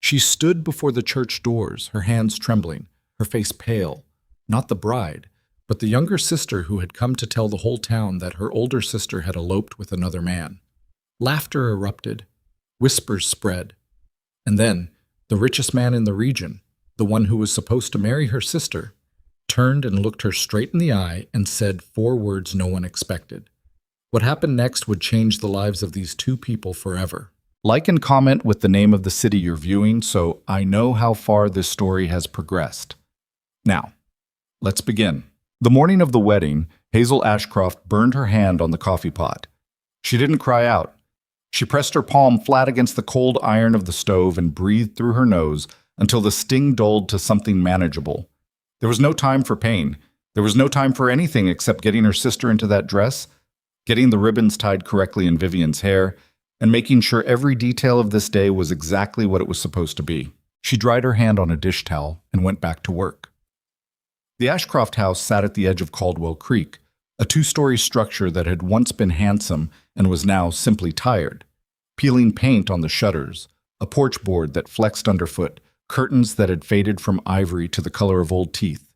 She stood before the church doors, her hands trembling, her face pale, not the bride, but the younger sister who had come to tell the whole town that her older sister had eloped with another man. Laughter erupted, whispers spread, and then the richest man in the region, the one who was supposed to marry her sister, turned and looked her straight in the eye and said 4 words no one expected. What happened next would change the lives of these 2 people forever. Like and comment with the name of the city you're viewing so I know how far this story has progressed. Now, let's begin. The morning of the wedding, Hazel Ashcroft burned her hand on the coffee pot. She didn't cry out. She pressed her palm flat against the cold iron of the stove and breathed through her nose until the sting dulled to something manageable. There was no time for pain. There was no time for anything except getting her sister into that dress, getting the ribbons tied correctly in Vivian's hair, and making sure every detail of this day was exactly what it was supposed to be. She dried her hand on a dish towel and went back to work. The Ashcroft house sat at the edge of Caldwell Creek, a 2-story structure that had once been handsome and was now simply tired. Peeling paint on the shutters, a porch board that flexed underfoot, curtains that had faded from ivory to the color of old teeth.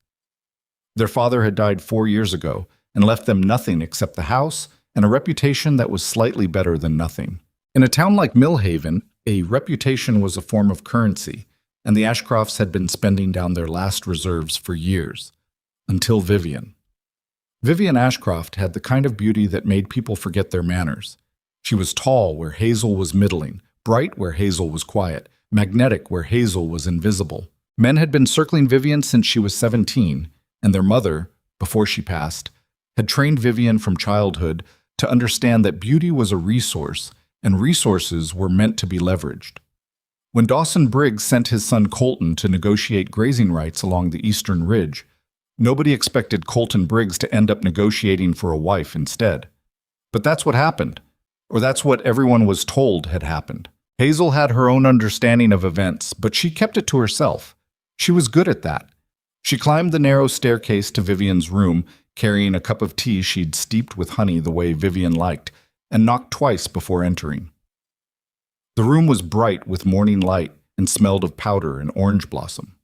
Their father had died 4 years ago and left them nothing except the house and a reputation that was slightly better than nothing. In a town like Millhaven, a reputation was a form of currency, and the Ashcrofts had been spending down their last reserves for years. Until Vivian. Vivian Ashcroft had the kind of beauty that made people forget their manners. She was tall where Hazel was middling, bright where Hazel was quiet, magnetic where Hazel was invisible. Men had been circling Vivian since she was 17, and their mother, before she passed, had trained Vivian from childhood to understand that beauty was a resource, and resources were meant to be leveraged. When Dawson Briggs sent his son Colton to negotiate grazing rights along the Eastern Ridge, nobody expected Colton Briggs to end up negotiating for a wife instead. But that's what happened, or that's what everyone was told had happened. Hazel had her own understanding of events, but she kept it to herself. She was good at that. She climbed the narrow staircase to Vivian's room, carrying a cup of tea she'd steeped with honey the way Vivian liked, and knocked twice before entering. The room was bright with morning light and smelled of powder and orange blossom.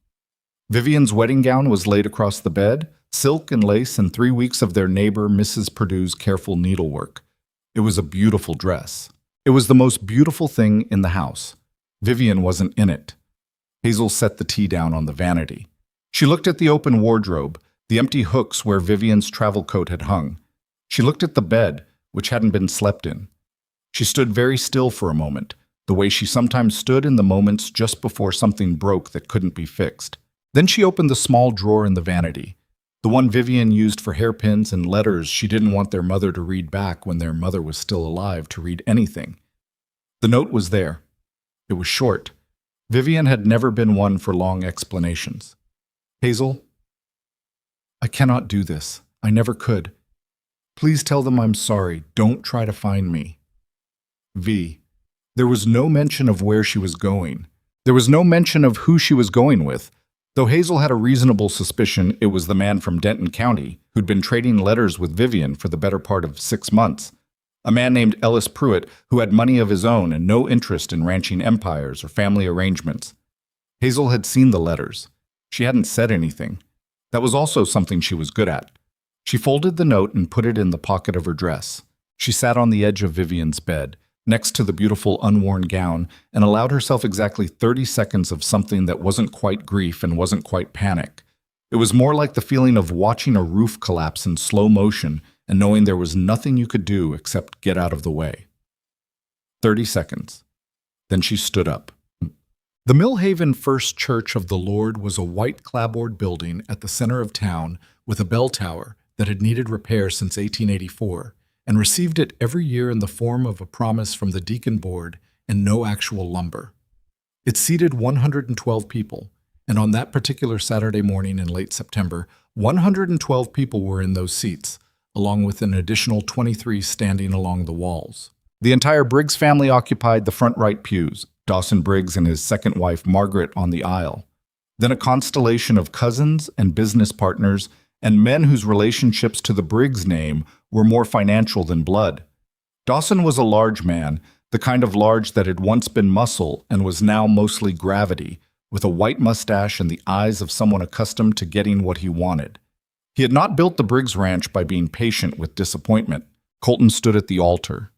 Vivian's wedding gown was laid across the bed, silk and lace and 3 weeks of their neighbor Mrs. Perdue's careful needlework. It was a beautiful dress. It was the most beautiful thing in the house. Vivian wasn't in it. Hazel set the tea down on the vanity. She looked at the open wardrobe, the empty hooks where Vivian's travel coat had hung. She looked at the bed, which hadn't been slept in. She stood very still for a moment, the way she sometimes stood in the moments just before something broke that couldn't be fixed. Then she opened the small drawer in the vanity, the one Vivian used for hairpins and letters she didn't want their mother to read back when their mother was still alive to read anything. The note was there. It was short. Vivian had never been one for long explanations. Hazel, I cannot do this. I never could. Please tell them I'm sorry. Don't try to find me. V. There was no mention of where she was going. There was no mention of who she was going with, though Hazel had a reasonable suspicion it was the man from Denton County who'd been trading letters with Vivian for the better part of 6 months. A man named Ellis Pruitt who had money of his own and no interest in ranching empires or family arrangements. Hazel had seen the letters. She hadn't said anything. That was also something she was good at. She folded the note and put it in the pocket of her dress. She sat on the edge of Vivian's bed, next to the beautiful unworn gown, and allowed herself exactly 30 seconds of something that wasn't quite grief and wasn't quite panic. It was more like the feeling of watching a roof collapse in slow motion and knowing there was nothing you could do except get out of the way. 30 seconds. Then she stood up. The Millhaven First Church of the Lord was a white clapboard building at the center of town with a bell tower that had needed repair since 1884 and received it every year in the form of a promise from the deacon board and no actual lumber. It seated 112 people, and on that particular Saturday morning in late September, 112 people were in those seats, along with an additional 23 standing along the walls. The entire Briggs family occupied the front right pews, Dawson Briggs and his second wife Margaret on the aisle. Then a constellation of cousins and business partners and men whose relationships to the Briggs name were more financial than blood. Dawson was a large man, the kind of large that had once been muscle and was now mostly gravity, with a white mustache and the eyes of someone accustomed to getting what he wanted. He had not built the Briggs Ranch by being patient with disappointment. Colton stood at the altar.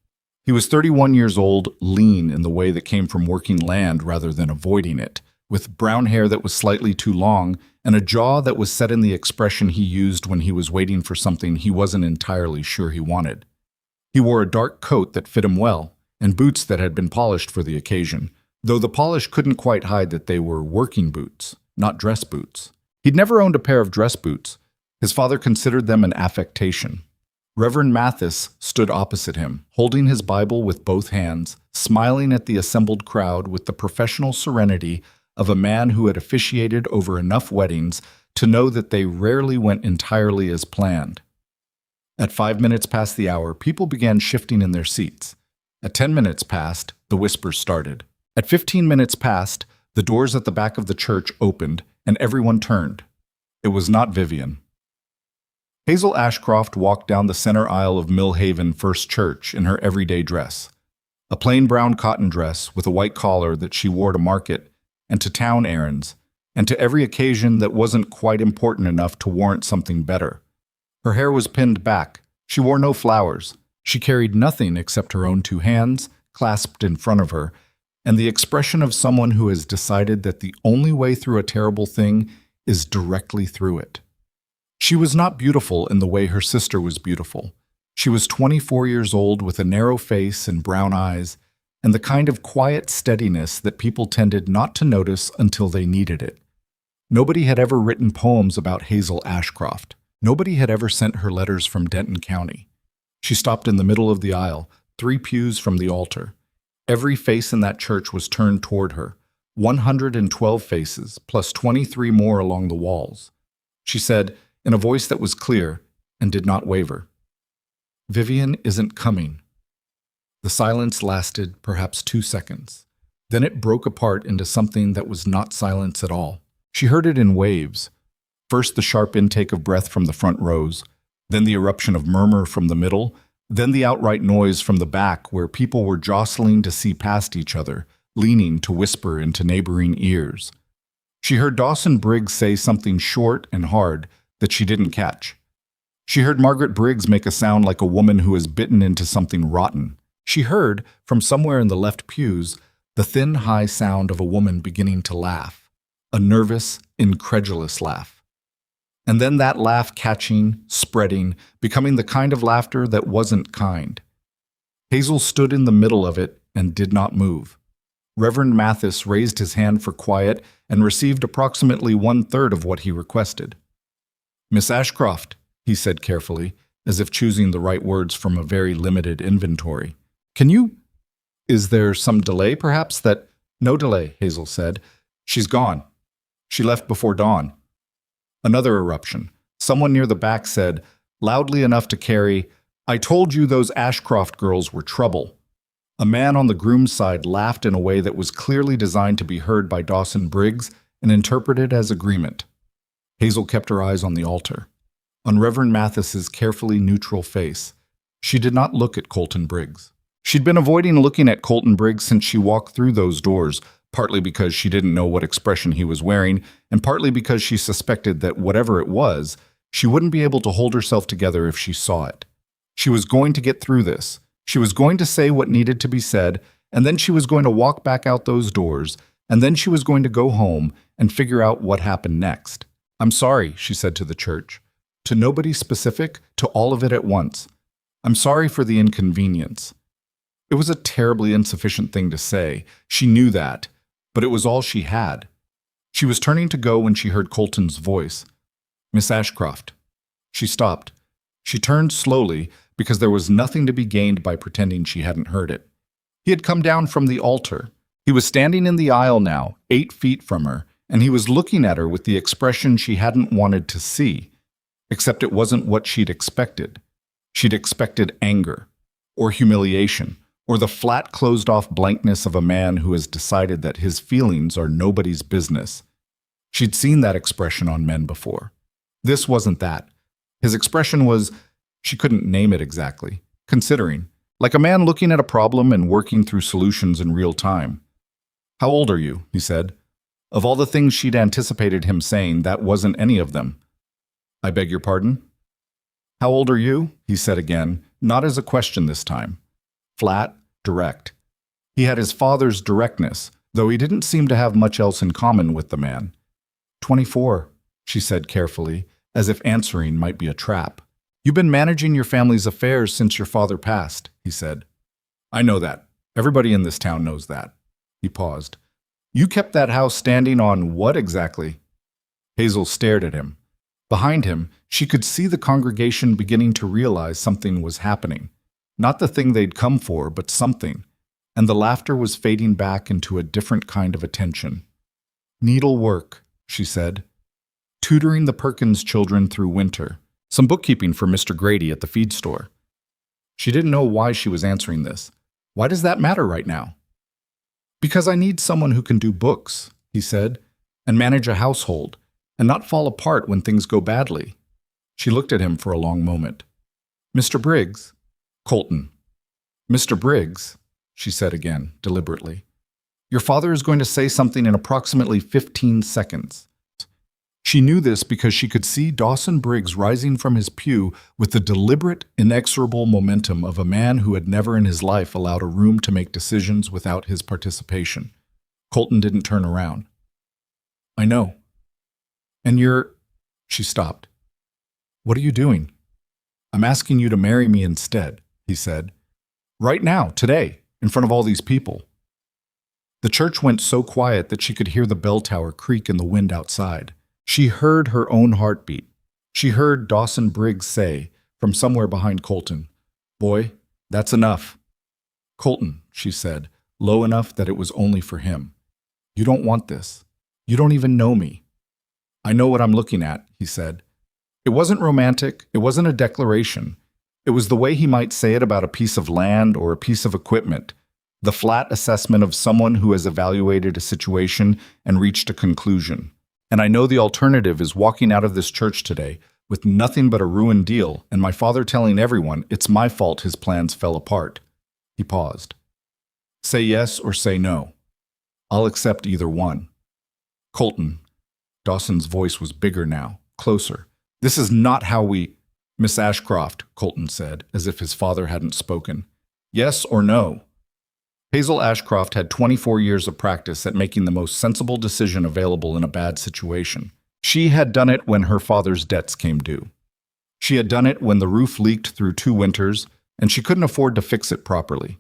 He was 31 years old, lean in the way that came from working land rather than avoiding it, with brown hair that was slightly too long and a jaw that was set in the expression he used when he was waiting for something he wasn't entirely sure he wanted. He wore a dark coat that fit him well, and boots that had been polished for the occasion, though the polish couldn't quite hide that they were working boots, not dress boots. He'd never owned a pair of dress boots. His father considered them an affectation. Reverend Mathis stood opposite him, holding his Bible with both hands, smiling at the assembled crowd with the professional serenity of a man who had officiated over enough weddings to know that they rarely went entirely as planned. At 5 minutes past the hour, people began shifting in their seats. At 10 minutes past, the whispers started. At 15 minutes past, the doors at the back of the church opened, and everyone turned. It was not Vivian. Hazel Ashcroft walked down the center aisle of Millhaven First Church in her everyday dress. A plain brown cotton dress with a white collar that she wore to market and to town errands, and to every occasion that wasn't quite important enough to warrant something better. Her hair was pinned back. She wore no flowers. She carried nothing except her own 2 hands, clasped in front of her, and the expression of someone who has decided that the only way through a terrible thing is directly through it. She was not beautiful in the way her sister was beautiful. She was 24 years old with a narrow face and brown eyes, and the kind of quiet steadiness that people tended not to notice until they needed it. Nobody had ever written poems about Hazel Ashcroft. Nobody had ever sent her letters from Denton County. She stopped in the middle of the aisle, 3 pews from the altar. Every face in that church was turned toward her, 112 faces, plus 23 more along the walls. She said, in a voice that was clear and did not waver, "Vivian isn't coming." The silence lasted perhaps 2 seconds. Then it broke apart into something that was not silence at all. She heard it in waves. First the sharp intake of breath from the front rows, then the eruption of murmur from the middle, then the outright noise from the back where people were jostling to see past each other, leaning to whisper into neighboring ears. She heard Dawson Briggs say something short and hard that she didn't catch. She heard Margaret Briggs make a sound like a woman who has bitten into something rotten. She heard, from somewhere in the left pews, the thin, high sound of a woman beginning to laugh, a nervous, incredulous laugh. And then that laugh catching, spreading, becoming the kind of laughter that wasn't kind. Hazel stood in the middle of it and did not move. Reverend Mathis raised his hand for quiet and received approximately 1/3 of what he requested. "Miss Ashcroft," he said carefully, as if choosing the right words from a very limited inventory. Is there some delay, perhaps, that—" "No delay," Hazel said. "She's gone. She left before dawn." Another eruption. Someone near the back said, loudly enough to carry, "I told you those Ashcroft girls were trouble." A man on the groom's side laughed in a way that was clearly designed to be heard by Dawson Briggs and interpreted as agreement. Hazel kept her eyes on the altar, on Reverend Mathis's carefully neutral face. She did not look at Colton Briggs. She'd been avoiding looking at Colton Briggs since she walked through those doors, partly because she didn't know what expression he was wearing, and partly because she suspected that whatever it was, she wouldn't be able to hold herself together if she saw it. She was going to get through this. She was going to say what needed to be said, and then she was going to walk back out those doors, and then she was going to go home and figure out what happened next. "I'm sorry," she said to the church. To nobody specific, to all of it at once. "I'm sorry for the inconvenience." It was a terribly insufficient thing to say. She knew that, but it was all she had. She was turning to go when she heard Colton's voice. "Miss Ashcroft." She stopped. She turned slowly because there was nothing to be gained by pretending she hadn't heard it. He had come down from the altar. He was standing in the aisle now, 8 feet from her, and he was looking at her with the expression she hadn't wanted to see, except it wasn't what she'd expected. She'd expected anger, or humiliation, or the flat, closed-off blankness of a man who has decided that his feelings are nobody's business. She'd seen that expression on men before. This wasn't that. His expression was, she couldn't name it exactly, considering. like a man looking at a problem and working through solutions in real time. "How old are you?" he said. Of all the things she'd anticipated him saying, that wasn't any of them. "I beg your pardon?" "How old are you?" he said again, not as a question this time. Flat, direct. He had his father's directness, though he didn't seem to have much else in common with the man. 24, she said carefully, as if answering might be a trap. "You've been managing your family's affairs since your father passed," he said. "I know that. Everybody in this town knows that." He paused. "You kept that house standing on what exactly?" Hazel stared at him. Behind him, she could see the congregation beginning to realize something was happening. Not the thing they'd come for, but something. And the laughter was fading back into a different kind of attention. "Needlework," she said. "Tutoring the Perkins children through winter. Some bookkeeping for Mr. Grady at the feed store." She didn't know why she was answering this. Why does that matter right now? "Because I need someone who can do books," he said, "and manage a household, and not fall apart when things go badly." She looked at him for a long moment. "Mr. Briggs?" "Colton." "Mr. Briggs," she said again, deliberately. "Your father is going to say something in approximately 15 seconds. She knew this because she could see Dawson Briggs rising from his pew with the deliberate, inexorable momentum of a man who had never in his life allowed a room to make decisions without his participation. Colton didn't turn around. "I know." "And you're—" She stopped. "What are you doing?" "I'm asking you to marry me instead," he said. "Right now, today, in front of all these people." The church went so quiet that she could hear the bell tower creak in the wind outside. She heard her own heartbeat. She heard Dawson Briggs say, from somewhere behind Colton, "Boy, that's enough." "Colton," she said, low enough that it was only for him. "You don't want this. You don't even know me." "I know what I'm looking at," he said. It wasn't romantic. It wasn't a declaration. It was the way he might say it about a piece of land or a piece of equipment, the flat assessment of someone who has evaluated a situation and reached a conclusion. "And I know the alternative is walking out of this church today with nothing but a ruined deal and my father telling everyone it's my fault his plans fell apart." He paused. "Say yes or say no. I'll accept either one." "Colton." Dawson's voice was bigger now, closer. "This is not how we—" "Miss Ashcroft," Colton said, as if his father hadn't spoken. "Yes or no?" Hazel Ashcroft had 24 years of practice at making the most sensible decision available in a bad situation. She had done it when her father's debts came due. She had done it when the roof leaked through 2 winters, and she couldn't afford to fix it properly.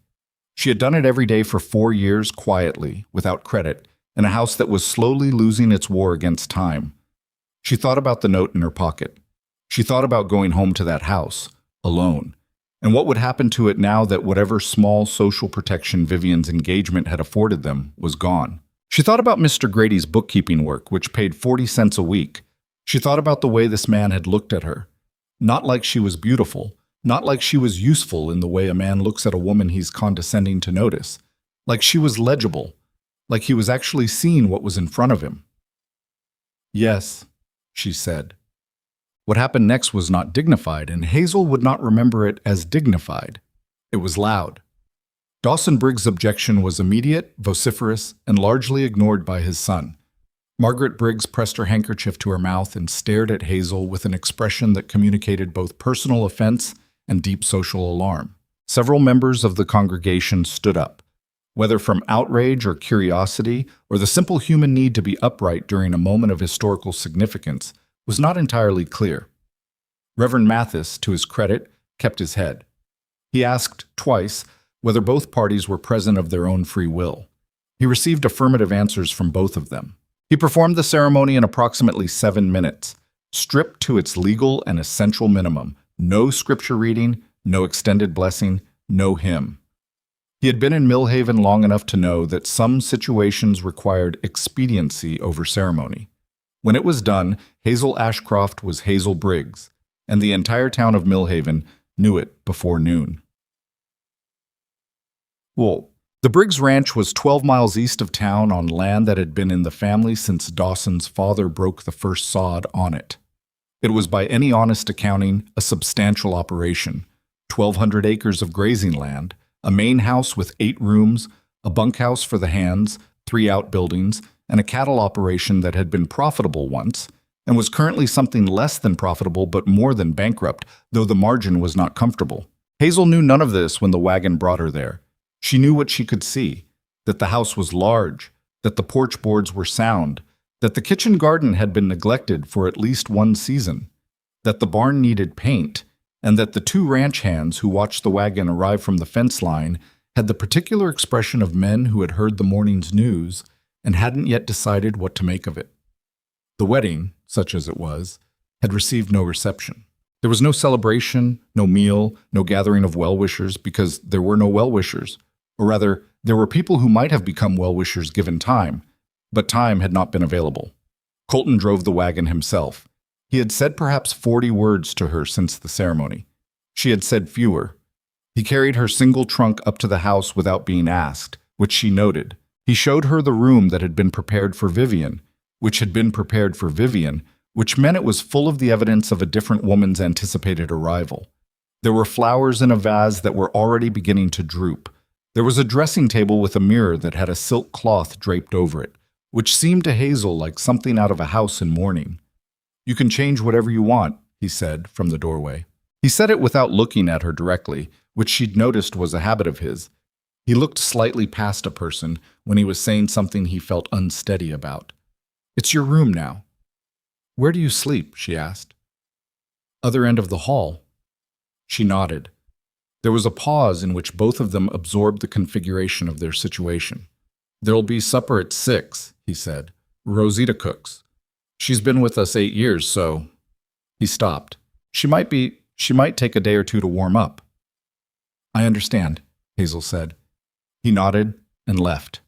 She had done it every day for 4 years, quietly, without credit, in a house that was slowly losing its war against time. She thought about the note in her pocket. She thought about going home to that house, alone. And what would happen to it now that whatever small social protection Vivian's engagement had afforded them was gone? She thought about Mr. Grady's bookkeeping work, which paid 40 cents a week. She thought about the way this man had looked at her. Not like she was beautiful, not like she was useful in the way a man looks at a woman he's condescending to notice. Like she was legible, like he was actually seeing what was in front of him. "Yes," she said. What happened next was not dignified, and Hazel would not remember it as dignified. It was loud. Dawson Briggs' objection was immediate, vociferous, and largely ignored by his son. Margaret Briggs pressed her handkerchief to her mouth and stared at Hazel with an expression that communicated both personal offense and deep social alarm. Several members of the congregation stood up. Whether from outrage or curiosity, or the simple human need to be upright during a moment of historical significance, was not entirely clear. Reverend Mathis, to his credit, kept his head. He asked twice whether both parties were present of their own free will. He received affirmative answers from both of them. He performed the ceremony in approximately 7 minutes, stripped to its legal and essential minimum. No scripture reading, no extended blessing, no hymn. He had been in Millhaven long enough to know that some situations required expediency over ceremony. When it was done, Hazel Ashcroft was Hazel Briggs, and the entire town of Millhaven knew it before noon. Whoa. The Briggs Ranch was 12 miles east of town on land that had been in the family since Dawson's father broke the first sod on it. It was by any honest accounting a substantial operation, 1,200 acres of grazing land, a main house with 8 rooms, a bunkhouse for the hands, 3 outbuildings, and a cattle operation that had been profitable once, and was currently something less than profitable but more than bankrupt, though the margin was not comfortable. Hazel knew none of this when the wagon brought her there. She knew what she could see, that the house was large, that the porch boards were sound, that the kitchen garden had been neglected for at least one season, that the barn needed paint, and that the 2 ranch hands who watched the wagon arrive from the fence line had the particular expression of men who had heard the morning's news and hadn't yet decided what to make of it. The wedding, such as it was, had received no reception. There was no celebration, no meal, no gathering of well-wishers because there were no well-wishers. Or rather, there were people who might have become well-wishers given time, but time had not been available. Colton drove the wagon himself. He had said perhaps 40 words to her since the ceremony. She had said fewer. He carried her single trunk up to the house without being asked, which she noted. He showed her the room that had been prepared for Vivian, which had been prepared for Vivian, which meant it was full of the evidence of a different woman's anticipated arrival. There were flowers in a vase that were already beginning to droop. There was a dressing table with a mirror that had a silk cloth draped over it, which seemed to Hazel like something out of a house in mourning. "You can change whatever you want," he said from the doorway. He said it without looking at her directly, which she'd noticed was a habit of his. He looked slightly past a person when he was saying something he felt unsteady about. "It's your room now." "Where do you sleep?" she asked. "Other end of the hall." She nodded. There was a pause in which both of them absorbed the configuration of their situation. "There'll be supper at 6, he said. "Rosita cooks. She's been with us 8 years, so—" He stopped. She might take a day or 2 to warm up." "I understand," Hazel said. He nodded and left.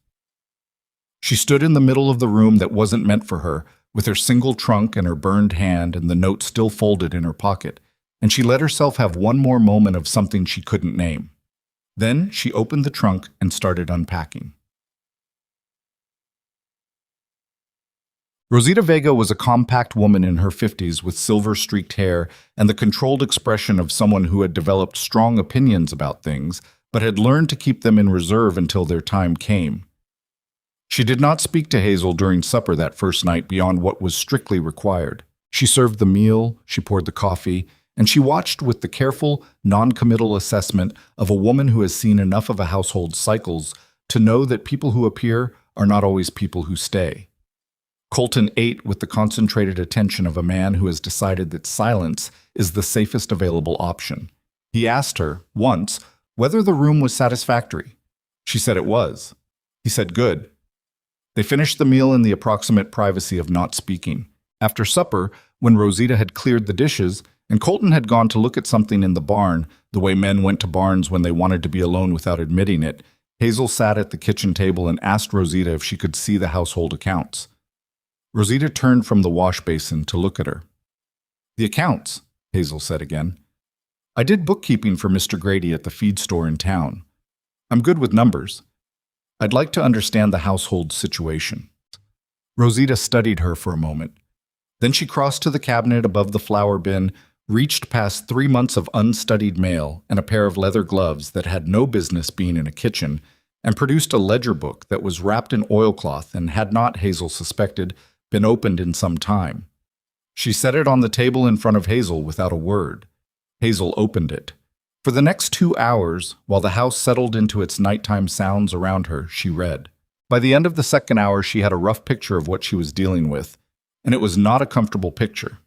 She stood in the middle of the room that wasn't meant for her, with her single trunk and her burned hand and the note still folded in her pocket, and she let herself have one more moment of something she couldn't name. Then she opened the trunk and started unpacking. Rosita Vega was a compact woman in her 50s with silver-streaked hair and the controlled expression of someone who had developed strong opinions about things, but had learned to keep them in reserve until their time came. She did not speak to Hazel during supper that first night beyond what was strictly required. She served the meal, she poured the coffee, and she watched with the careful, non-committal assessment of a woman who has seen enough of a household's cycles to know that people who appear are not always people who stay. Colton ate with the concentrated attention of a man who has decided that silence is the safest available option. He asked her, once, whether the room was satisfactory. She said it was. He said, "Good." They finished the meal in the approximate privacy of not speaking. After supper, when Rosita had cleared the dishes, and Colton had gone to look at something in the barn, the way men went to barns when they wanted to be alone without admitting it, Hazel sat at the kitchen table and asked Rosita if she could see the household accounts. Rosita turned from the wash basin to look at her. "The accounts," Hazel said again. "I did bookkeeping for Mr. Grady at the feed store in town. I'm good with numbers. I'd like to understand the household situation." Rosita studied her for a moment. Then she crossed to the cabinet above the flour bin, reached past 3 months of unstudied mail and a pair of leather gloves that had no business being in a kitchen, and produced a ledger book that was wrapped in oilcloth and had not, Hazel suspected, been opened in some time. She set it on the table in front of Hazel without a word. Hazel opened it. For the next 2 hours, while the house settled into its nighttime sounds around her, she read. By the end of the second hour, she had a rough picture of what she was dealing with, and it was not a comfortable picture.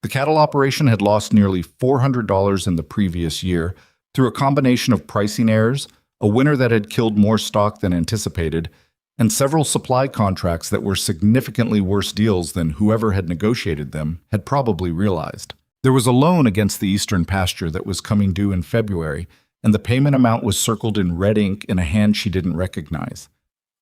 The cattle operation had lost nearly $400 in the previous year through a combination of pricing errors, a winter that had killed more stock than anticipated, and several supply contracts that were significantly worse deals than whoever had negotiated them had probably realized. There was a loan against the eastern pasture that was coming due in February, and the payment amount was circled in red ink in a hand she didn't recognize.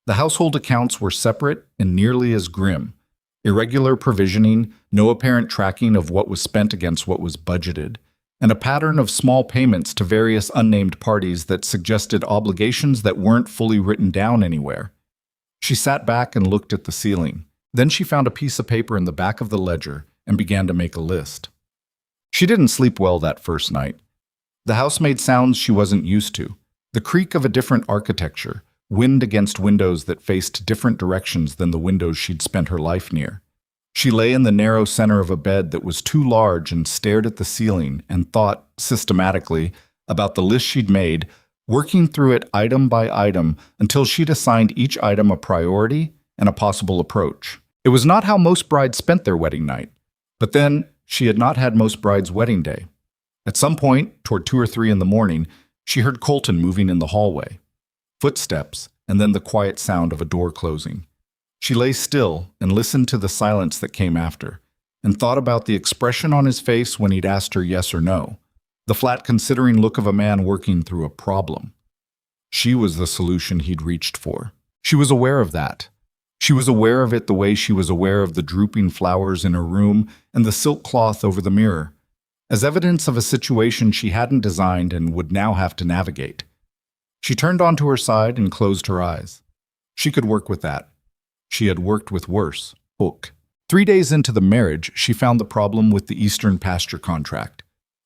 The household accounts were separate and nearly as grim. Irregular provisioning, no apparent tracking of what was spent against what was budgeted, and a pattern of small payments to various unnamed parties that suggested obligations that weren't fully written down anywhere. She sat back and looked at the ceiling. Then she found a piece of paper in the back of the ledger and began to make a list. She didn't sleep well that first night. The house made sounds she wasn't used to. The creak of a different architecture, wind against windows that faced different directions than the windows she'd spent her life near. She lay in the narrow center of a bed that was too large and stared at the ceiling and thought, systematically, about the list she'd made, working through it item by item until she'd assigned each item a priority and a possible approach. It was not how most brides spent their wedding night. But then, she had not had most brides' wedding day. At some point, toward 2 or 3 in the morning, she heard Colton moving in the hallway. Footsteps, and then the quiet sound of a door closing. She lay still and listened to the silence that came after, and thought about the expression on his face when he'd asked her yes or no, the flat considering look of a man working through a problem. She was the solution he'd reached for. She was aware of that. She was aware of it the way she was aware of the drooping flowers in her room and the silk cloth over the mirror, as evidence of a situation she hadn't designed and would now have to navigate. She turned onto her side and closed her eyes. She could work with that. She had worked with worse. Hook. 3 days into the marriage, she found the problem with the Eastern pasture contract.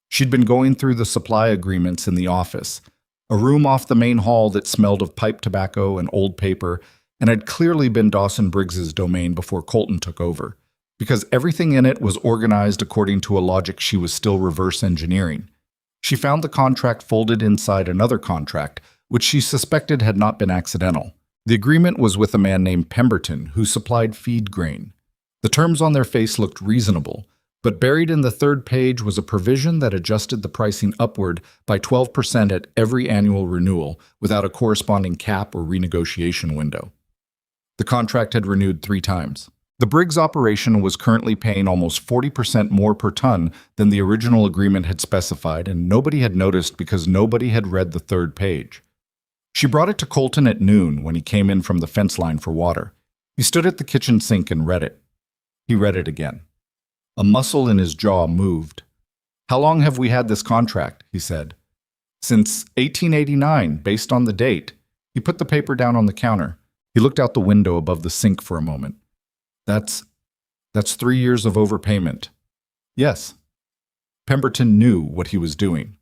She'd been going through the supply agreements in the office, a room off the main hall that smelled of pipe tobacco and old paper, and had clearly been Dawson Briggs's domain before Colton took over, because everything in it was organized according to a logic she was still reverse engineering. She found the contract folded inside another contract, which she suspected had not been accidental. The agreement was with a man named Pemberton, who supplied feed grain. The terms on their face looked reasonable, but buried in the third page was a provision that adjusted the pricing upward by 12% at every annual renewal without a corresponding cap or renegotiation window. The contract had renewed 3 times. The Briggs operation was currently paying almost 40% more per ton than the original agreement had specified, and nobody had noticed because nobody had read the third page. She brought it to Colton at noon when he came in from the fence line for water. He stood at the kitchen sink and read it. He read it again. A muscle in his jaw moved. "How long have we had this contract?" he said. "Since 1889, based on the date." He put the paper down on the counter. He looked out the window above the sink for a moment. That's 3 years of overpayment." "Yes." Pemberton knew what he was doing.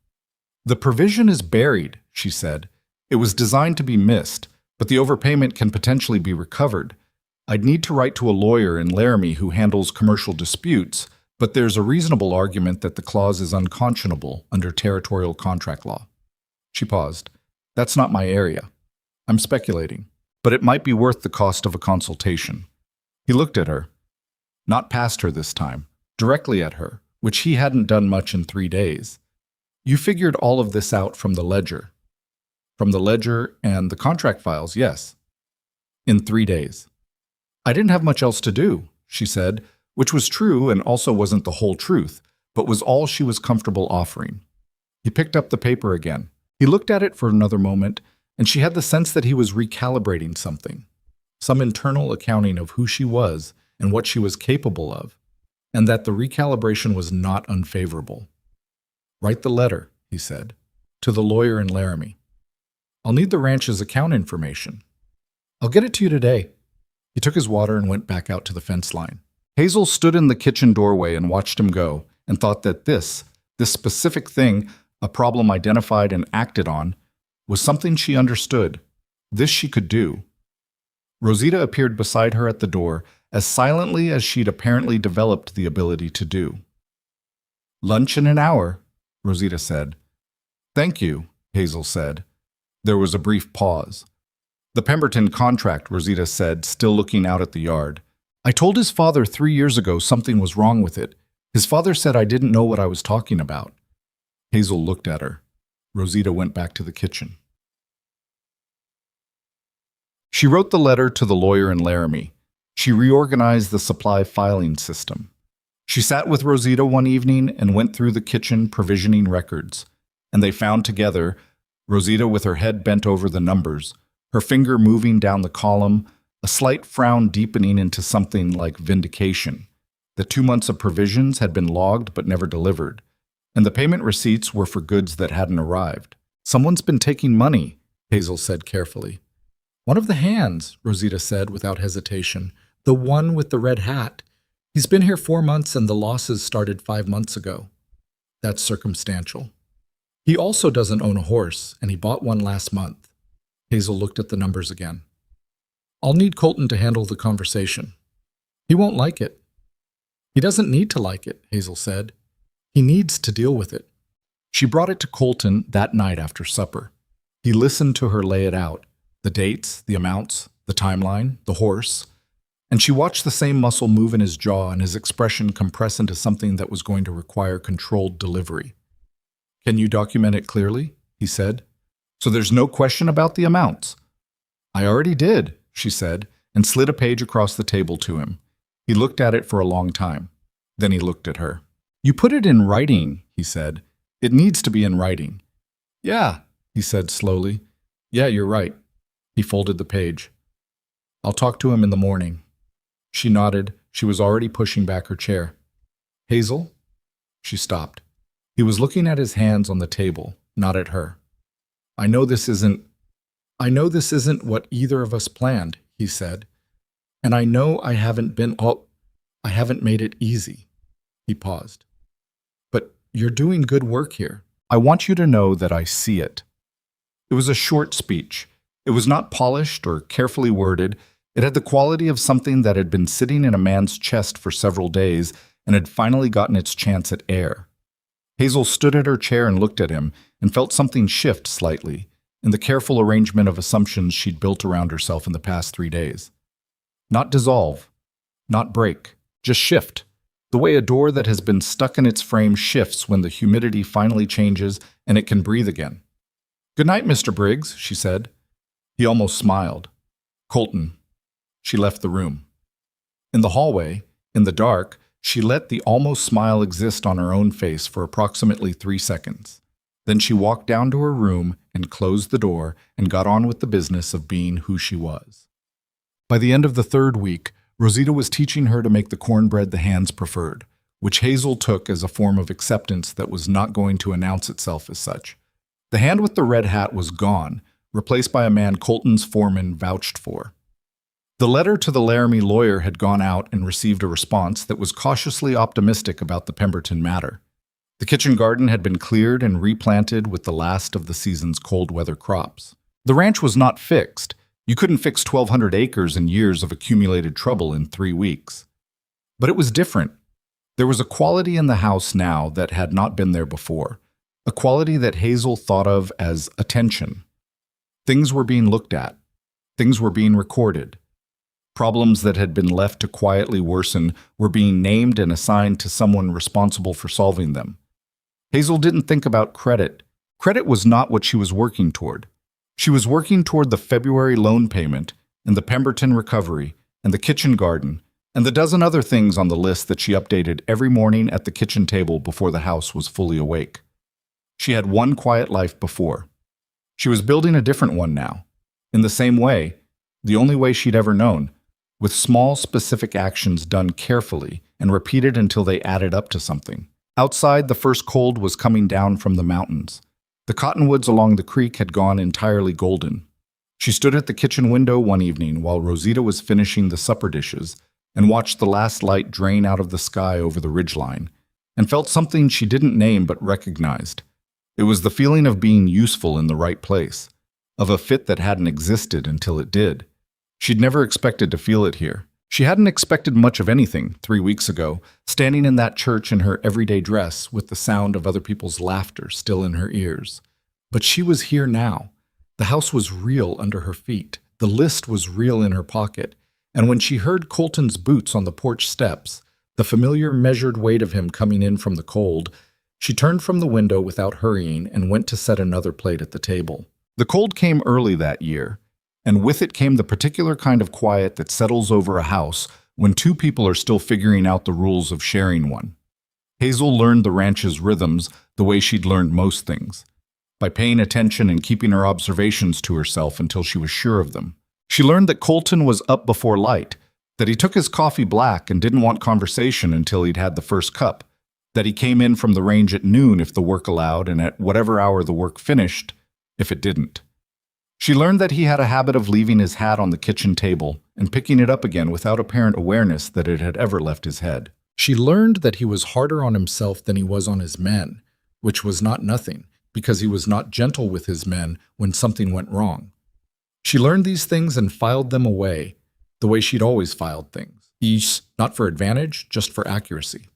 "The provision is buried," she said. "It was designed to be missed, but the overpayment can potentially be recovered. I'd need to write to a lawyer in Laramie who handles commercial disputes, but there's a reasonable argument that the clause is unconscionable under territorial contract law." She paused. "That's not my area. I'm speculating, but it might be worth the cost of a consultation." He looked at her. Not past her this time, directly at her, which he hadn't done much in 3 days. "You figured all of this out from the ledger." "From the ledger and the contract files, yes." "In 3 days." "I didn't have much else to do," she said, which was true and also wasn't the whole truth, but was all she was comfortable offering. He picked up the paper again. He looked at it for another moment, and she had the sense that he was recalibrating something. Some internal accounting of who she was and what she was capable of, and that the recalibration was not unfavorable. "Write the letter," he said, "to the lawyer in Laramie. I'll need the ranch's account information. I'll get it to you today." He took his water and went back out to the fence line. Hazel stood in the kitchen doorway and watched him go, and thought that this specific thing, a problem identified and acted on, was something she understood. This she could do. Rosita appeared beside her at the door, as silently as she'd apparently developed the ability to do. "Lunch in an hour," Rosita said. "Thank you," Hazel said. There was a brief pause. "The Pemberton contract," Rosita said, still looking out at the yard. "I told his father 3 years ago something was wrong with it. His father said I didn't know what I was talking about." Hazel looked at her. Rosita went back to the kitchen. She wrote the letter to the lawyer in Laramie. She reorganized the supply filing system. She sat with Rosita one evening and went through the kitchen provisioning records, and they found together, Rosita with her head bent over the numbers, her finger moving down the column, a slight frown deepening into something like vindication. The 2 months of provisions had been logged but never delivered, and the payment receipts were for goods that hadn't arrived. "Someone's been taking money," Hazel said carefully. "One of the hands," Rosita said without hesitation. "The one with the red hat. He's been here 4 months and the losses started 5 months ago." "That's circumstantial." He also doesn't own a horse, and he bought one last month. Hazel looked at the numbers again. I'll need Colton to handle the conversation. He won't like it. He doesn't need to like it, Hazel said. He needs to deal with it. She brought it to Colton that night after supper. He listened to her lay it out, the dates, the amounts, the timeline, the horse, and she watched the same muscle move in his jaw and his expression compress into something that was going to require controlled delivery. Can you document it clearly? He said. So there's no question about the amounts. I already did, she said, and slid a page across the table to him. He looked at it for a long time. Then he looked at her. You put it in writing, he said. It needs to be in writing. Yeah, he said slowly. Yeah, you're right. He folded the page. I'll talk to him in the morning. She nodded. She was already pushing back her chair. Hazel? She stopped. He was looking at his hands on the table, not at her. I know this isn't what either of us planned, he said. And I know I haven't made it easy. He paused. But you're doing good work here. I want you to know that I see it. It was a short speech. It was not polished or carefully worded. It had the quality of something that had been sitting in a man's chest for several days and had finally gotten its chance at air. Hazel stood at her chair and looked at him and felt something shift slightly in the careful arrangement of assumptions she'd built around herself in the past 3 days. Not dissolve, not break, just shift. The way a door that has been stuck in its frame shifts when the humidity finally changes and it can breathe again. Good night, Mr. Briggs, she said. He almost smiled. Colton. She left the room. In the hallway, in the dark, she let the almost smile exist on her own face for approximately 3 seconds. Then she walked down to her room and closed the door and got on with the business of being who she was. By the end of the 3rd week, Rosita was teaching her to make the cornbread the hands preferred, which Hazel took as a form of acceptance that was not going to announce itself as such. The hand with the red hat was gone, replaced by a man Colton's foreman vouched for. The letter to the Laramie lawyer had gone out and received a response that was cautiously optimistic about the Pemberton matter. The kitchen garden had been cleared and replanted with the last of the season's cold weather crops. The ranch was not fixed. You couldn't fix 1,200 acres and years of accumulated trouble in 3 weeks. But it was different. There was a quality in the house now that had not been there before, a quality that Hazel thought of as attention. Things were being looked at. Things were being recorded. Problems that had been left to quietly worsen were being named and assigned to someone responsible for solving them. Hazel didn't think about credit. Credit was not what she was working toward. She was working toward the February loan payment and the Pemberton recovery and the kitchen garden and the dozen other things on the list that she updated every morning at the kitchen table before the house was fully awake. She had one quiet life before. She was building a different one now, in the same way, the only way she'd ever known, with small, specific actions done carefully and repeated until they added up to something. Outside, the first cold was coming down from the mountains. The cottonwoods along the creek had gone entirely golden. She stood at the kitchen window one evening while Rosita was finishing the supper dishes and watched the last light drain out of the sky over the ridgeline, and felt something she didn't name but recognized. It was the feeling of being useful in the right place, of a fit that hadn't existed until it did. She'd never expected to feel it here. She hadn't expected much of anything 3 weeks ago, standing in that church in her everyday dress with the sound of other people's laughter still in her ears. But she was here now. The house was real under her feet. The list was real in her pocket. And when she heard Colton's boots on the porch steps, the familiar measured weight of him coming in from the cold, she turned from the window without hurrying and went to set another plate at the table. The cold came early that year, and with it came the particular kind of quiet that settles over a house when 2 people are still figuring out the rules of sharing one. Hazel learned the ranch's rhythms the way she'd learned most things, by paying attention and keeping her observations to herself until she was sure of them. She learned that Colton was up before light, that he took his coffee black and didn't want conversation until he'd had the first cup, that he came in from the range at noon if the work allowed and at whatever hour the work finished if it didn't. She learned that he had a habit of leaving his hat on the kitchen table and picking it up again without apparent awareness that it had ever left his head. She learned that he was harder on himself than he was on his men, which was not nothing, because he was not gentle with his men when something went wrong. She learned these things and filed them away, the way she'd always filed things. Not for advantage, just for accuracy.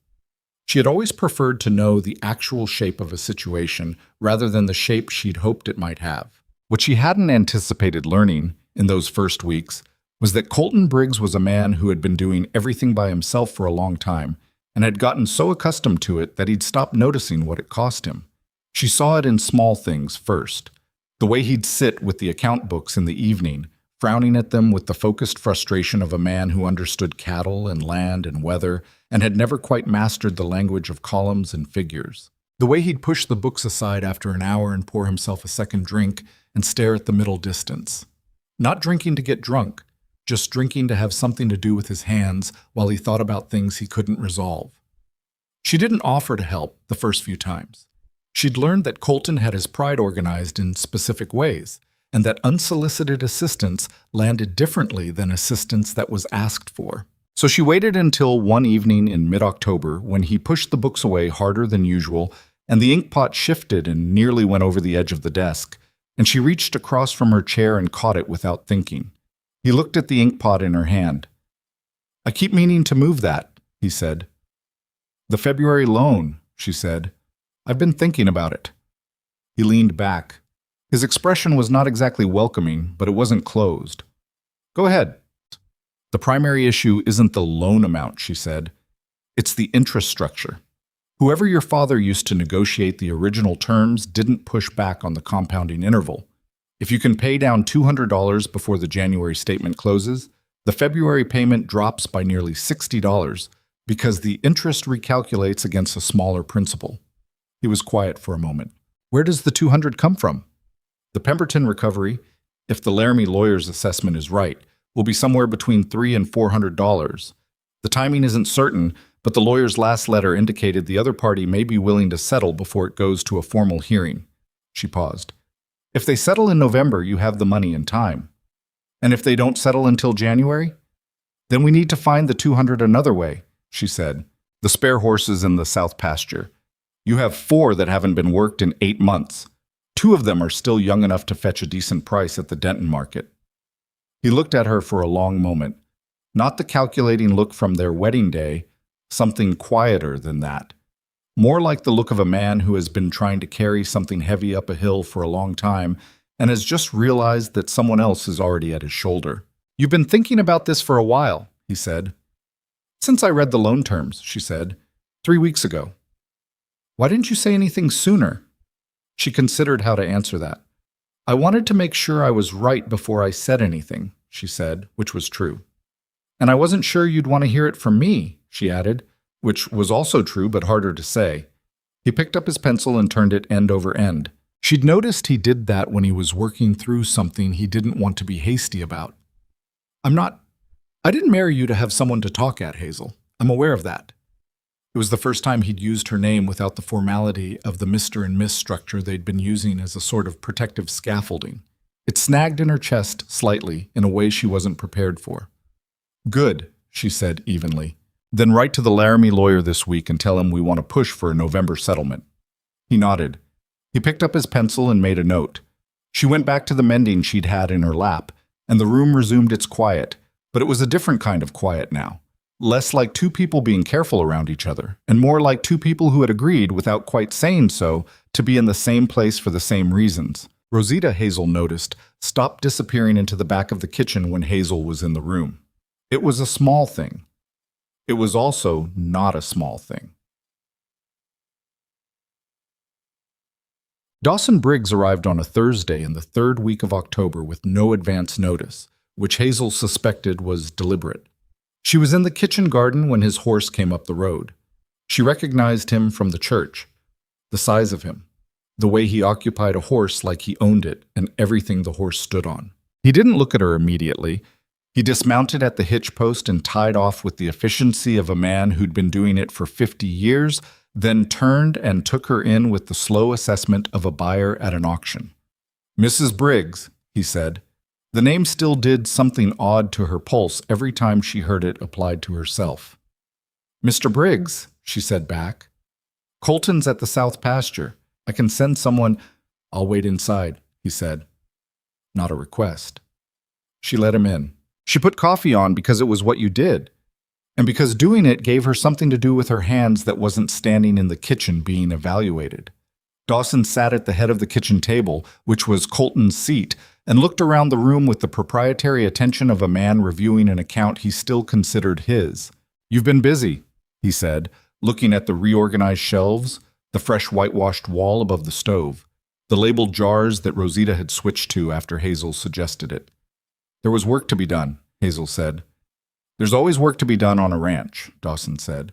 She had always preferred to know the actual shape of a situation rather than the shape she'd hoped it might have. What she hadn't anticipated learning in those first weeks was that Colton Briggs was a man who had been doing everything by himself for a long time and had gotten so accustomed to it that he'd stopped noticing what it cost him. She saw it in small things first. The way he'd sit with the account books in the evening, frowning at them with the focused frustration of a man who understood cattle and land and weather and had never quite mastered the language of columns and figures. The way he'd push the books aside after an hour and pour himself a second drink and stare at the middle distance. Not drinking to get drunk, just drinking to have something to do with his hands while he thought about things he couldn't resolve. She didn't offer to help the first few times. She'd learned that Colton had his pride organized in specific ways, and that unsolicited assistance landed differently than assistance that was asked for. So she waited until one evening in mid-October when he pushed the books away harder than usual, and the ink pot shifted and nearly went over the edge of the desk, and she reached across from her chair and caught it without thinking. He looked at the ink pot in her hand. "I keep meaning to move that," he said. "The February loan," she said. "I've been thinking about it." He leaned back. His expression was not exactly welcoming, but it wasn't closed. "Go ahead." "The primary issue isn't the loan amount," she said. "It's the interest structure. Whoever your father used to negotiate the original terms didn't push back on the compounding interval. If you can pay down $200 before the January statement closes, the February payment drops by nearly $60 because the interest recalculates against a smaller principal." He was quiet for a moment. "Where does the $200 come from?" "The Pemberton recovery, if the Laramie lawyer's assessment is right, will be somewhere between $300 and $400. The timing isn't certain, but the lawyer's last letter indicated the other party may be willing to settle before it goes to a formal hearing." She paused. "If they settle in November, you have the money in time. And if they don't settle until January? Then we need to find the $200 another way," she said. "The spare horses in the south pasture. You have 4 that haven't been worked in 8 months. 2 of them are still young enough to fetch a decent price at the Denton market." He looked at her for a long moment. Not the calculating look from their wedding day, something quieter than that. More like the look of a man who has been trying to carry something heavy up a hill for a long time and has just realized that someone else is already at his shoulder. "You've been thinking about this for a while," he said. "Since I read the loan terms," she said, 3 weeks ago. "Why didn't you say anything sooner?" She considered how to answer that. "I wanted to make sure I was right before I said anything," she said, which was true. "And I wasn't sure you'd want to hear it from me," she added, which was also true but harder to say. He picked up his pencil and turned it end over end. She'd noticed he did that when he was working through something he didn't want to be hasty about. I didn't marry you to have someone to talk at, Hazel. I'm aware of that." It was the first time he'd used her name without the formality of the Mr. and Miss structure they'd been using as a sort of protective scaffolding. It snagged in her chest slightly in a way she wasn't prepared for. "Good," she said evenly. "Then write to the Laramie lawyer this week and tell him we want to push for a November settlement." He nodded. He picked up his pencil and made a note. She went back to the mending she'd had in her lap, and the room resumed its quiet, but it was a different kind of quiet now. Less like 2 people being careful around each other, and more like 2 people who had agreed, without quite saying so, to be in the same place for the same reasons. Rosita, Hazel noticed, stopped disappearing into the back of the kitchen when Hazel was in the room. It was a small thing. It was also not a small thing. Dawson Briggs arrived on a Thursday in the 3rd week of October with no advance notice, which Hazel suspected was deliberate. She was in the kitchen garden when his horse came up the road. She recognized him from the church. The size of him. The way he occupied a horse like he owned it and everything the horse stood on. He didn't look at her immediately. He dismounted at the hitch post and tied off with the efficiency of a man who'd been doing it for 50 years, then turned and took her in with the slow assessment of a buyer at an auction. "Mrs. Briggs," he said. The name still did something odd to her pulse every time she heard it applied to herself. "Mr. Briggs," she said back. "Colton's at the south pasture. I can send someone. I'll wait inside, he said. Not a request. She let him in. She put coffee on because it was what you did, and because doing it gave her something to do with her hands that wasn't standing in the kitchen being evaluated. Dawson sat at the head of the kitchen table, which was Colton's seat, and looked around the room with the proprietary attention of a man reviewing an account he still considered his. "You've been busy," he said, looking at the reorganized shelves, the fresh whitewashed wall above the stove, the labeled jars that Rosita had switched to after Hazel suggested it. "There was work to be done," Hazel said. "There's always work to be done on a ranch," Dawson said.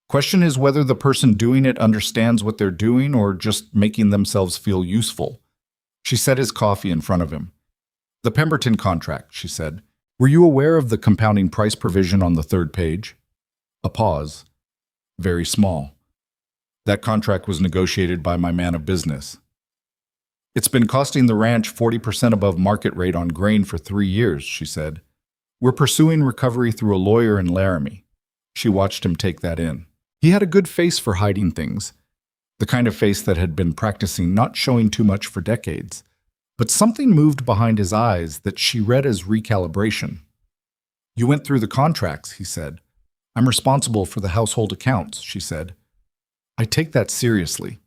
"Question is whether the person doing it understands what they're doing or just making themselves feel useful." She set his coffee in front of him. "The Pemberton contract," she said. "Were you aware of the compounding price provision on the third page?" A pause. "Very small. That contract was negotiated by my man of business. It's been costing the ranch 40% above market rate on grain for 3 years," she said. "We're pursuing recovery through a lawyer in Laramie." She watched him take that in. He had a good face for hiding things, the kind of face that had been practicing not showing too much for decades. But something moved behind his eyes that she read as recalibration. "You went through the contracts," he said. "I'm responsible for the household accounts," she said. "I take that seriously."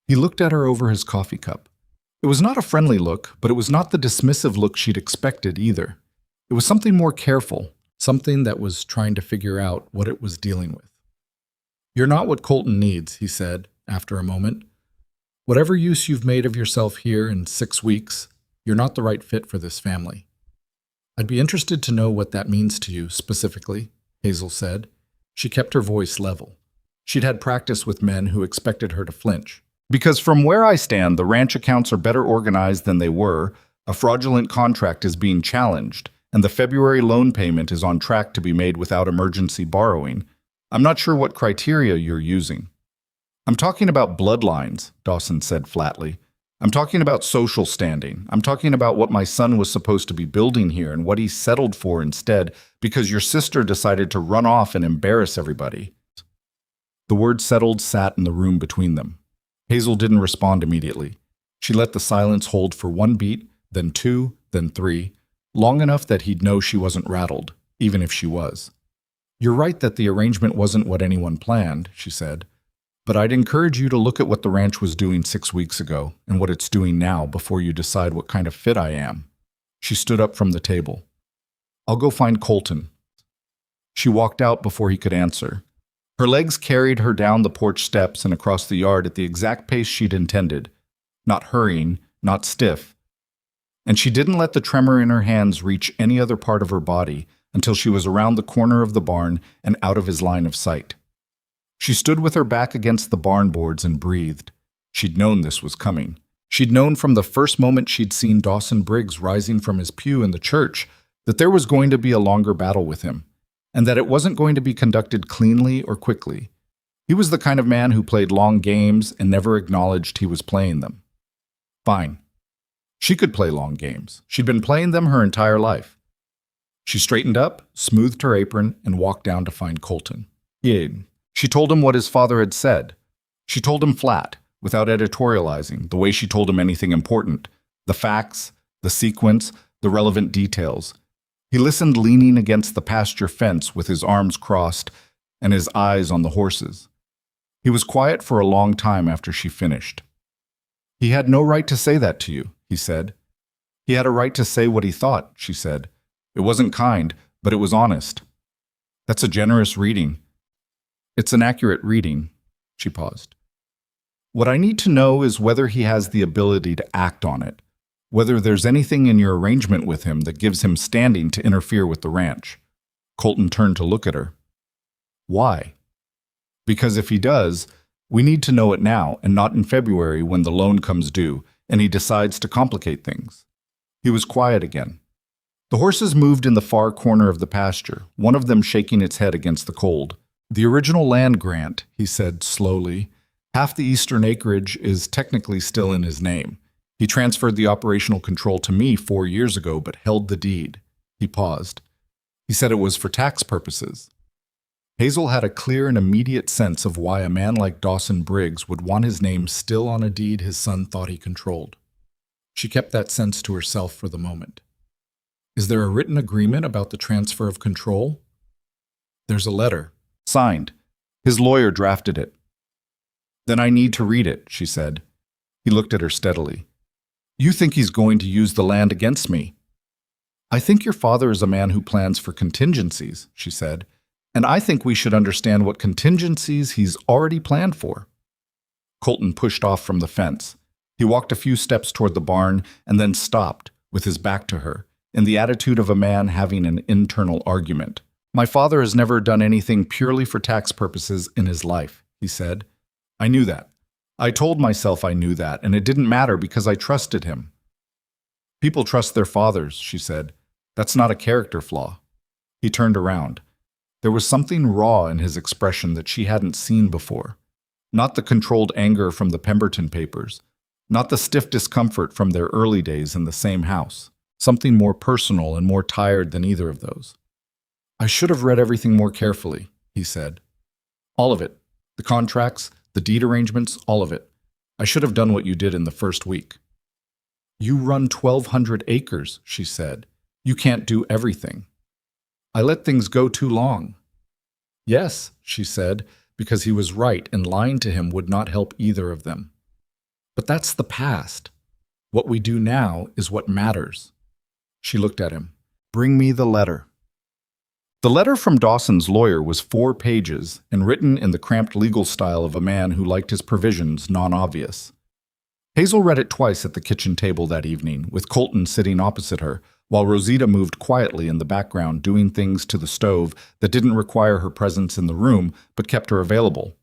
He looked at her over his coffee cup. It was not a friendly look, but it was not the dismissive look she'd expected either. It was something more careful, something that was trying to figure out what it was dealing with. "You're not what Colton needs," he said, after a moment. "Whatever use you've made of yourself here in 6 weeks, you're not the right fit for this family." "I'd be interested to know what that means to you, specifically," Hazel said. She kept her voice level. She'd had practice with men who expected her to flinch. "Because from where I stand, the ranch accounts are better organized than they were, a fraudulent contract is being challenged, and the February loan payment is on track to be made without emergency borrowing. I'm not sure what criteria you're using." "I'm talking about bloodlines," Dawson said flatly. "I'm talking about social standing. I'm talking about what my son was supposed to be building here and what he settled for instead because your sister decided to run off and embarrass everybody." The word settled sat in the room between them. Hazel didn't respond immediately. She let the silence hold for 1 beat, then 2, then 3, long enough that he'd know she wasn't rattled, even if she was. "You're right that the arrangement wasn't what anyone planned," she said. "But I'd encourage you to look at what the ranch was doing 6 weeks ago and what it's doing now before you decide what kind of fit I am." She stood up from the table. "I'll go find Colton." She walked out before he could answer. Her legs carried her down the porch steps and across the yard at the exact pace she'd intended, not hurrying, not stiff. And she didn't let the tremor in her hands reach any other part of her body until she was around the corner of the barn and out of his line of sight. She stood with her back against the barn boards and breathed. She'd known this was coming. She'd known from the first moment she'd seen Dawson Briggs rising from his pew in the church that there was going to be a longer battle with him, and that it wasn't going to be conducted cleanly or quickly. He was the kind of man who played long games and never acknowledged he was playing them. Fine. She could play long games. She'd been playing them her entire life. She straightened up, smoothed her apron, and walked down to find Colton. She told him what his father had said. She told him flat, without editorializing, the way she told him anything important. The facts, the sequence, the relevant details. He listened leaning against the pasture fence with his arms crossed and his eyes on the horses. He was quiet for a long time after she finished. "He had no right to say that to you," he said. "He had a right to say what he thought," she said. "It wasn't kind, but it was honest." "That's a generous reading." "It's an accurate reading." She paused. "What I need to know is whether he has the ability to act on it, whether there's anything in your arrangement with him that gives him standing to interfere with the ranch." Colton turned to look at her. "Why?" "Because if he does, we need to know it now and not in February when the loan comes due and he decides to complicate things." He was quiet again. The horses moved in the far corner of the pasture, one of them shaking its head against the cold. "The original land grant," he said slowly, "half the eastern acreage is technically still in his name. He transferred the operational control to me 4 years ago, but held the deed." He paused. "He said it was for tax purposes." Hazel had a clear and immediate sense of why a man like Dawson Briggs would want his name still on a deed his son thought he controlled. She kept that sense to herself for the moment. Is there a written agreement about the transfer of control? There's a letter. Signed. His lawyer drafted it. Then I need to read it, she said. He looked at her steadily. You think he's going to use the land against me? I think your father is a man who plans for contingencies, she said, and I think we should understand what contingencies he's already planned for. Colton pushed off from the fence. He walked a few steps toward the barn and then stopped, with his back to her, in the attitude of a man having an internal argument. My father has never done anything purely for tax purposes in his life, he said. I knew that. I told myself I knew that, and it didn't matter because I trusted him. People trust their fathers, she said. That's not a character flaw. He turned around. There was something raw in his expression that she hadn't seen before. Not the controlled anger from the Pemberton papers, not the stiff discomfort from their early days in the same house. Something more personal and more tired than either of those. I should have read everything more carefully, he said. All of it. The contracts, the deed arrangements, all of it. I should have done what you did in the first week. You run 1,200 acres, she said. You can't do everything. I let things go too long. Yes, she said, because he was right and lying to him would not help either of them. But that's the past. What we do now is what matters. She looked at him. Bring me the letter. The letter from Dawson's lawyer was 4 pages and written in the cramped legal style of a man who liked his provisions non-obvious. Hazel read it twice at the kitchen table that evening, with Colton sitting opposite her, while Rosita moved quietly in the background doing things to the stove that didn't require her presence in the room but kept her available.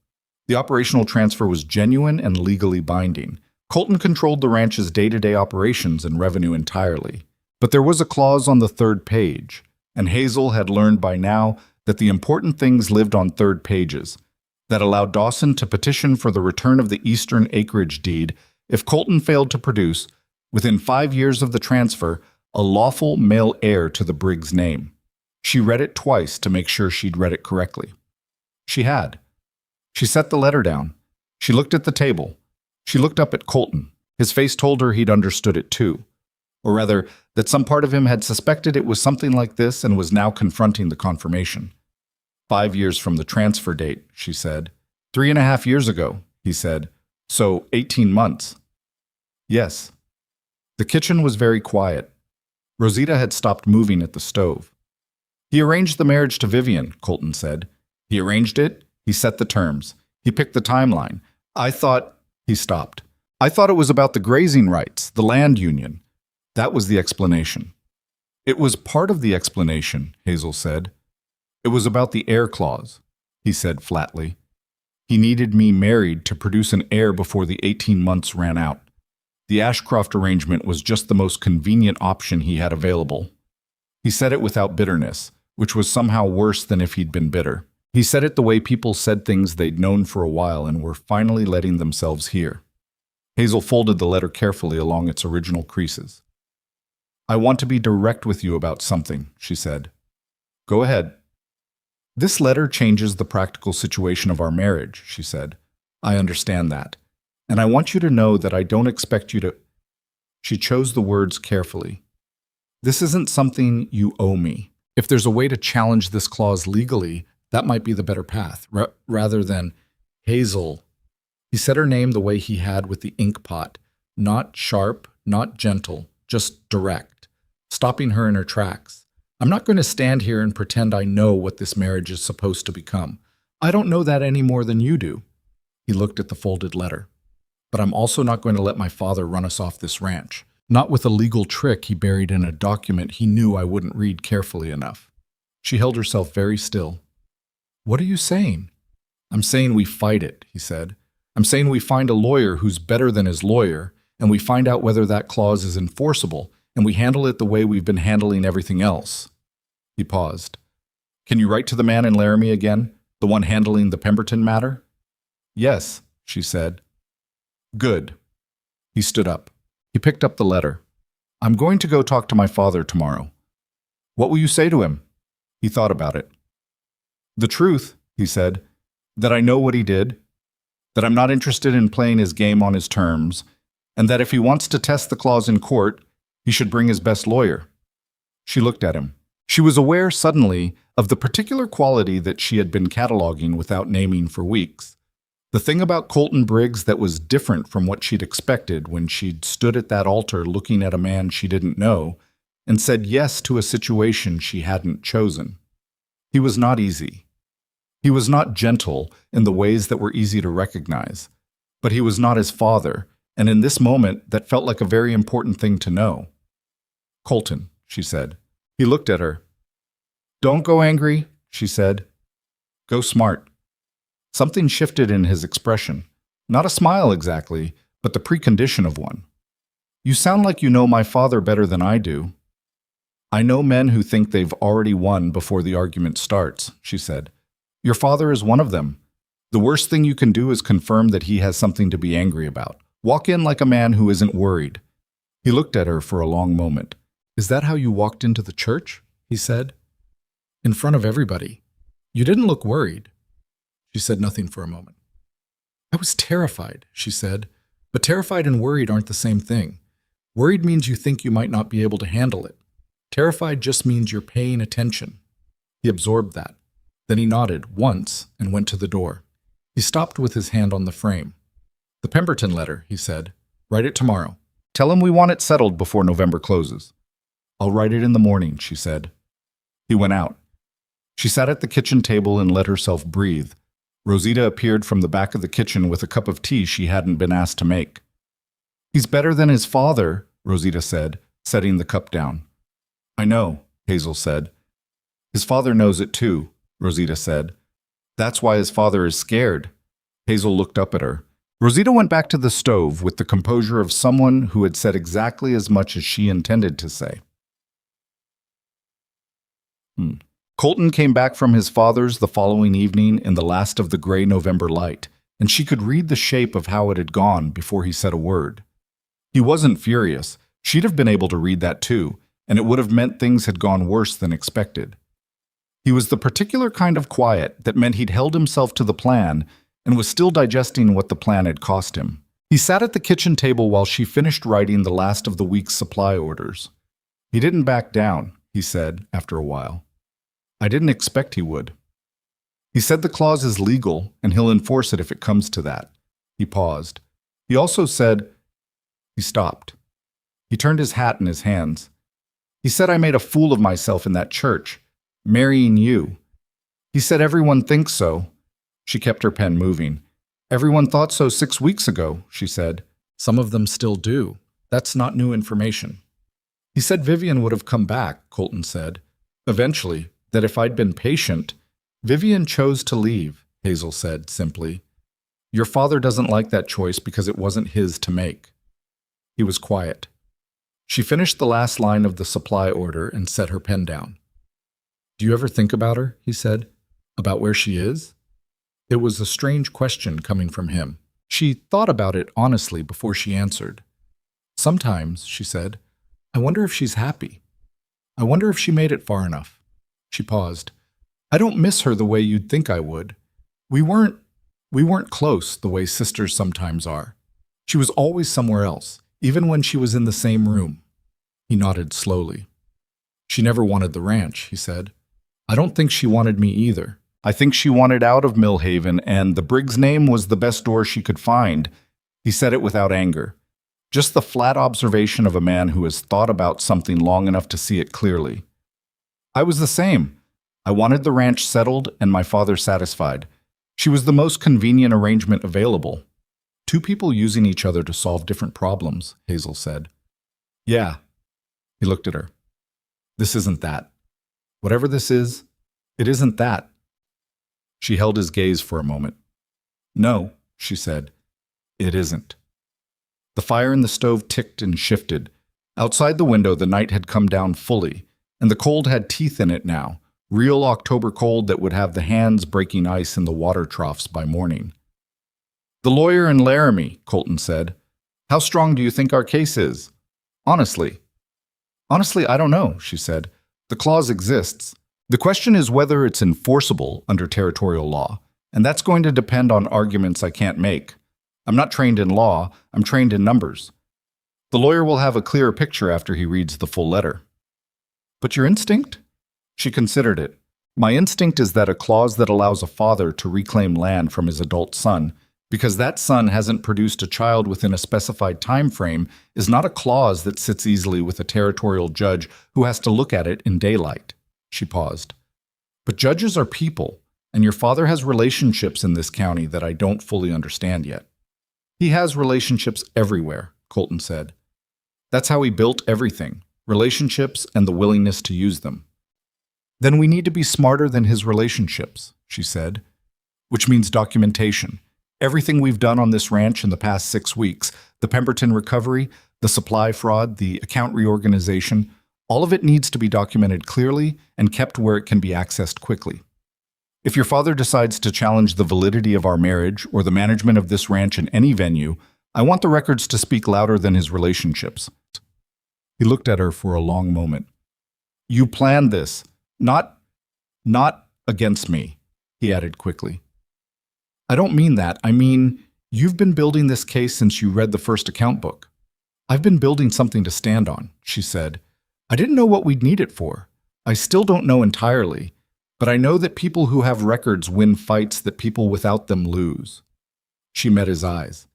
The operational transfer was genuine and legally binding. Colton controlled the ranch's day-to-day operations and revenue entirely. But there was a clause on the 3rd page, and Hazel had learned by now that the important things lived on 3rd pages, that allowed Dawson to petition for the return of the eastern acreage deed if Colton failed to produce, within 5 years of the transfer, a lawful male heir to the Briggs name. She read it twice to make sure she'd read it correctly. She had. She set the letter down. She looked at the table. She looked up at Colton. His face told her he'd understood it too. Or rather, that some part of him had suspected it was something like this and was now confronting the confirmation. 5 years from the transfer date, she said. 3.5 years ago, he said. So 18 months. Yes. The kitchen was very quiet. Rosita had stopped moving at the stove. He arranged the marriage to Vivian, Colton said. He arranged it. He set the terms. He picked the timeline. I thought... He stopped. I thought it was about the grazing rights, the land union. That was the explanation. It was part of the explanation, Hazel said. It was about the heir clause, he said flatly. He needed me married to produce an heir before the 18 months ran out. The Ashcroft arrangement was just the most convenient option he had available. He said it without bitterness, which was somehow worse than if he'd been bitter. He said it the way people said things they'd known for a while and were finally letting themselves hear. Hazel folded the letter carefully along its original creases. I want to be direct with you about something, she said. Go ahead. This letter changes the practical situation of our marriage, she said. I understand that. And I want you to know that I don't expect you to... She chose the words carefully. This isn't something you owe me. If there's a way to challenge this clause legally, that might be the better path, rather than Hazel. He said her name the way he had with the ink pot, not sharp, not gentle, just direct, stopping her in her tracks. I'm not going to stand here and pretend I know what this marriage is supposed to become. I don't know that any more than you do. He looked at the folded letter. But I'm also not going to let my father run us off this ranch, not with a legal trick he buried in a document he knew I wouldn't read carefully enough. She held herself very still. What are you saying? I'm saying we fight it, he said. I'm saying we find a lawyer who's better than his lawyer, and we find out whether that clause is enforceable, and we handle it the way we've been handling everything else. He paused. Can you write to the man in Laramie again, the one handling the Pemberton matter? Yes, she said. Good. He stood up. He picked up the letter. I'm going to go talk to my father tomorrow. What will you say to him? He thought about it. The truth, he said. That I know what he did, that I'm not interested in playing his game on his terms, and that if he wants to test the clause in court, he should bring his best lawyer. She looked at him. She was aware suddenly of the particular quality that she had been cataloging without naming for weeks. The thing about Colton Briggs that was different from what she'd expected when she'd stood at that altar looking at a man she didn't know and said yes to a situation she hadn't chosen. He was not easy. He was not gentle in the ways that were easy to recognize, but he was not his father, and in this moment that felt like a very important thing to know. Colton, she said. He looked at her. Don't go angry, she said. Go smart. Something shifted in his expression. Not a smile exactly, but the precondition of one. You sound like you know my father better than I do. I know men who think they've already won before the argument starts, she said. Your father is one of them. The worst thing you can do is confirm that he has something to be angry about. Walk in like a man who isn't worried. He looked at her for a long moment. Is that how you walked into the church? He said. In front of everybody. You didn't look worried. She said nothing for a moment. I was terrified, she said, but terrified and worried aren't the same thing. Worried means you think you might not be able to handle it. Terrified just means you're paying attention. He absorbed that. Then he nodded once and went to the door. He stopped with his hand on the frame. The Pemberton letter, he said. Write it tomorrow. Tell him we want it settled before November closes. I'll write it in the morning, she said. He went out. She sat at the kitchen table and let herself breathe. Rosita appeared from the back of the kitchen with a cup of tea she hadn't been asked to make. He's better than his father, Rosita said, setting the cup down. I know, Hazel said. His father knows it too, Rosita said. That's why his father is scared. Hazel looked up at her. Rosita went back to the stove with the composure of someone who had said exactly as much as she intended to say. Colton came back from his father's the following evening in the last of the gray November light, and she could read the shape of how it had gone before he said a word. He wasn't furious. She'd have been able to read that too, and it would have meant things had gone worse than expected. He was the particular kind of quiet that meant he'd held himself to the plan and was still digesting what the plan had cost him. He sat at the kitchen table while she finished writing the last of the week's supply orders. He didn't back down, he said after a while. I didn't expect he would. He said the clause is legal and he'll enforce it if it comes to that. He paused. He also said... He stopped. He turned his hat in his hands. He said I made a fool of myself in that church, marrying you. He said everyone thinks so. She kept her pen moving. Everyone thought so 6 weeks ago, she said. Some of them still do. That's not new information. He said Vivian would have come back, Colton said. Eventually, that if I'd been patient... Vivian chose to leave, Hazel said simply. Your father doesn't like that choice because it wasn't his to make. He was quiet. She finished the last line of the supply order and set her pen down. Do you ever think about her? He said. About where she is? It was a strange question coming from him. She thought about it honestly before she answered. Sometimes, she said, I wonder if she's happy. I wonder if she made it far enough. She paused. I don't miss her the way you'd think I would. We weren't close the way sisters sometimes are. She was always somewhere else, even when she was in the same room. He nodded slowly. She never wanted the ranch, he said. I don't think she wanted me either. I think she wanted out of Millhaven, and the Briggs name was the best door she could find. He said it without anger. Just the flat observation of a man who has thought about something long enough to see it clearly. I was the same. I wanted the ranch settled and my father satisfied. She was the most convenient arrangement available. Two people using each other to solve different problems, Hazel said. Yeah. He looked at her. This isn't that. Whatever this is, it isn't that. She held his gaze for a moment. No, she said. It isn't. The fire in the stove ticked and shifted. Outside the window, the night had come down fully, and the cold had teeth in it now, real October cold that would have the hands breaking ice in the water troughs by morning. The lawyer in Laramie, Colton said. How strong do you think our case is? Honestly. Honestly, I don't know, she said. The clause exists. The question is whether it's enforceable under territorial law, and that's going to depend on arguments I can't make. I'm not trained in law, I'm trained in numbers. The lawyer will have a clearer picture after he reads the full letter. But your instinct? She considered it. My instinct is that a clause that allows a father to reclaim land from his adult son, because that son hasn't produced a child within a specified time frame, is not a clause that sits easily with a territorial judge who has to look at it in daylight. She paused. But judges are people, and your father has relationships in this county that I don't fully understand yet. He has relationships everywhere, Colton said. That's how he built everything, relationships and the willingness to use them. Then we need to be smarter than his relationships, she said, which means documentation. Everything we've done on this ranch in the past 6 weeks, the Pemberton recovery, the supply fraud, the account reorganization, all of it needs to be documented clearly and kept where it can be accessed quickly. If your father decides to challenge the validity of our marriage or the management of this ranch in any venue, I want the records to speak louder than his relationships. He looked at her for a long moment. You planned this, not against me, he added quickly. I don't mean that. I mean, you've been building this case since you read the first account book. I've been building something to stand on, she said. I didn't know what we'd need it for. I still don't know entirely, but I know that people who have records win fights that people without them lose. She met his eyes.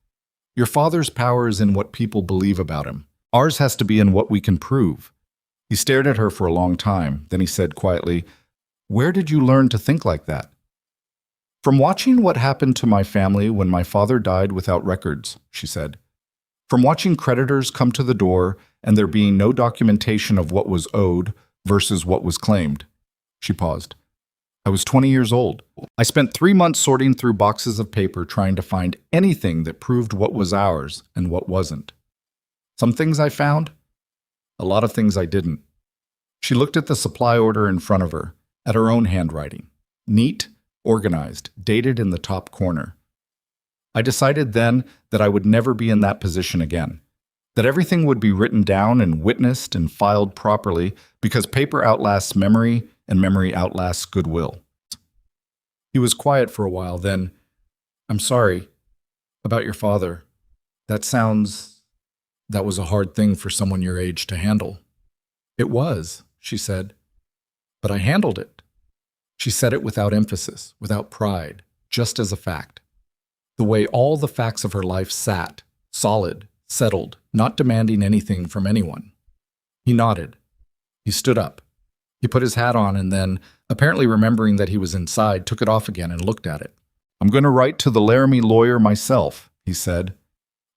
Your father's power is in what people believe about him. Ours has to be in what we can prove. He stared at her for a long time. Then he said quietly, Where did you learn to think like that? From watching what happened to my family when my father died without records, she said. From watching creditors come to the door and there being no documentation of what was owed versus what was claimed. She paused. I was 20 years old. I spent 3 months sorting through boxes of paper trying to find anything that proved what was ours and what wasn't. Some things I found, a lot of things I didn't. She looked at the supply order in front of her, at her own handwriting. Neat, organized, dated in the top corner. I decided then that I would never be in that position again, that everything would be written down and witnessed and filed properly because paper outlasts memory and memory outlasts goodwill. He was quiet for a while, then, I'm sorry about your father. That was a hard thing for someone your age to handle. It was, she said, but I handled it. She said it without emphasis, without pride, just as a fact. The way all the facts of her life sat, solid, settled, not demanding anything from anyone. He nodded. He stood up. He put his hat on and then, apparently remembering that he was inside, took it off again and looked at it. I'm going to write to the Laramie lawyer myself, he said.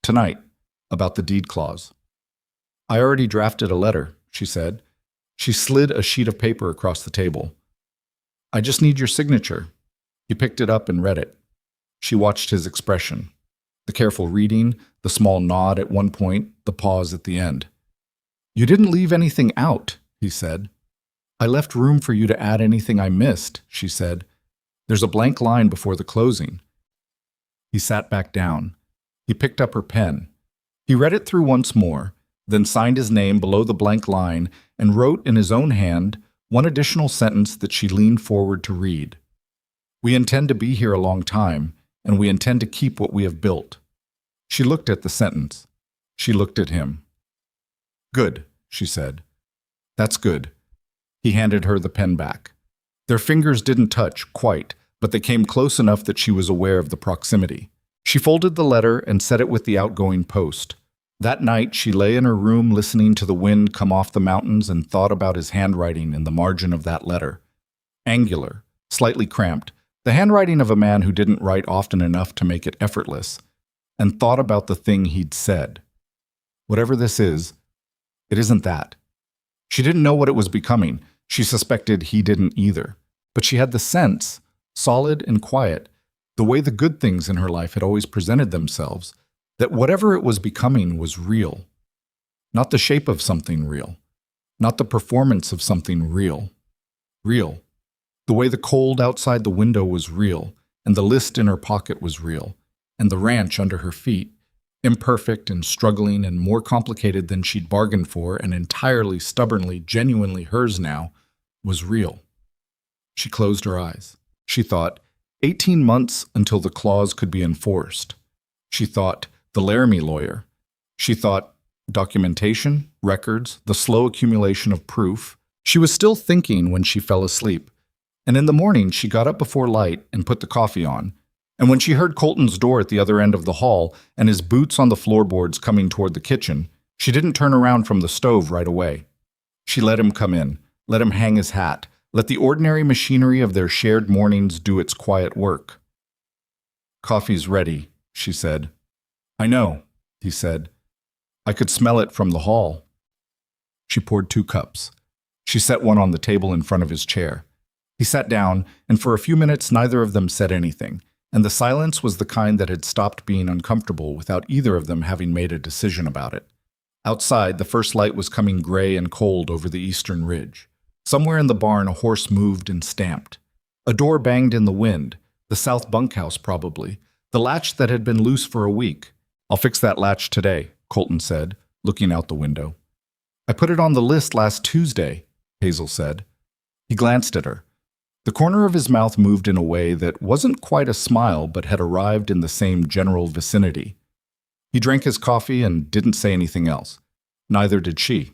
Tonight, about the deed clause. I already drafted a letter, she said. She slid a sheet of paper across the table. I just need your signature. He picked it up and read it. She watched his expression. The careful reading, the small nod at one point, the pause at the end. You didn't leave anything out, he said. I left room for you to add anything I missed, she said. There's a blank line before the closing. He sat back down. He picked up her pen. He read it through once more, then signed his name below the blank line and wrote in his own hand one additional sentence that she leaned forward to read. We intend to be here a long time, and we intend to keep what we have built. She looked at the sentence. She looked at him. Good, she said. That's good. He handed her the pen back. Their fingers didn't touch, quite, but they came close enough that she was aware of the proximity. She folded the letter and set it with the outgoing post. That night, she lay in her room listening to the wind come off the mountains and thought about his handwriting in the margin of that letter. Angular, slightly cramped, the handwriting of a man who didn't write often enough to make it effortless, and thought about the thing he'd said. Whatever this is, it isn't that. She didn't know what it was becoming. She suspected he didn't either. But she had the sense, solid and quiet, the way the good things in her life had always presented themselves, that whatever it was becoming was real. Not the shape of something real. Not the performance of something real. Real. The way the cold outside the window was real, and the list in her pocket was real, and the ranch under her feet, imperfect and struggling and more complicated than she'd bargained for and entirely, stubbornly, genuinely hers now, was real. She closed her eyes. She thought, 18 months until the clause could be enforced. She thought, the Laramie lawyer. She thought, documentation, records, the slow accumulation of proof. She was still thinking when she fell asleep. And in the morning, she got up before light and put the coffee on. And when she heard Colton's door at the other end of the hall and his boots on the floorboards coming toward the kitchen, she didn't turn around from the stove right away. She let him come in, let him hang his hat, let the ordinary machinery of their shared mornings do its quiet work. "Coffee's ready," she said. "I know," he said. "I could smell it from the hall." She poured 2 cups. She set one on the table in front of his chair. He sat down, and for a few minutes neither of them said anything, and the silence was the kind that had stopped being uncomfortable without either of them having made a decision about it. Outside, the first light was coming gray and cold over the eastern ridge. Somewhere in the barn a horse moved and stamped. A door banged in the wind, the south bunkhouse probably, the latch that had been loose for a week. "I'll fix that latch today," Colton said, looking out the window. "I put it on the list last Tuesday," Hazel said. He glanced at her. The corner of his mouth moved in a way that wasn't quite a smile but had arrived in the same general vicinity. He drank his coffee and didn't say anything else. Neither did she.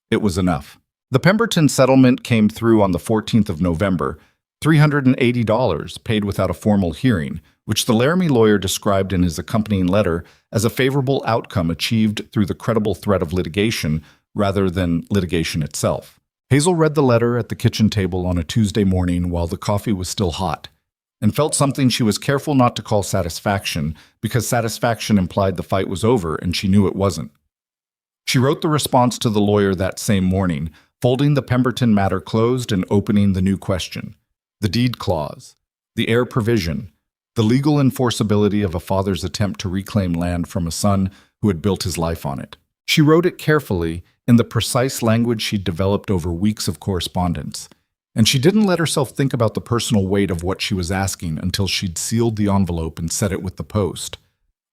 It was enough. The Pemberton settlement came through on the 14th of November, $380 paid without a formal hearing, which the Laramie lawyer described in his accompanying letter as a favorable outcome achieved through the credible threat of litigation rather than litigation itself. Hazel read the letter at the kitchen table on a Tuesday morning while the coffee was still hot, and felt something she was careful not to call satisfaction, because satisfaction implied the fight was over and she knew it wasn't. She wrote the response to the lawyer that same morning, folding the Pemberton matter closed and opening the new question: the deed clause, the heir provision, the legal enforceability of a father's attempt to reclaim land from a son who had built his life on it. She wrote it carefully, in the precise language she'd developed over weeks of correspondence, and she didn't let herself think about the personal weight of what she was asking until she'd sealed the envelope and set it with the post.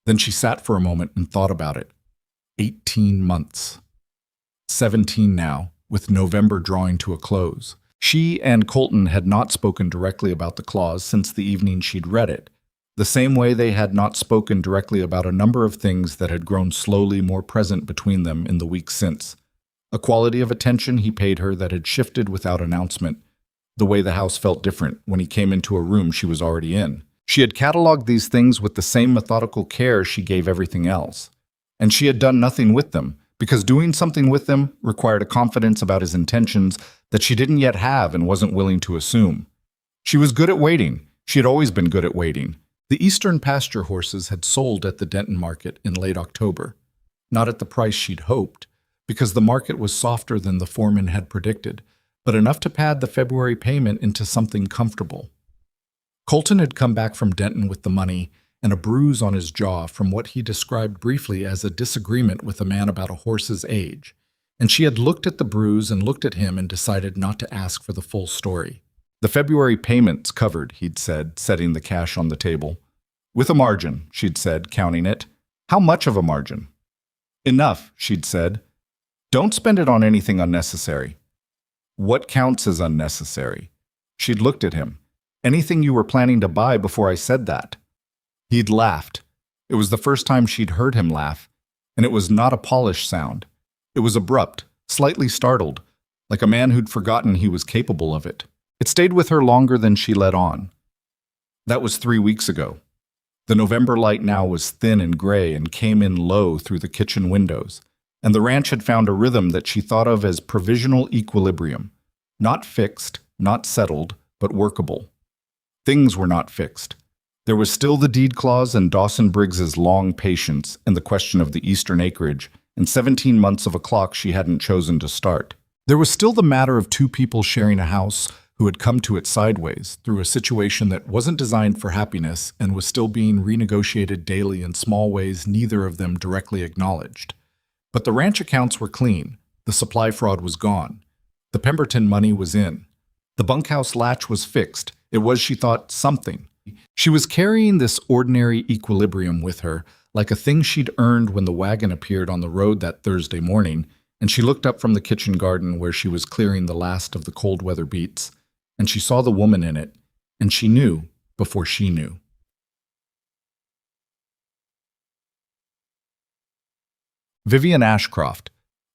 Then she sat for a moment and thought about it. 18 months. 17 now, with November drawing to a close. She and Colton had not spoken directly about the clause since the evening she'd read it, the same way they had not spoken directly about a number of things that had grown slowly more present between them in the weeks since. A quality of attention he paid her that had shifted without announcement, the way the house felt different when he came into a room she was already in. She had cataloged these things with the same methodical care she gave everything else. And she had done nothing with them, because doing something with them required a confidence about his intentions that she didn't yet have and wasn't willing to assume. She was good at waiting. She had always been good at waiting. The eastern pasture horses had sold at the Denton market in late October, not at the price she'd hoped, because the market was softer than the foreman had predicted, but enough to pad the February payment into something comfortable. Colton had come back from Denton with the money and a bruise on his jaw from what he described briefly as a disagreement with a man about a horse's age, and she had looked at the bruise and looked at him and decided not to ask for the full story. "The February payment's covered," he'd said, setting the cash on the table. "With a margin," she'd said, counting it. "How much of a margin?" "Enough," she'd said. "Don't spend it on anything unnecessary." "What counts as unnecessary?" She'd looked at him. "Anything you were planning to buy before I said that." He'd laughed. It was the first time she'd heard him laugh, and it was not a polished sound. It was abrupt, slightly startled, like a man who'd forgotten he was capable of it. It stayed with her longer than she let on. That was 3 weeks ago. The November light now was thin and gray and came in low through the kitchen windows, and the ranch had found a rhythm that she thought of as provisional equilibrium. Not fixed, not settled, but workable. Things were not fixed. There was still the deed clause and Dawson Briggs's long patience and the question of the eastern acreage and 17 months of a clock she hadn't chosen to start. There was still the matter of 2 people sharing a house who had come to it sideways through a situation that wasn't designed for happiness and was still being renegotiated daily in small ways neither of them directly acknowledged. But the ranch accounts were clean. The supply fraud was gone. The Pemberton money was in. The bunkhouse latch was fixed. It was, she thought, something. She was carrying this ordinary equilibrium with her, like a thing she'd earned when the wagon appeared on the road that Thursday morning, and she looked up from the kitchen garden where she was clearing the last of the cold weather beets, and she saw the woman in it, and she knew before she knew. Vivian Ashcroft.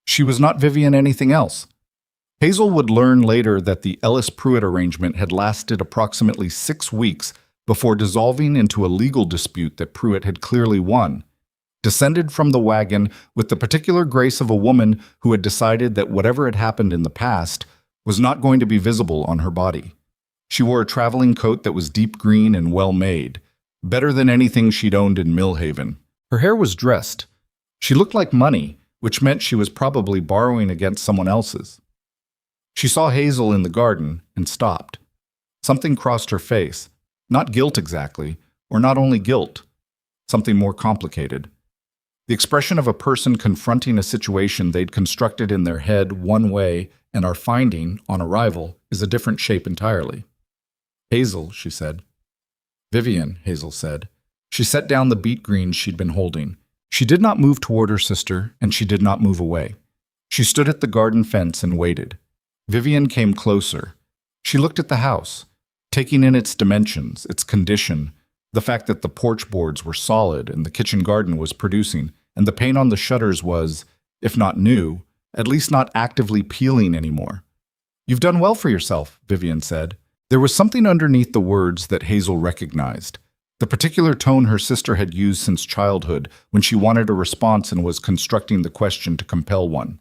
She was not Vivian anything else. Hazel would learn later that the Ellis-Pruitt arrangement had lasted approximately 6 weeks before dissolving into a legal dispute that Pruitt had clearly won, descended from the wagon with the particular grace of a woman who had decided that whatever had happened in the past was not going to be visible on her body. She wore a traveling coat that was deep green and well made, better than anything she'd owned in Millhaven. Her hair was dressed. She looked like money, which meant she was probably borrowing against someone else's. She saw Hazel in the garden and stopped. Something crossed her face. Not guilt exactly, or not only guilt. Something more complicated. The expression of a person confronting a situation they'd constructed in their head one way and are finding, on arrival, is a different shape entirely. Hazel, she said. Vivian, Hazel said. She set down the beet greens she'd been holding. She did not move toward her sister, and she did not move away. She stood at the garden fence and waited. Vivian came closer. She looked at the house, taking in its dimensions, its condition, the fact that the porch boards were solid and the kitchen garden was producing, and the paint on the shutters was, if not new, at least not actively peeling anymore. "You've done well for yourself," Vivian said. There was something underneath the words that Hazel recognized. The particular tone her sister had used since childhood when she wanted a response and was constructing the question to compel one.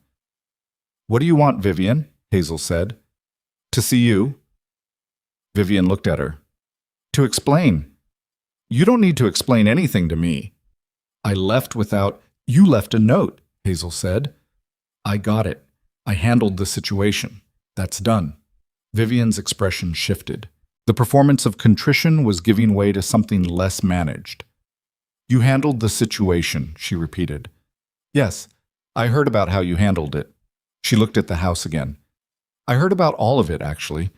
"What do you want, Vivian?" Hazel said. "To see you." Vivian looked at her. "To explain." "You don't need to explain anything to me." "I left without—" "You left a note," Hazel said. "I got it. I handled the situation. That's done." Vivian's expression shifted. The performance of contrition was giving way to something less managed. "You handled the situation," she repeated. "Yes, I heard about how you handled it." She looked at the house again. "I heard about all of it, actually.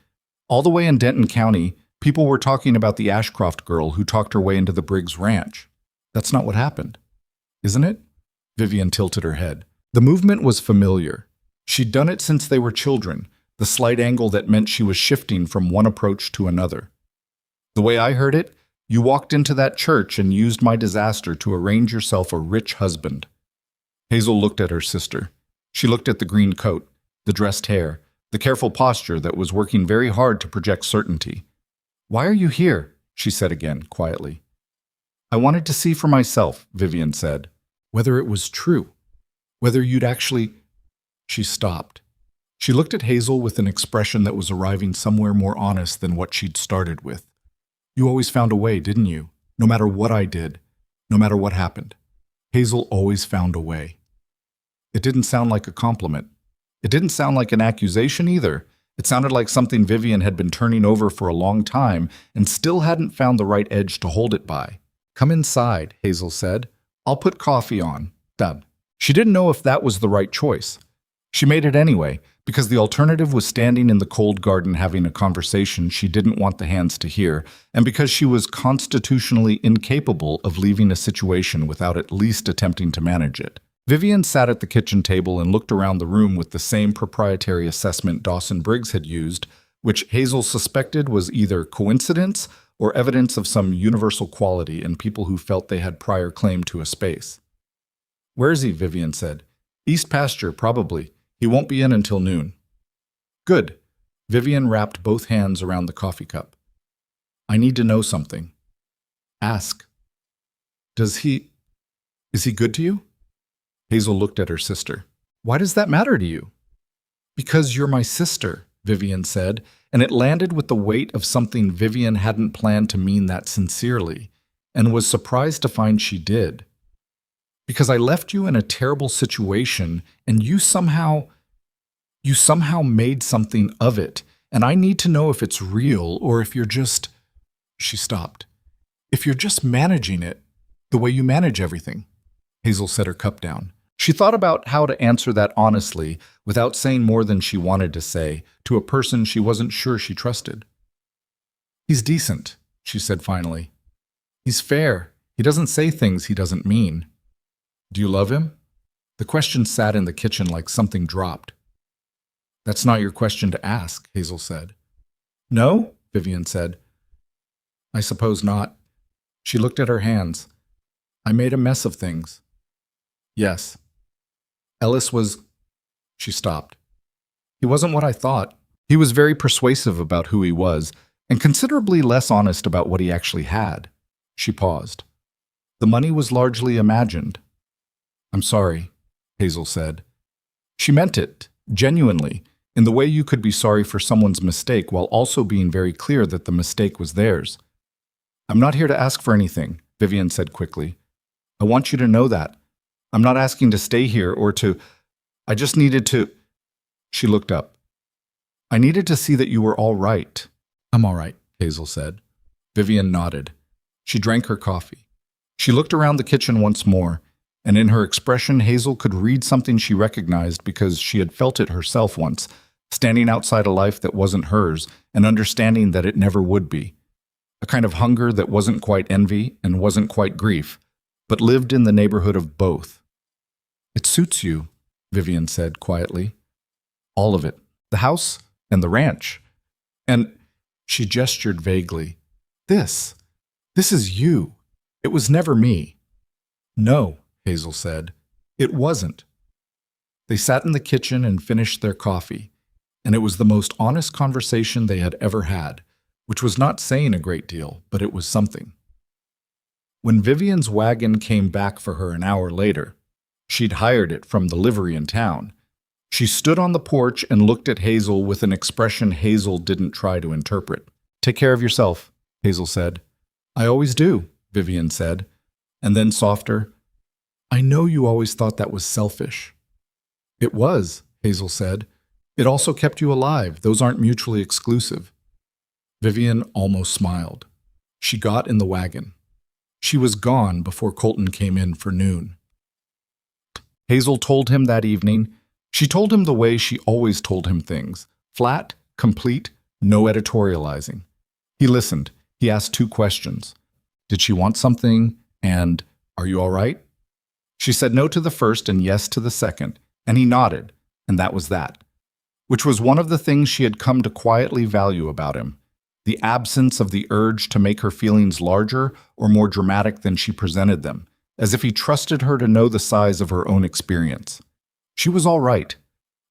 All the way in Denton County, people were talking about the Ashcroft girl who talked her way into the Briggs ranch. That's not what happened, isn't it?" Vivian tilted her head. The movement was familiar. She'd done it since they were children, the slight angle that meant she was shifting from one approach to another. "The way I heard it, you walked into that church and used my disaster to arrange yourself a rich husband." Hazel looked at her sister. She looked at the green coat, the dressed hair, the careful posture that was working very hard to project certainty. "Why are you here?" she said again, quietly. "I wanted to see for myself," Vivian said. "Whether it was true. Whether you'd actually—" She stopped. She looked at Hazel with an expression that was arriving somewhere more honest than what she'd started with. "You always found a way, didn't you? No matter what I did, no matter what happened. Hazel always found a way." It didn't sound like a compliment. It didn't sound like an accusation either. It sounded like something Vivian had been turning over for a long time and still hadn't found the right edge to hold it by. "Come inside," Hazel said. "I'll put coffee on." Done. She didn't know if that was the right choice. She made it anyway, because the alternative was standing in the cold garden having a conversation she didn't want the hands to hear, and because she was constitutionally incapable of leaving a situation without at least attempting to manage it. Vivian sat at the kitchen table and looked around the room with the same proprietary assessment Dawson Briggs had used, which Hazel suspected was either coincidence or evidence of some universal quality in people who felt they had prior claim to a space. "Where is he?" Vivian said. "East pasture, probably. He won't be in until noon." "Good." Vivian wrapped both hands around the coffee cup. "I need to know something." "Ask." Is he good to you?" Hazel looked at her sister. "Why does that matter to you?" "Because you're my sister," Vivian said, and it landed with the weight of something Vivian hadn't planned to mean that sincerely, and was surprised to find she did. "Because I left you in a terrible situation, and you somehow made something of it, and I need to know if it's real or if you're just—" She stopped. "If you're just managing it, the way you manage everything." Hazel set her cup down. She thought about how to answer that honestly, without saying more than she wanted to say, to a person she wasn't sure she trusted. "He's decent," she said finally. "He's fair. He doesn't say things he doesn't mean." "Do you love him?" The question sat in the kitchen like something dropped. "That's not your question to ask," Hazel said. No? Vivian said. I suppose not. She looked at her hands. I made a mess of things. Yes. Ellis was... She stopped. He wasn't what I thought. He was very persuasive about who he was, and considerably less honest about what he actually had. She paused. The money was largely imagined. I'm sorry, Hazel said. She meant it, genuinely, in the way you could be sorry for someone's mistake while also being very clear that the mistake was theirs. I'm not here to ask for anything, Vivian said quickly. I want you to know that. I'm not asking to stay here or to... I just needed to... She looked up. I needed to see that you were all right. I'm all right, Hazel said. Vivian nodded. She drank her coffee. She looked around the kitchen once more, and in her expression Hazel could read something she recognized because she had felt it herself once, standing outside a life that wasn't hers and understanding that it never would be. A kind of hunger that wasn't quite envy and wasn't quite grief, but lived in the neighborhood of both. It suits you, Vivian said quietly. All of it. The house and the ranch. And she gestured vaguely. This is you. It was never me. No, Hazel said. It wasn't. They sat in the kitchen and finished their coffee, and it was the most honest conversation they had ever had, which was not saying a great deal, but it was something. When Vivian's wagon came back for her an hour later, she'd hired it from the livery in town. She stood on the porch and looked at Hazel with an expression Hazel didn't try to interpret. Take care of yourself, Hazel said. I always do, Vivian said, and then softer, I know you always thought that was selfish. It was, Hazel said. It also kept you alive. Those aren't mutually exclusive. Vivian almost smiled. She got in the wagon. She was gone before Colton came in for noon. Hazel told him that evening. She told him the way she always told him things. Flat, complete, no editorializing. He listened. He asked 2 questions. Did she want something? And, are you all right? She said no to the first and yes to the second, and he nodded, and that was that. Which was one of the things she had come to quietly value about him. The absence of the urge to make her feelings larger or more dramatic than she presented them, as if he trusted her to know the size of her own experience. She was all right.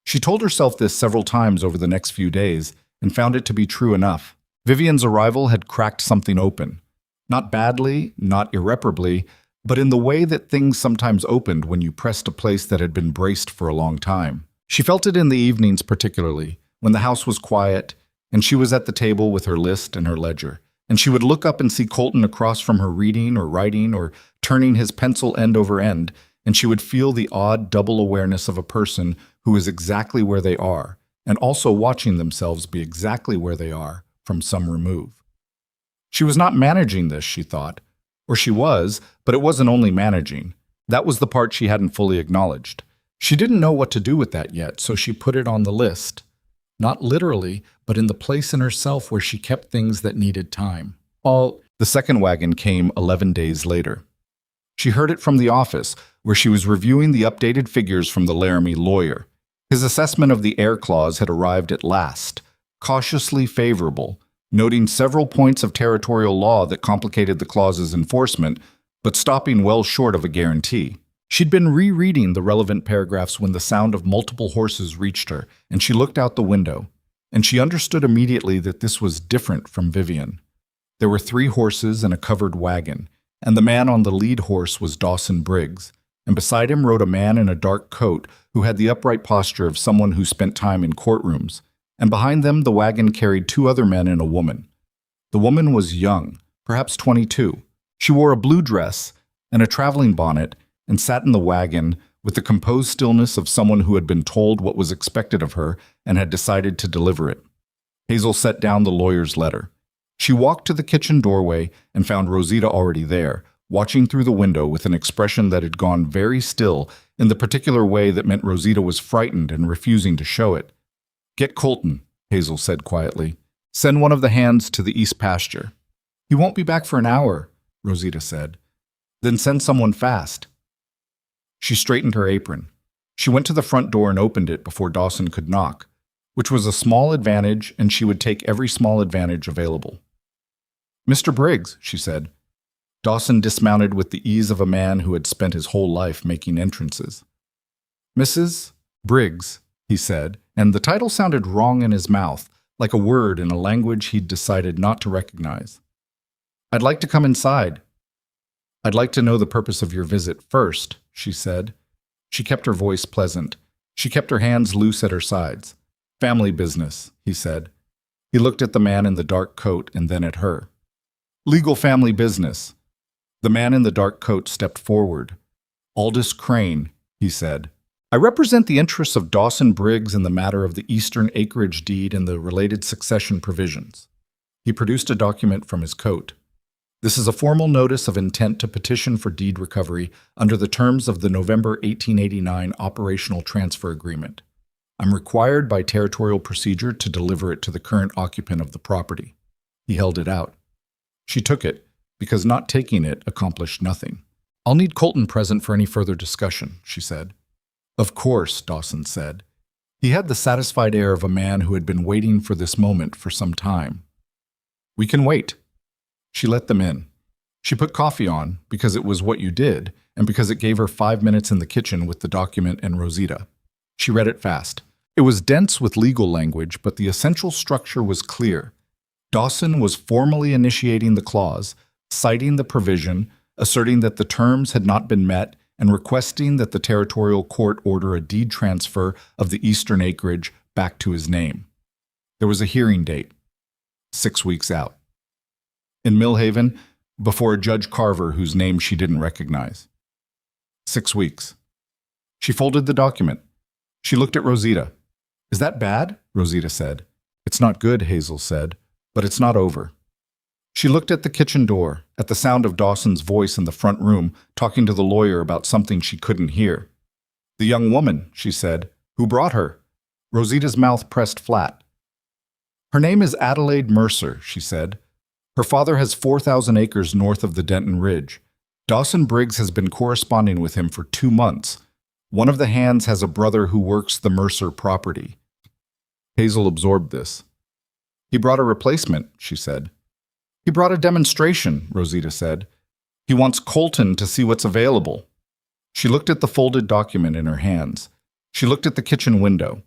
She told herself this several times over the next few days and found it to be true enough. Vivian's arrival had cracked something open. Not badly, not irreparably, but in the way that things sometimes opened when you pressed a place that had been braced for a long time. She felt it in the evenings particularly, when the house was quiet, and she was at the table with her list and her ledger, and she would look up and see Colton across from her reading or writing or turning his pencil end over end, and she would feel the odd double awareness of a person who is exactly where they are, and also watching themselves be exactly where they are from some remove. She was not managing this, she thought. Or she was, but it wasn't only managing. That was the part she hadn't fully acknowledged. She didn't know what to do with that yet, so she put it on the list. Not literally, but in the place in herself where she kept things that needed time. The second wagon came 11 days later. She heard it from the office, where she was reviewing the updated figures from the Laramie lawyer. His assessment of the air clause had arrived at last, cautiously favorable, noting several points of territorial law that complicated the clause's enforcement, but stopping well short of a guarantee. She'd been rereading the relevant paragraphs when the sound of multiple horses reached her, and she looked out the window, and she understood immediately that this was different from Vivian. There were 3 horses and a covered wagon, and the man on the lead horse was Dawson Briggs, and beside him rode a man in a dark coat who had the upright posture of someone who spent time in courtrooms, and behind them the wagon carried 2 other men and a woman. The woman was young, perhaps 22. She wore a blue dress and a traveling bonnet and sat in the wagon with the composed stillness of someone who had been told what was expected of her and had decided to deliver it. Hazel set down the lawyer's letter. She walked to the kitchen doorway and found Rosita already there, watching through the window with an expression that had gone very still in the particular way that meant Rosita was frightened and refusing to show it. Get Colton, Hazel said quietly. Send one of the hands to the east pasture. He won't be back for an hour, Rosita said. Then send someone fast. She straightened her apron. She went to the front door and opened it before Dawson could knock. which was a small advantage, and she would take every small advantage available. "Mr. Briggs," she said. Dawson dismounted with the ease of a man who had spent his whole life making entrances. "Mrs. Briggs," he said, and the title sounded wrong in his mouth, like a word in a language he'd decided not to recognize. "I'd like to come inside." "I'd like to know the purpose of your visit first," she said. She kept her voice pleasant. She kept her hands loose at her sides. "Family business," he said. He looked at the man in the dark coat and then at her. "Legal family business." The man in the dark coat stepped forward. "Aldous Crane," he said. "I represent the interests of Dawson Briggs in the matter of the Eastern Acreage deed and the related succession provisions." He produced a document from his coat. "This is a formal notice of intent to petition for deed recovery under the terms of the November 1889 Operational Transfer Agreement. I'm required by territorial procedure to deliver it to the current occupant of the property." He held it out. She took it, because not taking it accomplished nothing. "I'll need Colton present for any further discussion," she said. "Of course," Dawson said. He had the satisfied air of a man who had been waiting for this moment for some time. "We can wait." She let them in. She put coffee on, because it was what you did, and because it gave her 5 minutes in the kitchen with the document and Rosita. She read it fast. It was dense with legal language, but the essential structure was clear. Dawson was formally initiating the clause, citing the provision, asserting that the terms had not been met, and requesting that the territorial court order a deed transfer of the eastern acreage back to his name. There was a hearing date, 6 weeks out. In Millhaven, before a Judge Carver whose name she didn't recognize. 6 weeks. She folded the document. She looked at Rosita. "Is that bad?" Rosita said. "It's not good," Hazel said, "but it's not over." She looked at the kitchen door, at the sound of Dawson's voice in the front room, talking to the lawyer about something she couldn't hear. "The young woman," she said. "Who brought her?" Rosita's mouth pressed flat. "Her name is Adelaide Mercer," she said. "Her father has 4,000 acres north of the Denton Ridge. Dawson Briggs has been corresponding with him for 2 months. One of the hands has a brother who works the Mercer property." Hazel absorbed this. "He brought a replacement," she said. "He brought a demonstration," Rosita said. "He wants Colton to see what's available." She looked at the folded document in her hands. She looked at the kitchen window.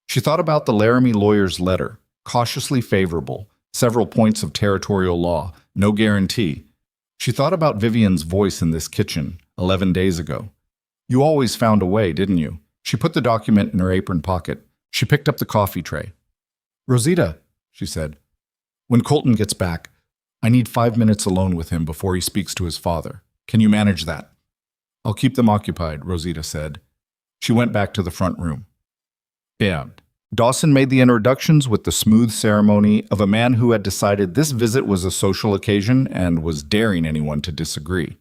She thought about the Laramie lawyer's letter, cautiously favorable, several points of territorial law, no guarantee. She thought about Vivian's voice in this kitchen 11 days ago. "You always found a way, didn't you?" She put the document in her apron pocket. She picked up the coffee tray. "Rosita," she said, "when Colton gets back, I need 5 minutes alone with him before he speaks to his father. Can you manage that?" "I'll keep them occupied," Rosita said. She went back to the front room. And Dawson made the introductions with the smooth ceremony of a man who had decided this visit was a social occasion and was daring anyone to disagree.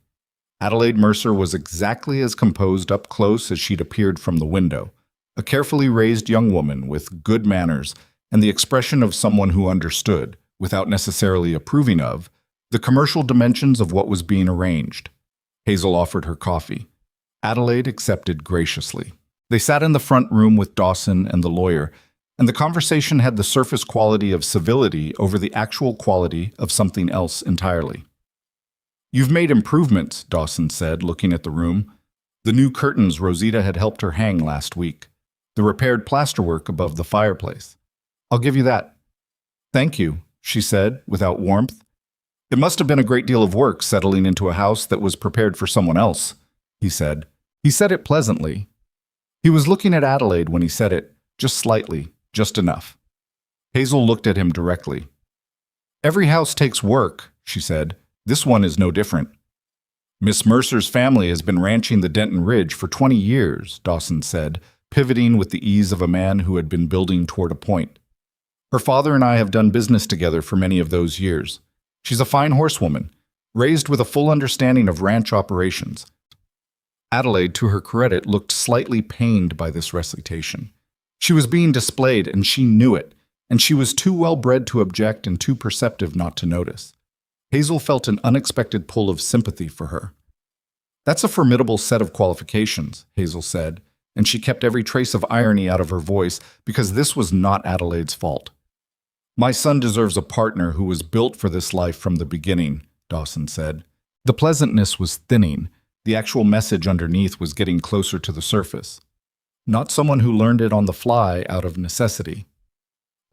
Adelaide Mercer was exactly as composed up close as she'd appeared from the window, a carefully raised young woman with good manners and the expression of someone who understood, without necessarily approving of, the commercial dimensions of what was being arranged. Hazel offered her coffee. Adelaide accepted graciously. They sat in the front room with Dawson and the lawyer, and the conversation had the surface quality of civility over the actual quality of something else entirely. "You've made improvements," Dawson said, looking at the room. The new curtains Rosita had helped her hang last week. The repaired plasterwork above the fireplace. "I'll give you that." "Thank you," she said, without warmth. "It must have been a great deal of work settling into a house that was prepared for someone else," he said. He said it pleasantly. He was looking at Adelaide when he said it, just slightly, just enough. Hazel looked at him directly. "Every house takes work," she said. "This one is no different." "Miss Mercer's family has been ranching the Denton Ridge for 20 years, Dawson said, pivoting with the ease of a man who had been building toward a point. "Her father and I have done business together for many of those years. She's a fine horsewoman, raised with a full understanding of ranch operations." Adelaide, to her credit, looked slightly pained by this recitation. She was being displayed, and she knew it, and she was too well-bred to object and too perceptive not to notice. Hazel felt an unexpected pull of sympathy for her. "That's a formidable set of qualifications," Hazel said, and she kept every trace of irony out of her voice because this was not Adelaide's fault. "My son deserves a partner who was built for this life from the beginning," Dawson said. The pleasantness was thinning. The actual message underneath was getting closer to the surface. Not someone who learned it on the fly out of necessity.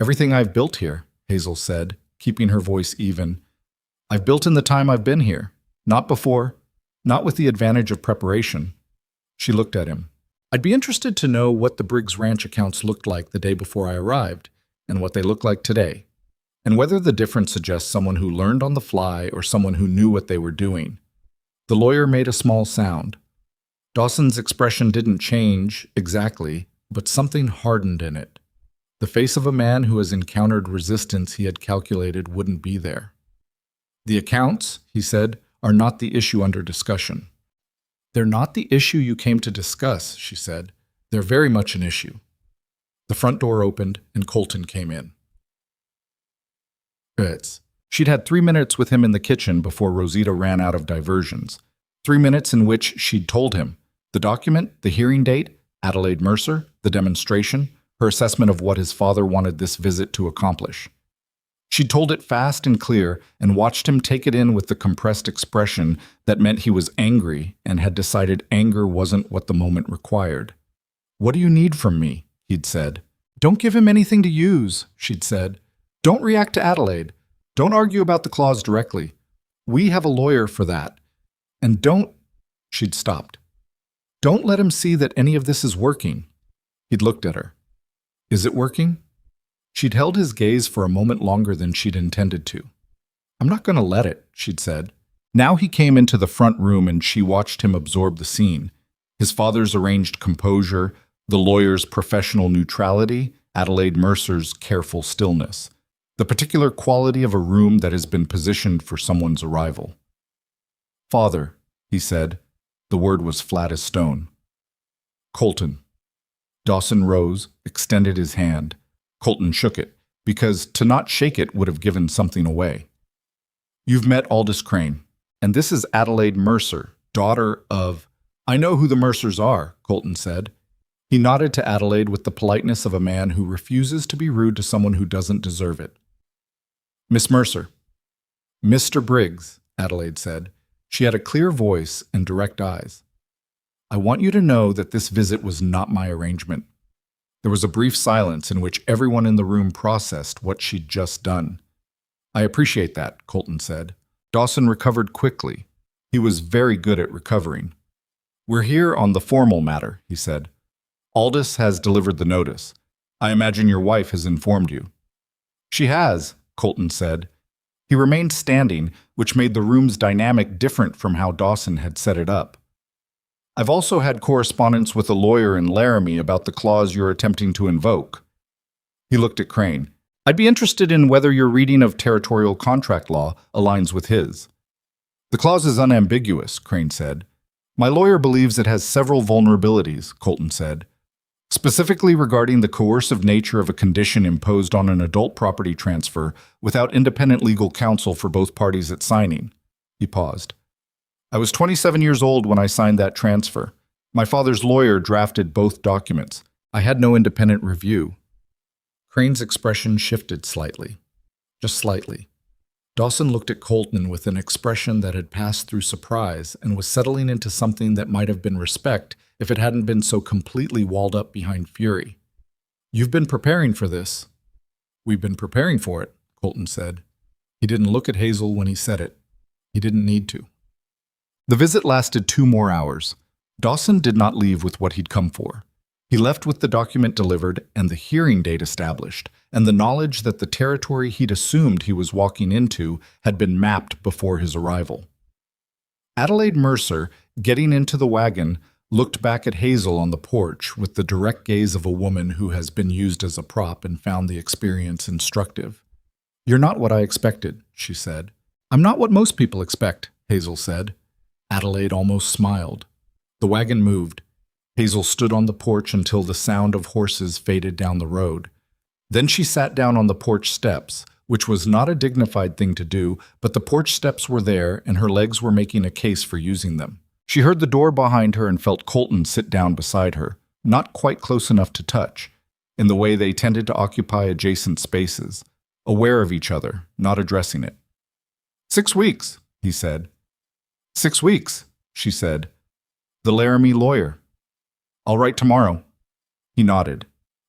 "Everything I've built here," Hazel said, keeping her voice even. "I've built in the time I've been here. Not before. Not with the advantage of preparation." She looked at him. "I'd be interested to know what the Briggs Ranch accounts looked like the day before I arrived, and what they look like today, and whether the difference suggests someone who learned on the fly or someone who knew what they were doing." The lawyer made a small sound. Dawson's expression didn't change exactly, but something hardened in it. The face of a man who has encountered resistance he had calculated wouldn't be there. "The accounts," he said, "are not the issue under discussion." "They're not the issue you came to discuss," she said. "They're very much an issue." The front door opened, and Colton came in. She'd had 3 minutes with him in the kitchen before Rosita ran out of diversions. 3 minutes in which she'd told him the document, the hearing date, Adelaide Mercer, the demonstration, her assessment of what his father wanted this visit to accomplish. She'd told it fast and clear and watched him take it in with the compressed expression that meant he was angry and had decided anger wasn't what the moment required. "What do you need from me?" he'd said. "Don't give him anything to use," she'd said. "Don't react to Adelaide. Don't argue about the clause directly. We have a lawyer for that. And don't—" She'd stopped. "Don't let him see that any of this is working." He'd looked at her. "Is it working?" She'd held his gaze for a moment longer than she'd intended to. "I'm not going to let it," she'd said. Now he came into the front room and she watched him absorb the scene. His father's arranged composure, the lawyer's professional neutrality, Adelaide Mercer's careful stillness. The particular quality of a room that has been positioned for someone's arrival. "Father," he said. The word was flat as stone. "Colton." Dawson rose, extended his hand. Colton shook it, because to not shake it would have given something away. "You've met Aldous Crane, and this is Adelaide Mercer, daughter of—" "I know who the Mercers are," Colton said. He nodded to Adelaide with the politeness of a man who refuses to be rude to someone who doesn't deserve it. "Miss Mercer." "Mr. Briggs," Adelaide said. She had a clear voice and direct eyes. "I want you to know that this visit was not my arrangement." There was a brief silence in which everyone in the room processed what she'd just done. "I appreciate that," Colton said. Dawson recovered quickly. He was very good at recovering. "We're here on the formal matter," he said. "Aldous has delivered the notice. I imagine your wife has informed you." "She has," Colton said. He remained standing, which made the room's dynamic different from how Dawson had set it up. "I've also had correspondence with a lawyer in Laramie about the clause you're attempting to invoke." He looked at Crane. "I'd be interested in whether your reading of territorial contract law aligns with his." "The clause is unambiguous," Crane said. "My lawyer believes it has several vulnerabilities," Colton said. "Specifically regarding the coercive nature of a condition imposed on an adult property transfer without independent legal counsel for both parties at signing." He paused. "I was 27 years old when I signed that transfer. My father's lawyer drafted both documents. I had no independent review." Crane's expression shifted slightly. Just slightly. Dawson looked at Colton with an expression that had passed through surprise and was settling into something that might have been respect if it hadn't been so completely walled up behind fury. "You've been preparing for this." "We've been preparing for it," Colton said. He didn't look at Hazel when he said it. He didn't need to. The visit lasted 2 more hours. Dawson did not leave with what he'd come for. He left with the document delivered and the hearing date established, and the knowledge that the territory he'd assumed he was walking into had been mapped before his arrival. Adelaide Mercer, getting into the wagon, looked back at Hazel on the porch with the direct gaze of a woman who has been used as a prop and found the experience instructive. "You're not what I expected," she said. "I'm not what most people expect," Hazel said. Adelaide almost smiled. The wagon moved. Hazel stood on the porch until the sound of horses faded down the road. Then she sat down on the porch steps, which was not a dignified thing to do, but the porch steps were there and her legs were making a case for using them. She heard the door behind her and felt Colton sit down beside her. not quite close enough to touch, in the way they tended to occupy adjacent spaces, aware of each other, not addressing it. 6 weeks, he said. 6 weeks, she said. The Laramie lawyer. I'll write tomorrow. He nodded.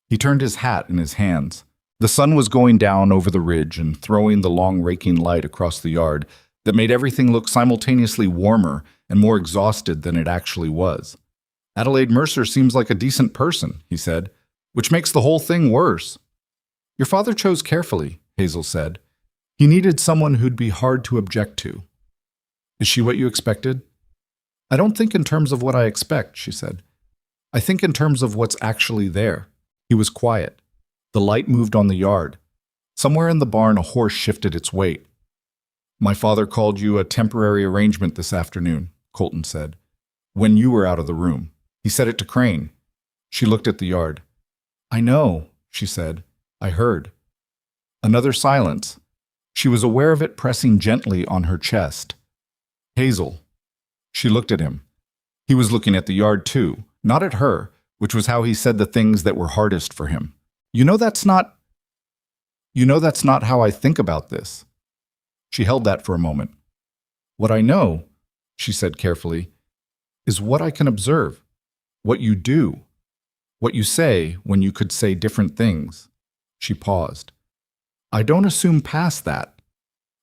He turned his hat in his hands. The sun was going down over the ridge and throwing the long raking light across the yard that made everything look simultaneously warmer and more exhausted than it actually was. Adelaide Mercer seems like a decent person, he said, which makes the whole thing worse. Your father chose carefully, Hazel said. He needed someone who'd be hard to object to. Is she what you expected? I don't think in terms of what I expect, she said. I think in terms of what's actually there. He was quiet. The light moved on the yard. Somewhere in the barn a horse shifted its weight. My father called you a temporary arrangement this afternoon, Colton said, when you were out of the room. He said it to Crane. She looked at the yard. I know, she said. I heard. Another silence. She was aware of it pressing gently on her chest. Hazel. She looked at him. He was looking at the yard too, not at her, which was how he said the things that were hardest for him. You know that's not how I think about this. She held that for a moment. What I know, she said carefully, is what I can observe, what you do, what you say when you could say different things. She paused. I don't assume past that.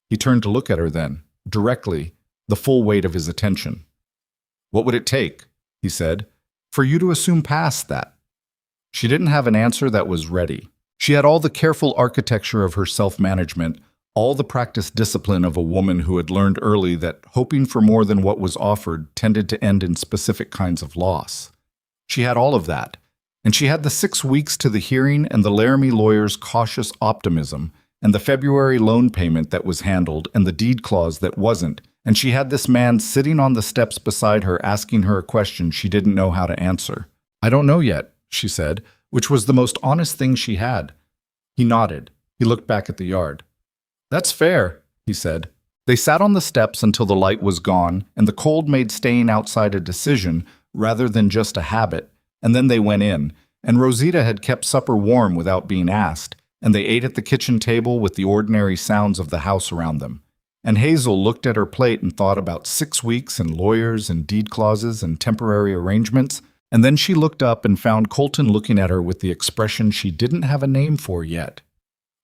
He turned to look at her then, directly, the full weight of his attention. What would it take, he said, for you to assume past that? She didn't have an answer that was ready. She had all the careful architecture of her self-management, all the practiced discipline of a woman who had learned early that hoping for more than what was offered tended to end in specific kinds of loss. She had all of that, and she had the 6 weeks to the hearing and the Laramie lawyer's cautious optimism, and the February loan payment that was handled and the deed clause that wasn't, and she had this man sitting on the steps beside her asking her a question she didn't know how to answer. I don't know yet, she said, which was the most honest thing she had. He nodded. He looked back at the yard. That's fair, he said. They sat on the steps until the light was gone, and the cold made staying outside a decision rather than just a habit, and then they went in, and Rosita had kept supper warm without being asked, and they ate at the kitchen table with the ordinary sounds of the house around them. And Hazel looked at her plate and thought about 6 weeks and lawyers and deed clauses and temporary arrangements, and then she looked up and found Colton looking at her with the expression she didn't have a name for yet.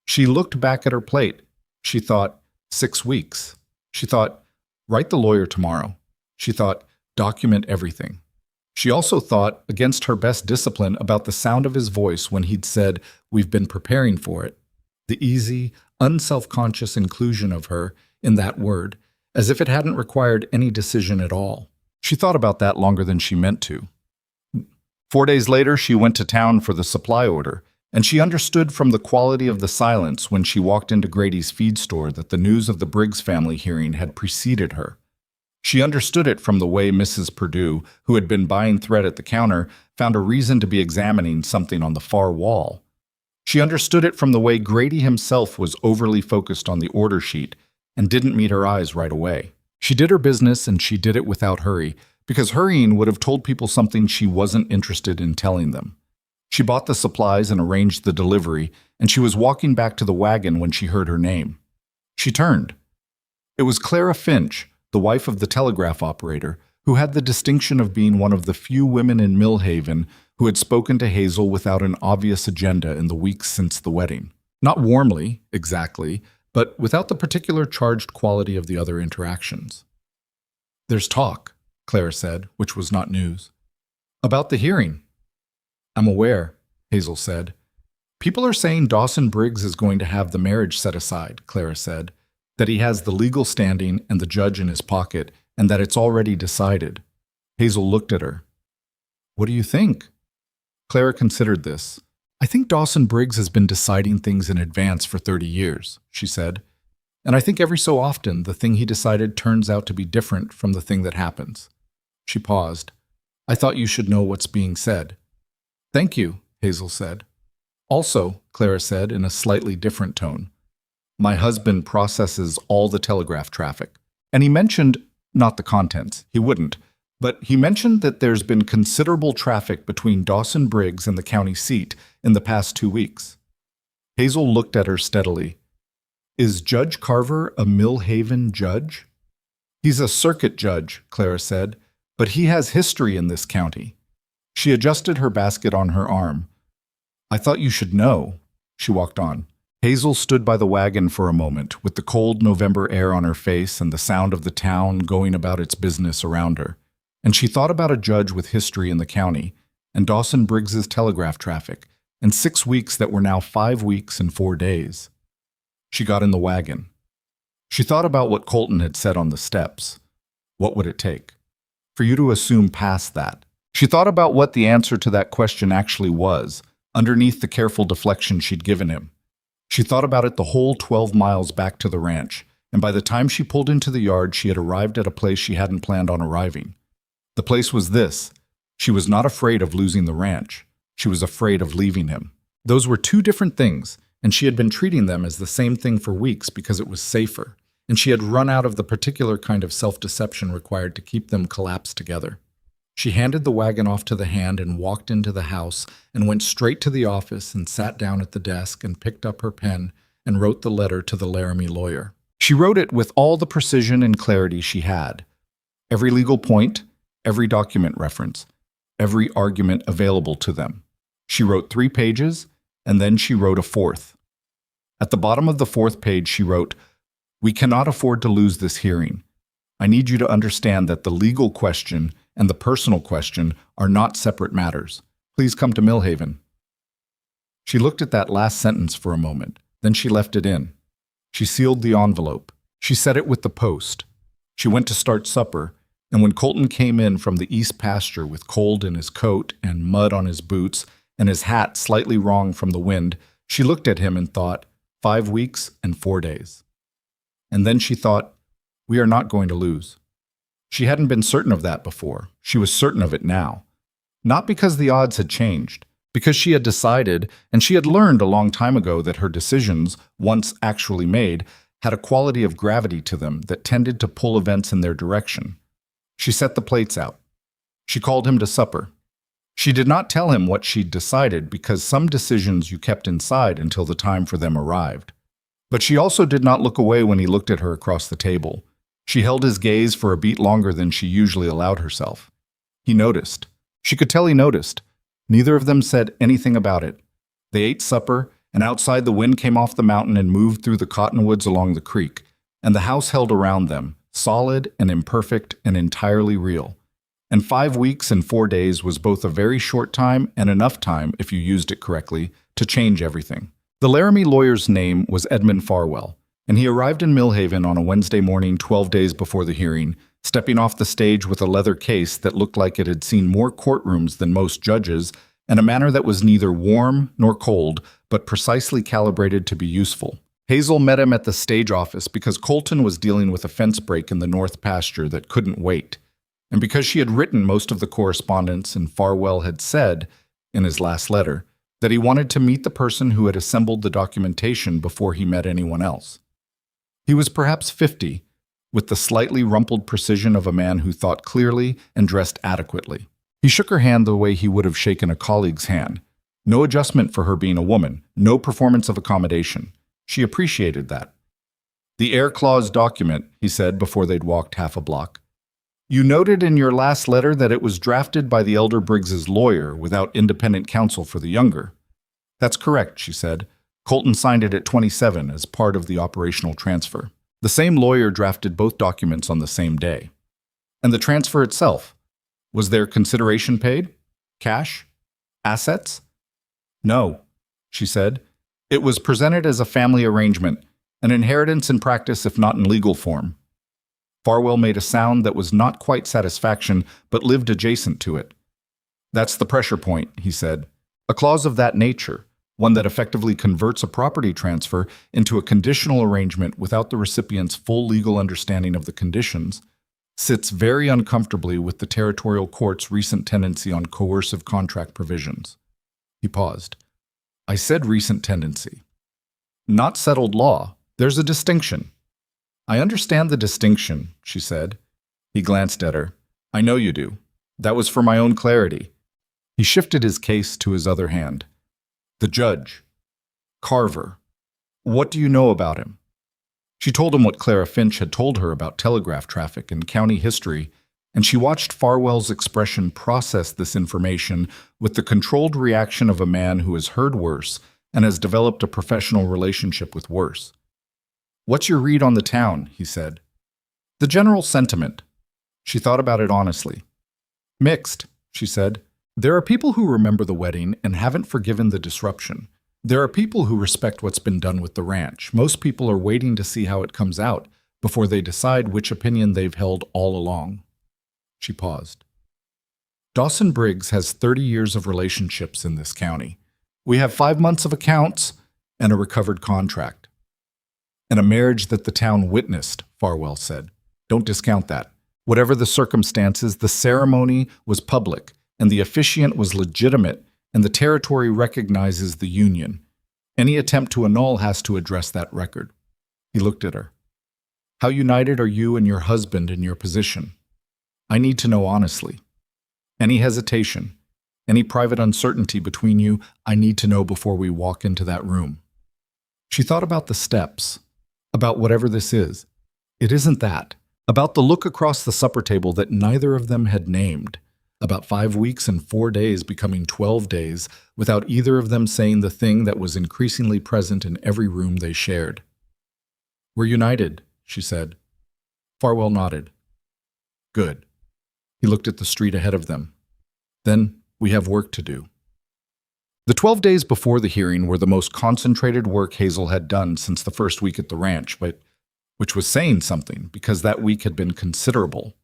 She looked back at her plate. She thought, 6 weeks. She thought, write the lawyer tomorrow. She thought, document everything. She also thought, against her best discipline, about the sound of his voice when he'd said, we've been preparing for it. The easy, unself-conscious inclusion of her in that word, as if it hadn't required any decision at all. She thought about that longer than she meant to. 4 days later, she went to town for the supply order, and she understood from the quality of the silence when she walked into Grady's feed store that the news of the Briggs family hearing had preceded her. She understood it from the way Mrs. Perdue, who had been buying thread at the counter, found a reason to be examining something on the far wall. She understood it from the way Grady himself was overly focused on the order sheet and didn't meet her eyes right away. She did her business and she did it without hurry, because hurrying would have told people something she wasn't interested in telling them. She bought the supplies and arranged the delivery, and she was walking back to the wagon when she heard her name. She turned. It was Clara Finch, the wife of the telegraph operator, who had the distinction of being one of the few women in Millhaven who had spoken to Hazel without an obvious agenda in the weeks since the wedding. Not warmly, exactly, but without the particular charged quality of the other interactions. There's talk, Clara said, which was not news. About the hearing. I'm aware, Hazel said. People are saying Dawson Briggs is going to have the marriage set aside, Clara said, that he has the legal standing and the judge in his pocket, and that it's already decided. Hazel looked at her. What do you think? Clara considered this. I think Dawson Briggs has been deciding things in advance for 30 years, she said. And I think every so often the thing he decided turns out to be different from the thing that happens. She paused. I thought you should know what's being said. Thank you, Hazel said. Also, Clara said in a slightly different tone, my husband processes all the telegraph traffic. And he mentioned, not the contents, he wouldn't, But he mentioned that there's been considerable traffic between Dawson Briggs and the county seat in the past 2 weeks. Hazel looked at her steadily. Is Judge Carver a Millhaven judge? He's a circuit judge, Clara said, but he has history in this county. She adjusted her basket on her arm. I thought you should know, she walked on. Hazel stood by the wagon for a moment, with the cold November air on her face and the sound of the town going about its business around her. And she thought about a judge with history in the county, and Dawson Briggs's telegraph traffic, and 6 weeks that were now 5 weeks and 4 days. She got in the wagon. She thought about what Colton had said on the steps. What would it take? For you to assume past that. She thought about what the answer to that question actually was, underneath the careful deflection she'd given him. She thought about it the whole 12 miles back to the ranch, and by the time she pulled into the yard, she had arrived at a place she hadn't planned on arriving. The place was this. She was not afraid of losing the ranch. She was afraid of leaving him. Those were two different things, and she had been treating them as the same thing for weeks because it was safer, and she had run out of the particular kind of self-deception required to keep them collapsed together. She handed the wagon off to the hand and walked into the house and went straight to the office and sat down at the desk and picked up her pen and wrote the letter to the Laramie lawyer. She wrote it with all the precision and clarity she had. Every legal point, every document reference, every argument available to them. She wrote 3 pages, and then she wrote a 4th. At the bottom of the 4th page, she wrote, "We cannot afford to lose this hearing. I need you to understand that the legal question and the personal question are not separate matters. Please come to Millhaven." She looked at that last sentence for a moment, then she left it in. She sealed the envelope. She set it with the post. She went to start supper, and when Colton came in from the east pasture with cold in his coat and mud on his boots and his hat slightly wrong from the wind, she looked at him and thought, 5 weeks and 4 days. And then she thought, we are not going to lose. She hadn't been certain of that before. She was certain of it now. Not because the odds had changed, because she had decided, and she had learned a long time ago that her decisions, once actually made, had a quality of gravity to them that tended to pull events in their direction. She set the plates out. She called him to supper. She did not tell him what she'd decided because some decisions you kept inside until the time for them arrived. But she also did not look away when he looked at her across the table. She held his gaze for a beat longer than she usually allowed herself. He noticed. She could tell he noticed. Neither of them said anything about it. They ate supper, and outside the wind came off the mountain and moved through the cottonwoods along the creek, and the house held around them, solid and imperfect and entirely real. And 5 weeks and 4 days was both a very short time and enough time, if you used it correctly, to change everything. The Laramie lawyer's name was Edmund Farwell, and he arrived in Millhaven on a Wednesday morning 12 days before the hearing, stepping off the stage with a leather case that looked like it had seen more courtrooms than most judges, and a manner that was neither warm nor cold, but precisely calibrated to be useful. Hazel met him at the stage office because Colton was dealing with a fence break in the north pasture that couldn't wait, and because she had written most of the correspondence and Farwell had said, in his last letter, that he wanted to meet the person who had assembled the documentation before he met anyone else. He was perhaps 50, with the slightly rumpled precision of a man who thought clearly and dressed adequately. He shook her hand the way he would have shaken a colleague's hand. No adjustment for her being a woman, no performance of accommodation. She appreciated that. "The air clause document," he said before they'd walked half a block. "You noted in your last letter that it was drafted by the elder Briggs's lawyer without independent counsel for the younger." "That's correct," she said. "Colton signed it at 27 as part of the operational transfer. The same lawyer drafted both documents on the same day." "And the transfer itself? Was there consideration paid? Cash? Assets?" "No," she said. "It was presented as a family arrangement, an inheritance in practice if not in legal form." Farwell made a sound that was not quite satisfaction, but lived adjacent to it. "That's the pressure point," he said. "A clause of that nature, one that effectively converts a property transfer into a conditional arrangement without the recipient's full legal understanding of the conditions, sits very uncomfortably with the territorial court's recent tendency on coercive contract provisions." He paused. "I said recent tendency. Not settled law. There's a distinction." "I understand the distinction," she said. He glanced at her. I know you do. That was for my own clarity. He shifted his case to his other hand. The judge. Carver. What do you know about him? She told him what Clara Finch had told her about telegraph traffic and county history, and she watched Farwell's expression process this information with the controlled reaction of a man who has heard worse and has developed a professional relationship with worse. What's your read on the town? He said. The general sentiment. She thought about it honestly. Mixed, she said. There are people who remember the wedding and haven't forgiven the disruption. There are people who respect what's been done with the ranch. Most people are waiting to see how it comes out before they decide which opinion they've held all along. She paused. Dawson Briggs has 30 years of relationships in this county. We have 5 months of accounts and a recovered contract. And a marriage that the town witnessed, Farwell said. Don't discount that. Whatever the circumstances, the ceremony was public, and the officiant was legitimate, and the territory recognizes the union. Any attempt to annul has to address that record. He looked at her. How united are you and your husband in your position? I need to know honestly. Any hesitation, any private uncertainty between you, I need to know before we walk into that room. She thought about the steps, about whatever this is. It isn't that. About the look across the supper table that neither of them had named. About 5 weeks and 4 days becoming 12 days without either of them saying the thing that was increasingly present in every room they shared. We're united, she said. Farwell nodded. Good. He looked at the street ahead of them. Then we have work to do. The 12 days before the hearing were the most concentrated work Hazel had done since the first week at the ranch, but which was saying something because that week had been considerable.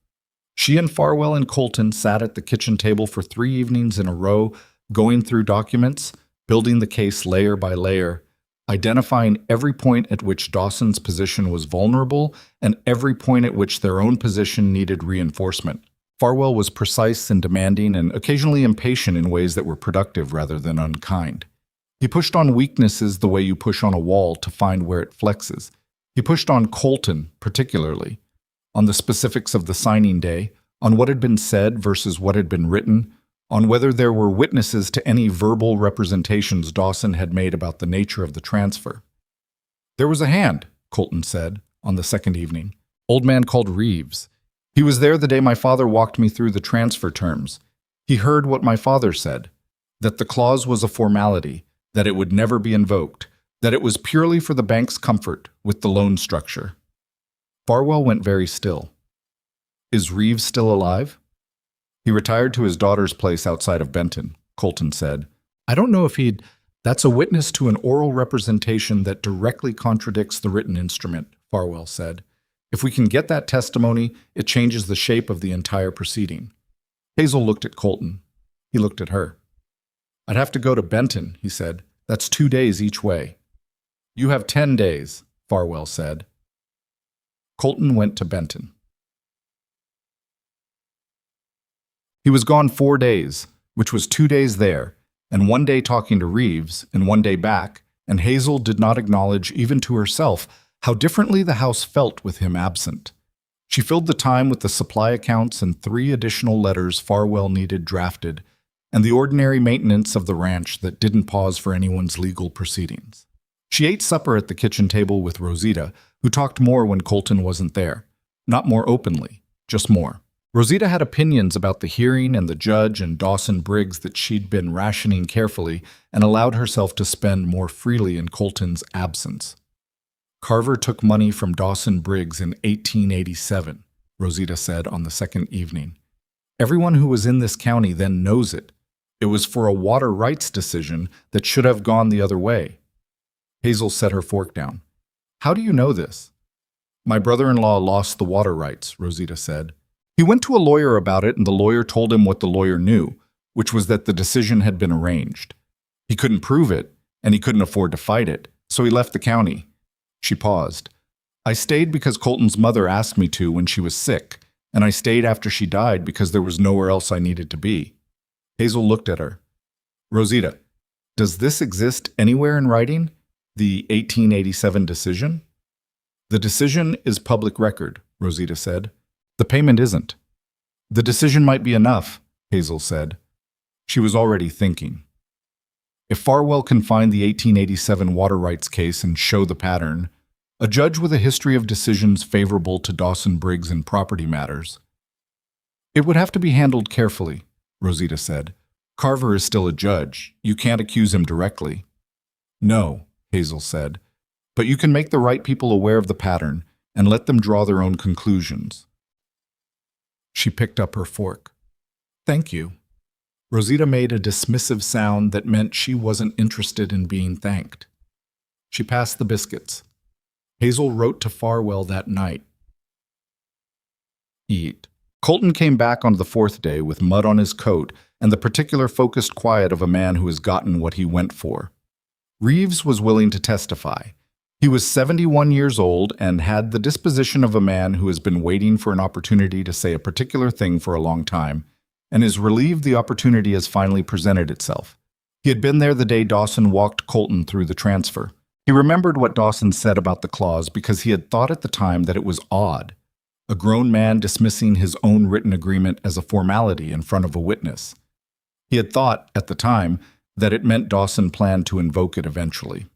She and Farwell and Colton sat at the kitchen table for 3 evenings in a row, going through documents, building the case layer by layer, identifying every point at which Dawson's position was vulnerable and every point at which their own position needed reinforcement. Farwell was precise and demanding and occasionally impatient in ways that were productive rather than unkind. He pushed on weaknesses the way you push on a wall to find where it flexes. He pushed on Colton, particularly, on the specifics of the signing day, on what had been said versus what had been written, on whether there were witnesses to any verbal representations Dawson had made about the nature of the transfer. There was a hand, Colton said, on the second evening. Old man called Reeves. He was there the day my father walked me through the transfer terms. He heard what my father said, that the clause was a formality, that it would never be invoked, that it was purely for the bank's comfort with the loan structure. Farwell went very still. Is Reeves still alive? He retired to his daughter's place outside of Benton, Colton said. I don't know if he'd... That's a witness to an oral representation that directly contradicts the written instrument, Farwell said. If we can get that testimony, it changes the shape of the entire proceeding. Hazel looked at Colton. He looked at her. I'd have to go to Benton, he said. That's 2 days each way. You have 10 days, Farwell said. Colton went to Benton. He was gone 4 days, which was 2 days there, and 1 day talking to Reeves, and 1 day back, and Hazel did not acknowledge, even to herself, how differently the house felt with him absent. She filled the time with the supply accounts and 3 additional letters Farwell needed drafted, and the ordinary maintenance of the ranch that didn't pause for anyone's legal proceedings. She ate supper at the kitchen table with Rosita, who talked more when Colton wasn't there. Not more openly, just more. Rosita had opinions about the hearing and the judge and Dawson Briggs that she'd been rationing carefully and allowed herself to spend more freely in Colton's absence. Carver took money from Dawson Briggs in 1887, Rosita said on the second evening. Everyone who was in this county then knows it. It was for a water rights decision that should have gone the other way. Hazel set her fork down. How do you know this? My brother-in-law lost the water rights, Rosita said. He went to a lawyer about it, and the lawyer told him what the lawyer knew, which was that the decision had been arranged. He couldn't prove it, and he couldn't afford to fight it, so he left the county. She paused. I stayed because Colton's mother asked me to when she was sick, and I stayed after she died because there was nowhere else I needed to be. Hazel looked at her. Rosita, does this exist anywhere in writing? The 1887 decision? The decision is public record, Rosita said. The payment isn't. The decision might be enough, Hazel said. She was already thinking. If Farwell can find the 1887 water rights case and show the pattern, a judge with a history of decisions favorable to Dawson Briggs in property matters. It would have to be handled carefully, Rosita said. Carver is still a judge. You can't accuse him directly. No, Hazel said, but you can make the right people aware of the pattern and let them draw their own conclusions. She picked up her fork. Thank you. Rosita made a dismissive sound that meant she wasn't interested in being thanked. She passed the biscuits. Hazel wrote to Farwell that night. Eat. Colton came back on the fourth day with mud on his coat and the particular focused quiet of a man who has gotten what he went for. Reeves was willing to testify. He was 71 years old and had the disposition of a man who has been waiting for an opportunity to say a particular thing for a long time, and is relieved the opportunity has finally presented itself. He had been there the day Dawson walked Colton through the transfer. He remembered what Dawson said about the clause because he had thought at the time that it was odd. A grown man dismissing his own written agreement as a formality in front of a witness. He had thought, at the time, that it meant Dawson planned to invoke it eventually.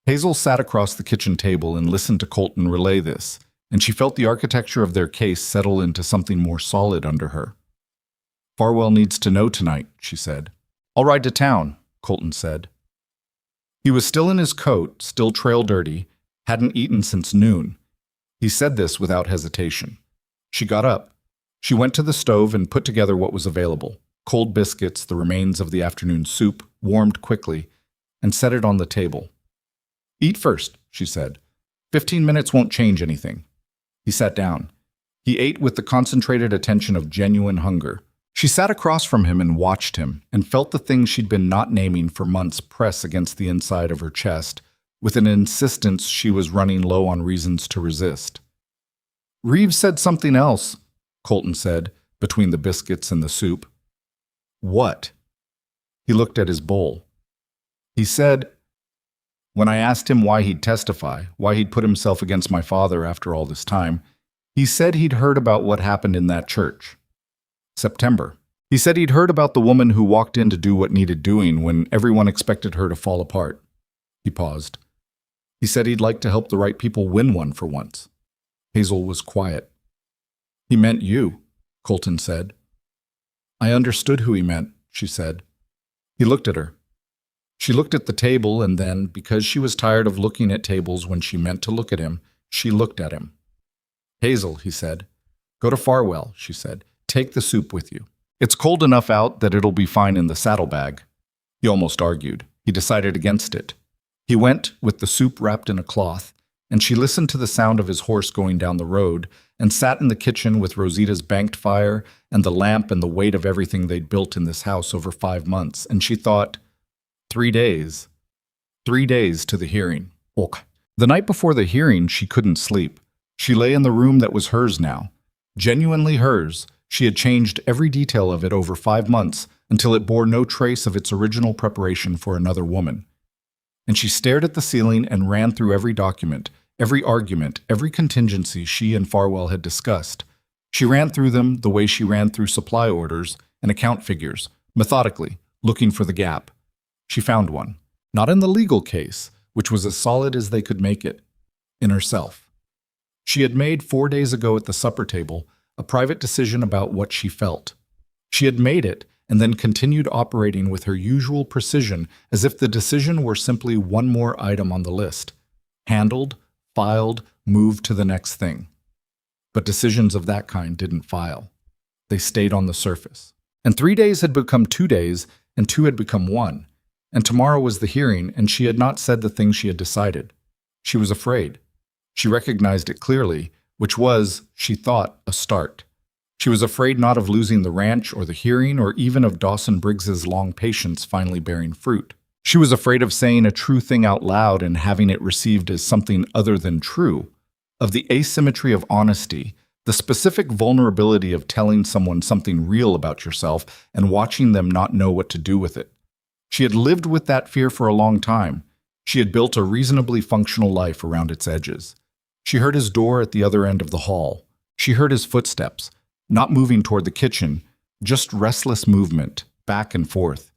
Hazel sat across the kitchen table and listened to Colton relay this, and she felt the architecture of their case settle into something more solid under her. Farwell needs to know tonight, she said. I'll ride to town, Colton said. He was still in his coat, still trail dirty, hadn't eaten since noon. He said this without hesitation. She got up. She went to the stove and put together what was available, cold biscuits, the remains of the afternoon soup, warmed quickly, and set it on the table. Eat first, she said. 15 minutes won't change anything. He sat down. He ate with the concentrated attention of genuine hunger. She sat across from him and watched him, and felt the thing she'd been not naming for months press against the inside of her chest, with an insistence she was running low on reasons to resist. Reeves said something else, Colton said, between the biscuits and the soup. What? He looked at his bowl. He said, when I asked him why he'd testify, why he'd put himself against my father after all this time, he said he'd heard about what happened in that church. September. He said he'd heard about the woman who walked in to do what needed doing when everyone expected her to fall apart. He paused. He said he'd like to help the right people win one for once. Hazel was quiet. He meant you, Colton said. I understood who he meant, she said. He looked at her. She looked at the table, and then, because she was tired of looking at tables when she meant to look at him, she looked at him. Hazel, he said. Go to Farwell, she said. Take the soup with you. It's cold enough out that it'll be fine in the saddlebag. He almost argued. He decided against it. He went, with the soup wrapped in a cloth, and she listened to the sound of his horse going down the road, and sat in the kitchen with Rosita's banked fire and the lamp and the weight of everything they'd built in this house over 5 months, and she thought, 3 days. 3 days to the hearing. Ok. The night before the hearing, she couldn't sleep. She lay in the room that was hers now. Genuinely hers. She had changed every detail of it over 5 months until it bore no trace of its original preparation for another woman. And she stared at the ceiling and ran through every document, every argument, every contingency she and Farwell had discussed. She ran through them the way she ran through supply orders and account figures, methodically, looking for the gap. She found one. Not in the legal case, which was as solid as they could make it. In herself. She had made 4 days ago at the supper table a private decision about what she felt. She had made it and then continued operating with her usual precision as if the decision were simply one more item on the list. Handled, filed, moved to the next thing. But decisions of that kind didn't file. They stayed on the surface. And 3 days had become 2 days, and 2 had become 1. And tomorrow was the hearing, and she had not said the thing she had decided. She was afraid. She recognized it clearly, which was, she thought, a start. She was afraid not of losing the ranch or the hearing or even of Dawson Briggs's long patience finally bearing fruit. She was afraid of saying a true thing out loud and having it received as something other than true, of the asymmetry of honesty, the specific vulnerability of telling someone something real about yourself and watching them not know what to do with it. She had lived with that fear for a long time. She had built a reasonably functional life around its edges. She heard his door at the other end of the hall. She heard his footsteps, not moving toward the kitchen, just restless movement, back and forth.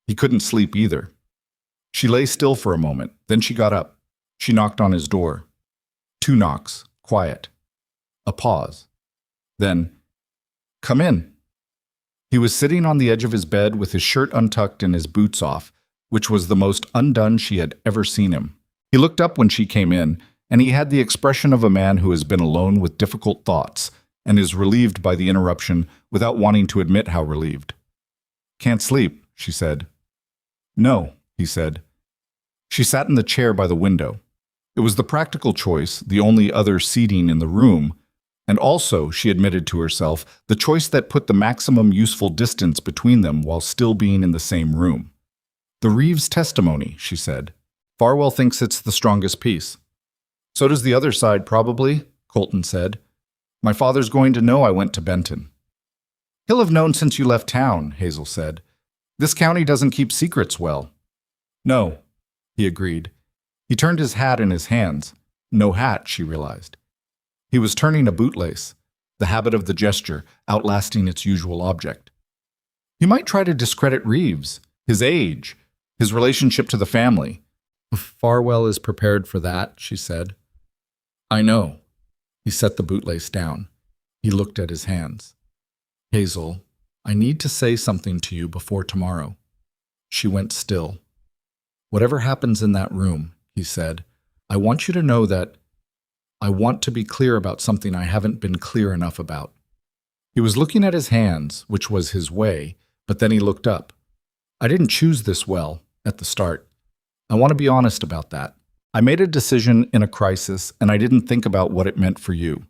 He couldn't sleep either. She lay still for a moment, then she got up. She knocked on his door. 2 knocks, quiet. A pause. Then, "Come in." He was sitting on the edge of his bed with his shirt untucked and his boots off, which was the most undone she had ever seen him. He looked up when she came in, and he had the expression of a man who has been alone with difficult thoughts and is relieved by the interruption without wanting to admit how relieved. "Can't sleep," she said. "No," he said. She sat in the chair by the window. It was the practical choice, the only other seating in the room, and also, she admitted to herself, the choice that put the maximum useful distance between them while still being in the same room. "The Reeves testimony," she said. "Farwell thinks it's the strongest piece." "So does the other side, probably," Colton said. "My father's going to know I went to Benton." "He'll have known since you left town," Hazel said. "This county doesn't keep secrets well." "No," he agreed. He turned his hat in his hands. No hat, she realized. He was turning a bootlace, the habit of the gesture, outlasting its usual object. "You might try to discredit Reeves, his age, his relationship to the family." "Farwell is prepared for that," she said. "I know." He set the bootlace down. He looked at his hands. "Hazel, I need to say something to you before tomorrow." She went still. "Whatever happens in that room," he said, "I want you to know that I want to be clear about something I haven't been clear enough about." He was looking at his hands, which was his way, but then he looked up. "I didn't choose this well, at the start. I want to be honest about that. I made a decision in a crisis, and I didn't think about what it meant for you,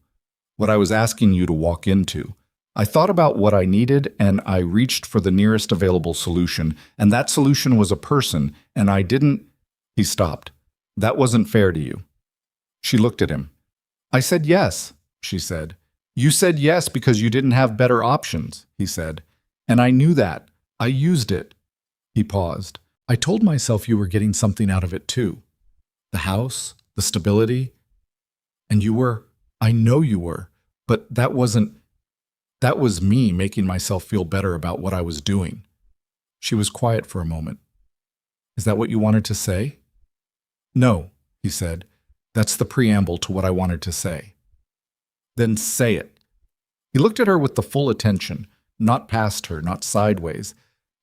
what I was asking you to walk into. I thought about what I needed, and I reached for the nearest available solution, and that solution was a person, and I didn't—" He stopped. "That wasn't fair to you." She looked at him. "I said yes," she said. "You said yes because you didn't have better options," he said. "And I knew that. I used it." He paused. "I told myself you were getting something out of it too. The house, the stability. And you were. I know you were. But that was me making myself feel better about what I was doing." She was quiet for a moment. "Is that what you wanted to say?" "No," he said. "That's the preamble to what I wanted to say." "Then say it." He looked at her with the full attention, not past her, not sideways,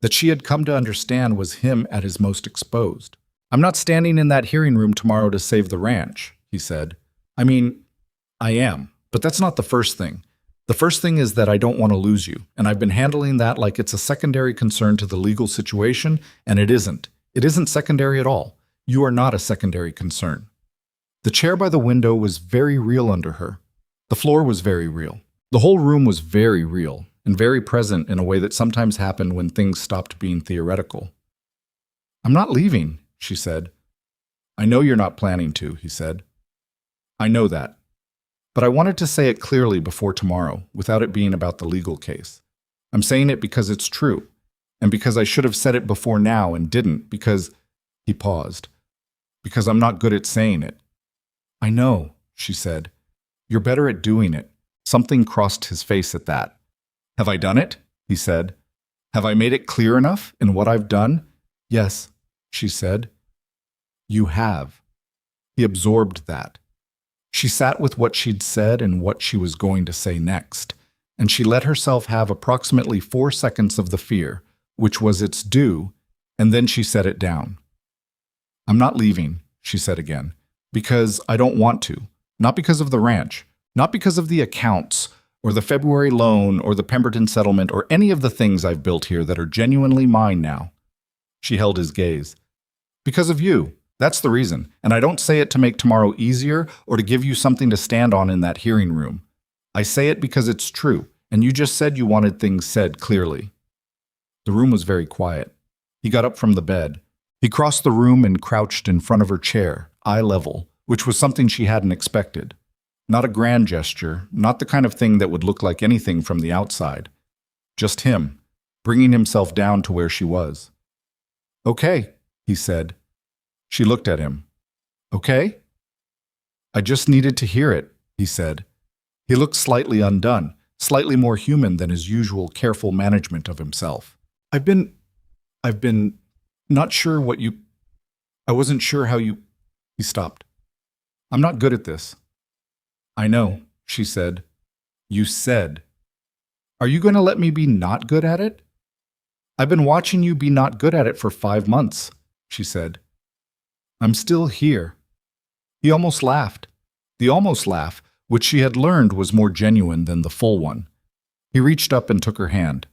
that she had come to understand was him at his most exposed. "I'm not standing in that hearing room tomorrow to save the ranch," he said. "I mean, I am, but that's not the first thing. The first thing is that I don't want to lose you, and I've been handling that like it's a secondary concern to the legal situation, and it isn't. It isn't secondary at all. You are not a secondary concern." The chair by the window was very real under her. The floor was very real. The whole room was very real, and very present in a way that sometimes happened when things stopped being theoretical. "I'm not leaving," she said. "I know you're not planning to," he said. "I know that. But I wanted to say it clearly before tomorrow, without it being about the legal case. I'm saying it because it's true, and because I should have said it before now and didn't, because—" He paused. "Because I'm not good at saying it." "I know," she said. "You're better at doing it." Something crossed his face at that. "Have I done it?" he said. "Have I made it clear enough in what I've done?" "Yes," she said. "You have." He absorbed that. She sat with what she'd said and what she was going to say next, and she let herself have approximately 4 seconds of the fear, which was its due, and then she set it down. "I'm not leaving," she said again, "because I don't want to. Not because of the ranch, not because of the accounts, or the February loan, or the Pemberton settlement, or any of the things I've built here that are genuinely mine now." She held his gaze. "Because of you. That's the reason, and I don't say it to make tomorrow easier or to give you something to stand on in that hearing room. I say it because it's true, and you just said you wanted things said clearly." The room was very quiet. He got up from the bed. He crossed the room and crouched in front of her chair, eye level, which was something she hadn't expected. Not a grand gesture, not the kind of thing that would look like anything from the outside. Just him, bringing himself down to where she was. "Okay," he said. She looked at him. "Okay?" "I just needed to hear it," he said. He looked slightly undone, slightly more human than his usual careful management of himself. I've been not sure what you, I wasn't sure how you, he stopped. I'm not good at this. I know, she said. You said. Are you going to let me be not good at it? I've been watching you be not good at it for 5 months, she said. I'm still here. He almost laughed. The almost laugh, which she had learned was more genuine than the full one. He reached up and took her hand.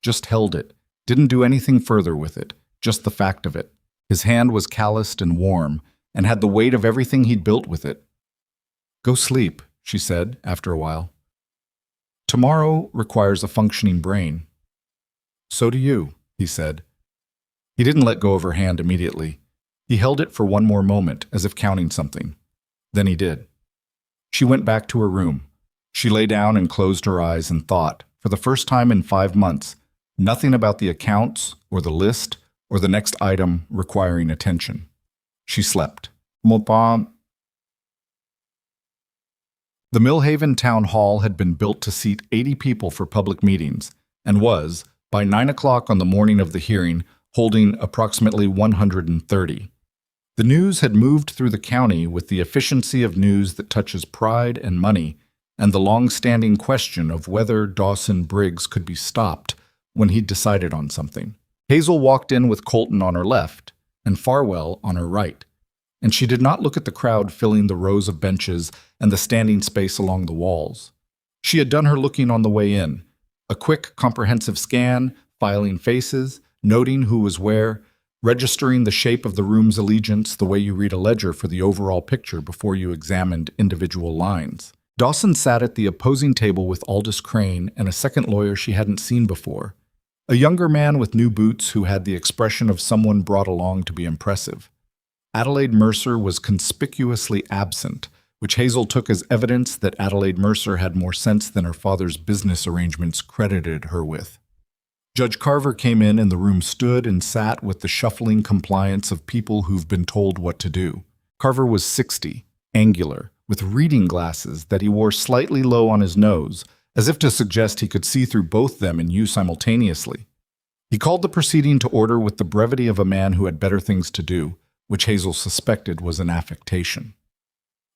Just held it. Didn't do anything further with it, just the fact of it. His hand was calloused and warm, and had the weight of everything he'd built with it. Go sleep, she said, after a while. Tomorrow requires a functioning brain. So do you, he said. He didn't let go of her hand immediately. He held it for one more moment, as if counting something. Then he did. She went back to her room. She lay down and closed her eyes and thought, for the first time in 5 months, nothing about the accounts or the list or the next item requiring attention. She slept. The Millhaven Town Hall had been built to seat 80 people for public meetings and was, by 9 o'clock on the morning of the hearing, holding approximately 130. The news had moved through the county with the efficiency of news that touches pride and money and the long-standing question of whether Dawson Briggs could be stopped when he'd decided on something. Hazel walked in with Colton on her left and Farwell on her right, and she did not look at the crowd filling the rows of benches and the standing space along the walls. She had done her looking on the way in, a quick, comprehensive scan, filing faces, noting who was where, registering the shape of the room's allegiance the way you read a ledger for the overall picture before you examined individual lines. Dawson sat at the opposing table with Aldous Crane and a second lawyer she hadn't seen before, a younger man with new boots who had the expression of someone brought along to be impressive. Adelaide Mercer was conspicuously absent, which Hazel took as evidence that Adelaide Mercer had more sense than her father's business arrangements credited her with. Judge Carver came in and the room stood and sat with the shuffling compliance of people who've been told what to do. Carver was 60, angular, with reading glasses that he wore slightly low on his nose, as if to suggest he could see through both them in use simultaneously. He called the proceeding to order with the brevity of a man who had better things to do, which Hazel suspected was an affectation.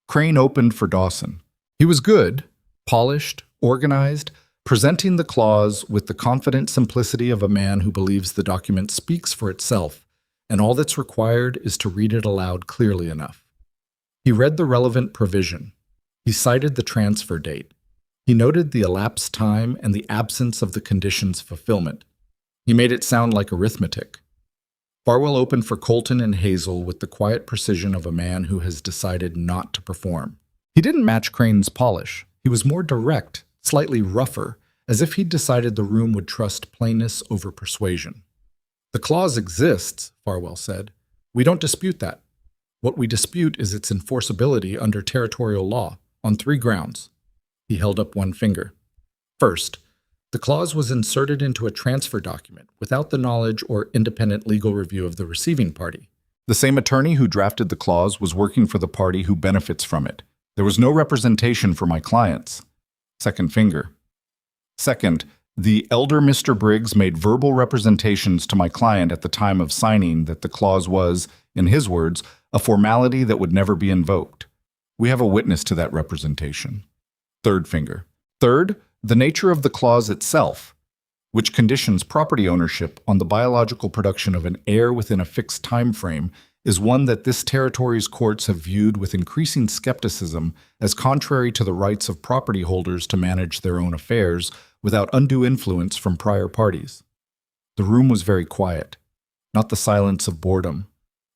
Crane opened for Dawson. He was good, polished, organized, presenting the clause with the confident simplicity of a man who believes the document speaks for itself, and all that's required is to read it aloud clearly enough. He read the relevant provision. He cited the transfer date. He noted the elapsed time and the absence of the condition's fulfillment. He made it sound like arithmetic. Farwell opened for Colton and Hazel with the quiet precision of a man who has decided not to perform. He didn't match Crane's polish. He was more direct, slightly rougher, as if he'd decided the room would trust plainness over persuasion. The clause exists, Farwell said. We don't dispute that. What we dispute is its enforceability under territorial law, on 3 grounds. He held up one finger. First, the clause was inserted into a transfer document without the knowledge or independent legal review of the receiving party. The same attorney who drafted the clause was working for the party who benefits from it. There was no representation for my clients. Second finger. Second, the elder Mr. Briggs made verbal representations to my client at the time of signing that the clause was, in his words, a formality that would never be invoked. We have a witness to that representation. Third finger. Third, the nature of the clause itself, which conditions property ownership on the biological production of an heir within a fixed time frame, is one that this territory's courts have viewed with increasing skepticism as contrary to the rights of property holders to manage their own affairs without undue influence from prior parties. The room was very quiet, not the silence of boredom,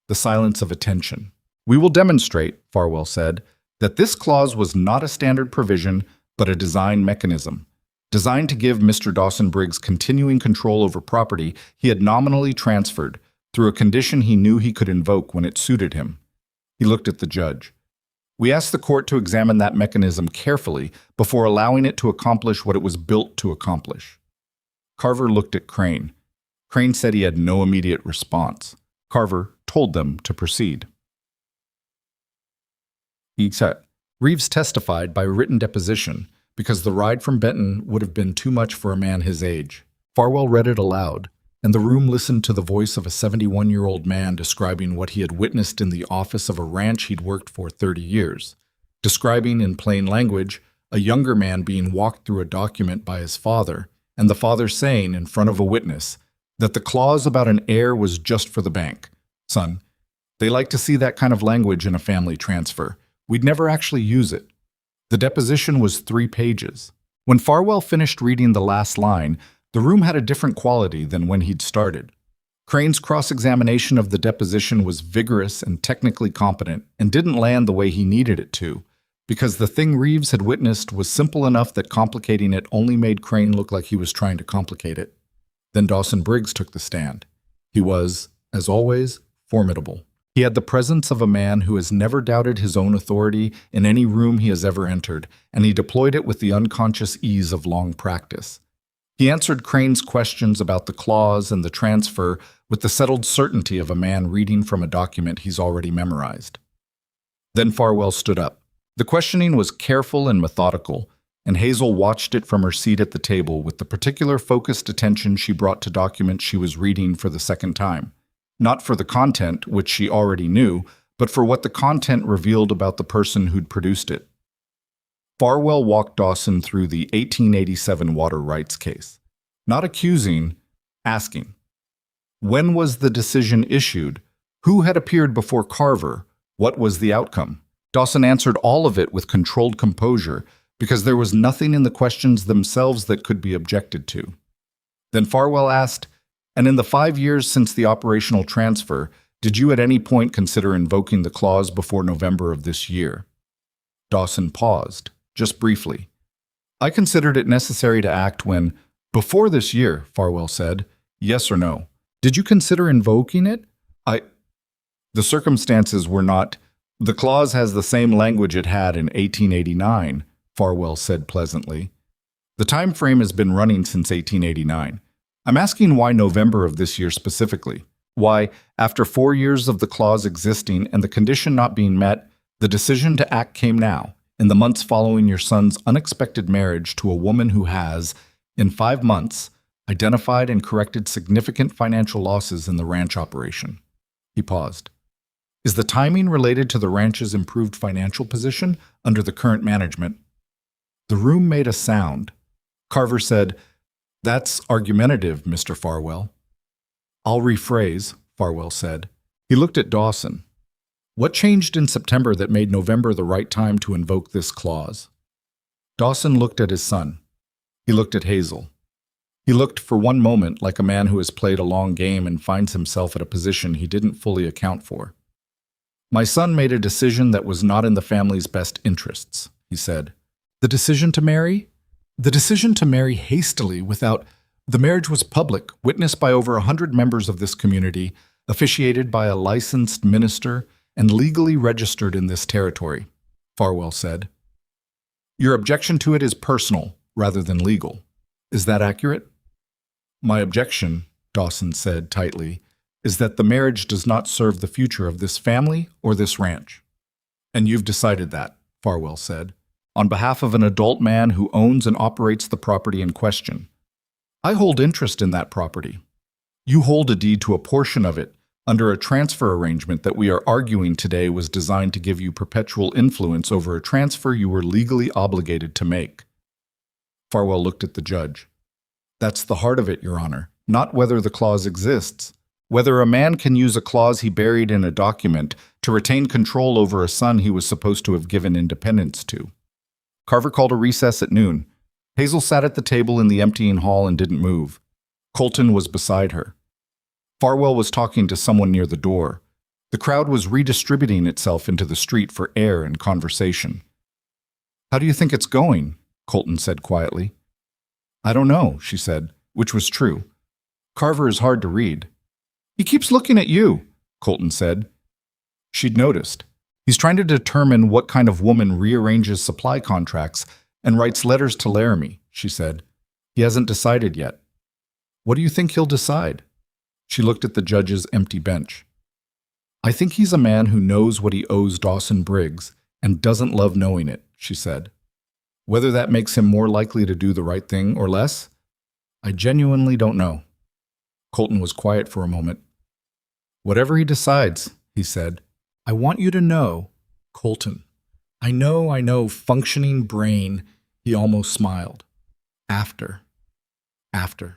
the silence of attention. We will demonstrate, Farwell said, that this clause was not a standard provision but a design mechanism, designed to give Mr. Dawson Briggs continuing control over property he had nominally transferred through a condition he knew he could invoke when it suited him. He looked at the judge. We asked the court to examine that mechanism carefully before allowing it to accomplish what it was built to accomplish. Carver looked at Crane. Crane said he had no immediate response. Carver told them to proceed. Reeves testified by written deposition, because the ride from Benton would have been too much for a man his age. Farwell read it aloud, and the room listened to the voice of a 71-year-old man describing what he had witnessed in the office of a ranch he'd worked for 30 years, describing in plain language a younger man being walked through a document by his father, and the father saying in front of a witness that the clause about an heir was just for the bank. Son, they like to see that kind of language in a family transfer. We'd never actually use it. The deposition was 3 pages. When Farwell finished reading the last line, the room had a different quality than when he'd started. Crane's cross-examination of the deposition was vigorous and technically competent and didn't land the way he needed it to, because the thing Reeves had witnessed was simple enough that complicating it only made Crane look like he was trying to complicate it. Then Dawson Briggs took the stand. He was, as always, formidable. He had the presence of a man who has never doubted his own authority in any room he has ever entered, and he deployed it with the unconscious ease of long practice. He answered Crane's questions about the clause and the transfer with the settled certainty of a man reading from a document he's already memorized. Then Farwell stood up. The questioning was careful and methodical, and Hazel watched it from her seat at the table with the particular focused attention she brought to documents she was reading for the second time. Not for the content, which she already knew, but for what the content revealed about the person who'd produced it. Farwell walked Dawson through the 1887 water rights case. Not accusing, asking. When was the decision issued? Who had appeared before Carver? What was the outcome? Dawson answered all of it with controlled composure, because there was nothing in the questions themselves that could be objected to. Then Farwell asked, "And in the 5 years since the operational transfer, did you at any point consider invoking the clause before November of this year?" Dawson paused, just briefly. "I considered it necessary to act when—" "Before this year," Farwell said. "Yes or no? Did you consider invoking it?" The circumstances were not— "The clause has the same language it had in 1889, Farwell said pleasantly. "The time frame has been running since 1889. I'm asking why November of this year specifically. Why, after 4 years of the clause existing and the condition not being met, the decision to act came now, in the months following your son's unexpected marriage to a woman who has, in 5 months, identified and corrected significant financial losses in the ranch operation." He paused. "Is the timing related to the ranch's improved financial position under the current management?" The room made a sound. Carver said, "That's argumentative, Mr. Farwell." "I'll rephrase," Farwell said. He looked at Dawson. "What changed in September that made November the right time to invoke this clause?" Dawson looked at his son. He looked at Hazel. He looked for one moment like a man who has played a long game and finds himself at a position he didn't fully account for. "My son made a decision that was not in the family's best interests," he said. "The decision to marry? The decision to marry hastily without— The marriage was public, witnessed by over 100 members of this community, officiated by a licensed minister, and legally registered in this territory," Farwell said. "Your objection to it is personal rather than legal. Is that accurate?" "My objection," Dawson said tightly, "is that the marriage does not serve the future of this family or this ranch." "And you've decided that," Farwell said, "on behalf of an adult man who owns and operates the property in question. I hold interest in that property. You hold a deed to a portion of it under a transfer arrangement that we are arguing today was designed to give you perpetual influence over a transfer you were legally obligated to make." Farwell looked at the judge. "That's the heart of it, Your Honor, not whether the clause exists. Whether a man can use a clause he buried in a document to retain control over a son he was supposed to have given independence to." Carver called a recess at noon. Hazel sat at the table in the emptying hall and didn't move. Colton was beside her. Farwell was talking to someone near the door. The crowd was redistributing itself into the street for air and conversation. "How do you think it's going?" Colton said quietly. "I don't know," she said, which was true. "Carver is hard to read." "He keeps looking at you," Colton said. She'd noticed. "He's trying to determine what kind of woman rearranges supply contracts and writes letters to Laramie," she said. "He hasn't decided yet." "What do you think he'll decide?" She looked at the judge's empty bench. "I think he's a man who knows what he owes Dawson Briggs and doesn't love knowing it," she said. Whether that makes him more likely to do the right thing or less, I genuinely don't know. Colton was quiet for a moment. Whatever he decides, he said, I want you to know, Colton. I know, functioning brain. He almost smiled. After,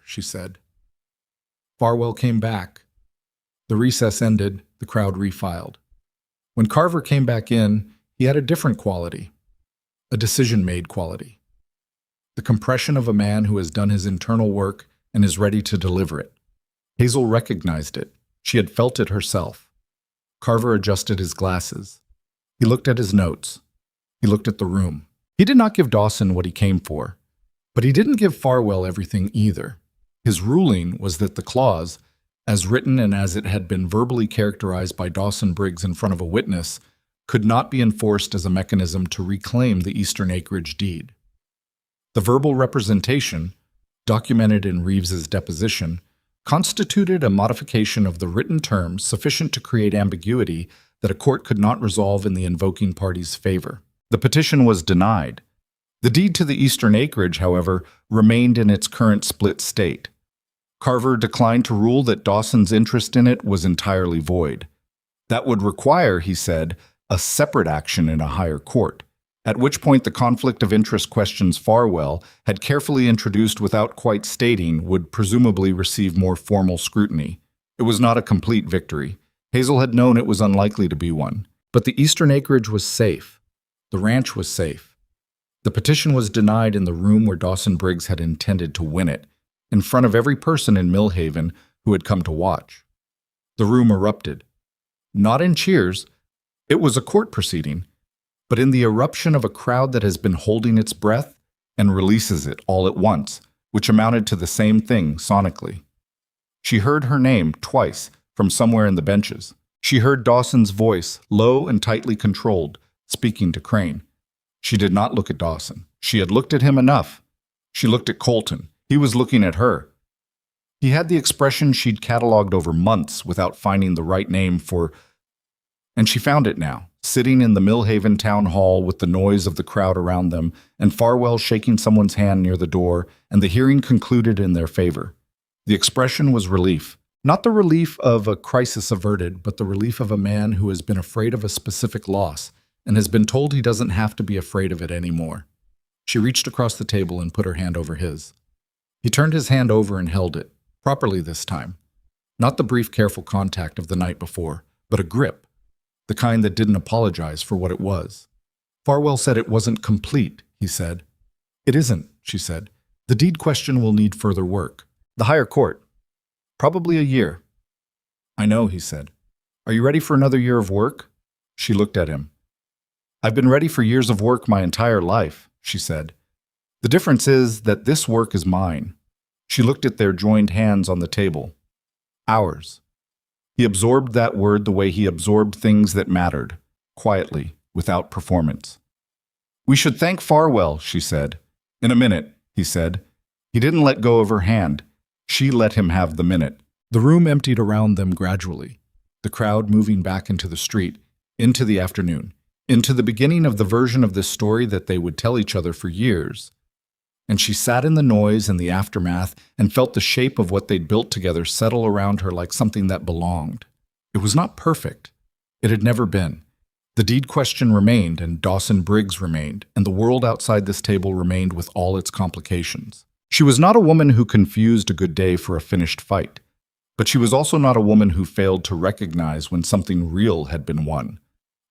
she said. Farwell came back. The recess ended, the crowd refiled. When Carver came back in, he had a different quality, a decision-made quality. The compression of a man who has done his internal work and is ready to deliver it. Hazel recognized it. She had felt it herself. Carver adjusted his glasses. He looked at his notes. He looked at the room. He did not give Dawson what he came for, but he didn't give Farwell everything either. His ruling was that the clause, as written and as it had been verbally characterized by Dawson Briggs in front of a witness, could not be enforced as a mechanism to reclaim the Eastern Acreage deed. The verbal representation, documented in Reeves's deposition, constituted a modification of the written terms sufficient to create ambiguity that a court could not resolve in the invoking party's favor. The petition was denied. The deed to the Eastern Acreage, however, remained in its current split state. Carver declined to rule that Dawson's interest in it was entirely void. That would require, he said, a separate action in a higher court, at which point the conflict of interest questions Farwell had carefully introduced without quite stating would presumably receive more formal scrutiny. It was not a complete victory. Hazel had known it was unlikely to be one. But the Eastern Acreage was safe. The ranch was safe. The petition was denied in the room where Dawson Briggs had intended to win it, in front of every person in Millhaven who had come to watch. The room erupted. Not in cheers. It was a court proceeding, but in the eruption of a crowd that has been holding its breath and releases it all at once, which amounted to the same thing sonically. She heard her name twice from somewhere in the benches. She heard Dawson's voice, low and tightly controlled, speaking to Crane. She did not look at Dawson. She had looked at him enough. She looked at Colton. He was looking at her. He had the expression she'd cataloged over months without finding the right name for, and she found it now, sitting in the Millhaven town hall with the noise of the crowd around them and Farwell shaking someone's hand near the door, and the hearing concluded in their favor. The expression was relief. Not the relief of a crisis averted, but the relief of a man who has been afraid of a specific loss and has been told he doesn't have to be afraid of it anymore. She reached across the table and put her hand over his. He turned his hand over and held it, properly this time. Not the brief, careful contact of the night before, but a grip, the kind that didn't apologize for what it was. Farwell said it wasn't complete, he said. It isn't, she said. The deed question will need further work. The higher court. Probably a year. I know, he said. Are you ready for another year of work? She looked at him. I've been ready for years of work my entire life, she said. The difference is that this work is mine. She looked at their joined hands on the table. Ours. He absorbed that word the way he absorbed things that mattered, quietly, without performance. We should thank Farwell, she said. In a minute, he said. He didn't let go of her hand. She let him have the minute. The room emptied around them gradually, the crowd moving back into the street, into the afternoon, into the beginning of the version of this story that they would tell each other for years. And she sat in the noise and the aftermath and felt the shape of what they'd built together settle around her like something that belonged. It was not perfect. It had never been. The deed question remained, and Dawson Briggs remained, and the world outside this table remained with all its complications. She was not a woman who confused a good day for a finished fight, but she was also not a woman who failed to recognize when something real had been won.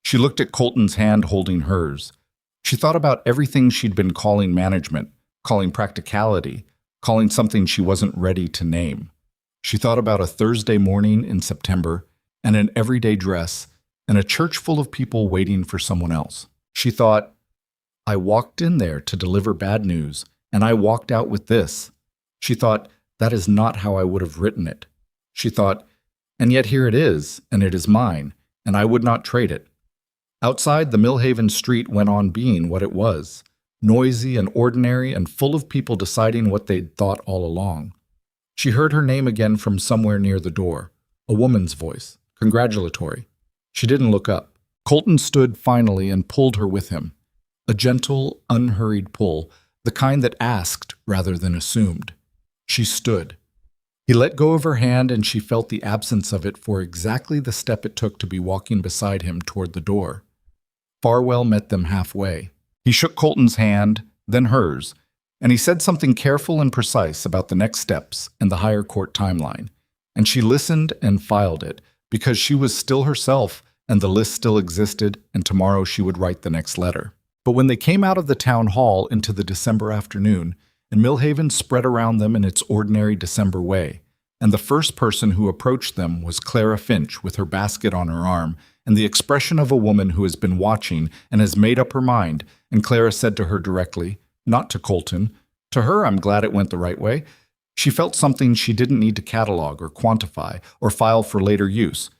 She looked at Colton's hand holding hers. She thought about everything she'd been calling management, calling practicality, calling something she wasn't ready to name. She thought about a Thursday morning in September and an everyday dress and a church full of people waiting for someone else. She thought, I walked in there to deliver bad news, and I walked out with this. She thought, that is not how I would have written it. She thought, and yet here it is, and it is mine, and I would not trade it. Outside, the Millhaven street went on being what it was, noisy and ordinary and full of people deciding what they'd thought all along. She heard her name again from somewhere near the door, a woman's voice, congratulatory. She didn't look up. Colton stood finally and pulled her with him. A gentle, unhurried pull, the kind that asked rather than assumed. She stood. He let go of her hand and she felt the absence of it for exactly the step it took to be walking beside him toward the door. Farwell met them halfway. He shook Colton's hand, then hers, and he said something careful and precise about the next steps and the higher court timeline. And she listened and filed it, because she was still herself and the list still existed, and tomorrow she would write the next letter. But when they came out of the town hall into the December afternoon, and Millhaven spread around them in its ordinary December way, and the first person who approached them was Clara Finch with her basket on her arm, and the expression of a woman who has been watching and has made up her mind, and Clara said to her directly, not to Colton, to her I'm glad it went the right way. She felt something she didn't need to catalog or quantify or file for later use.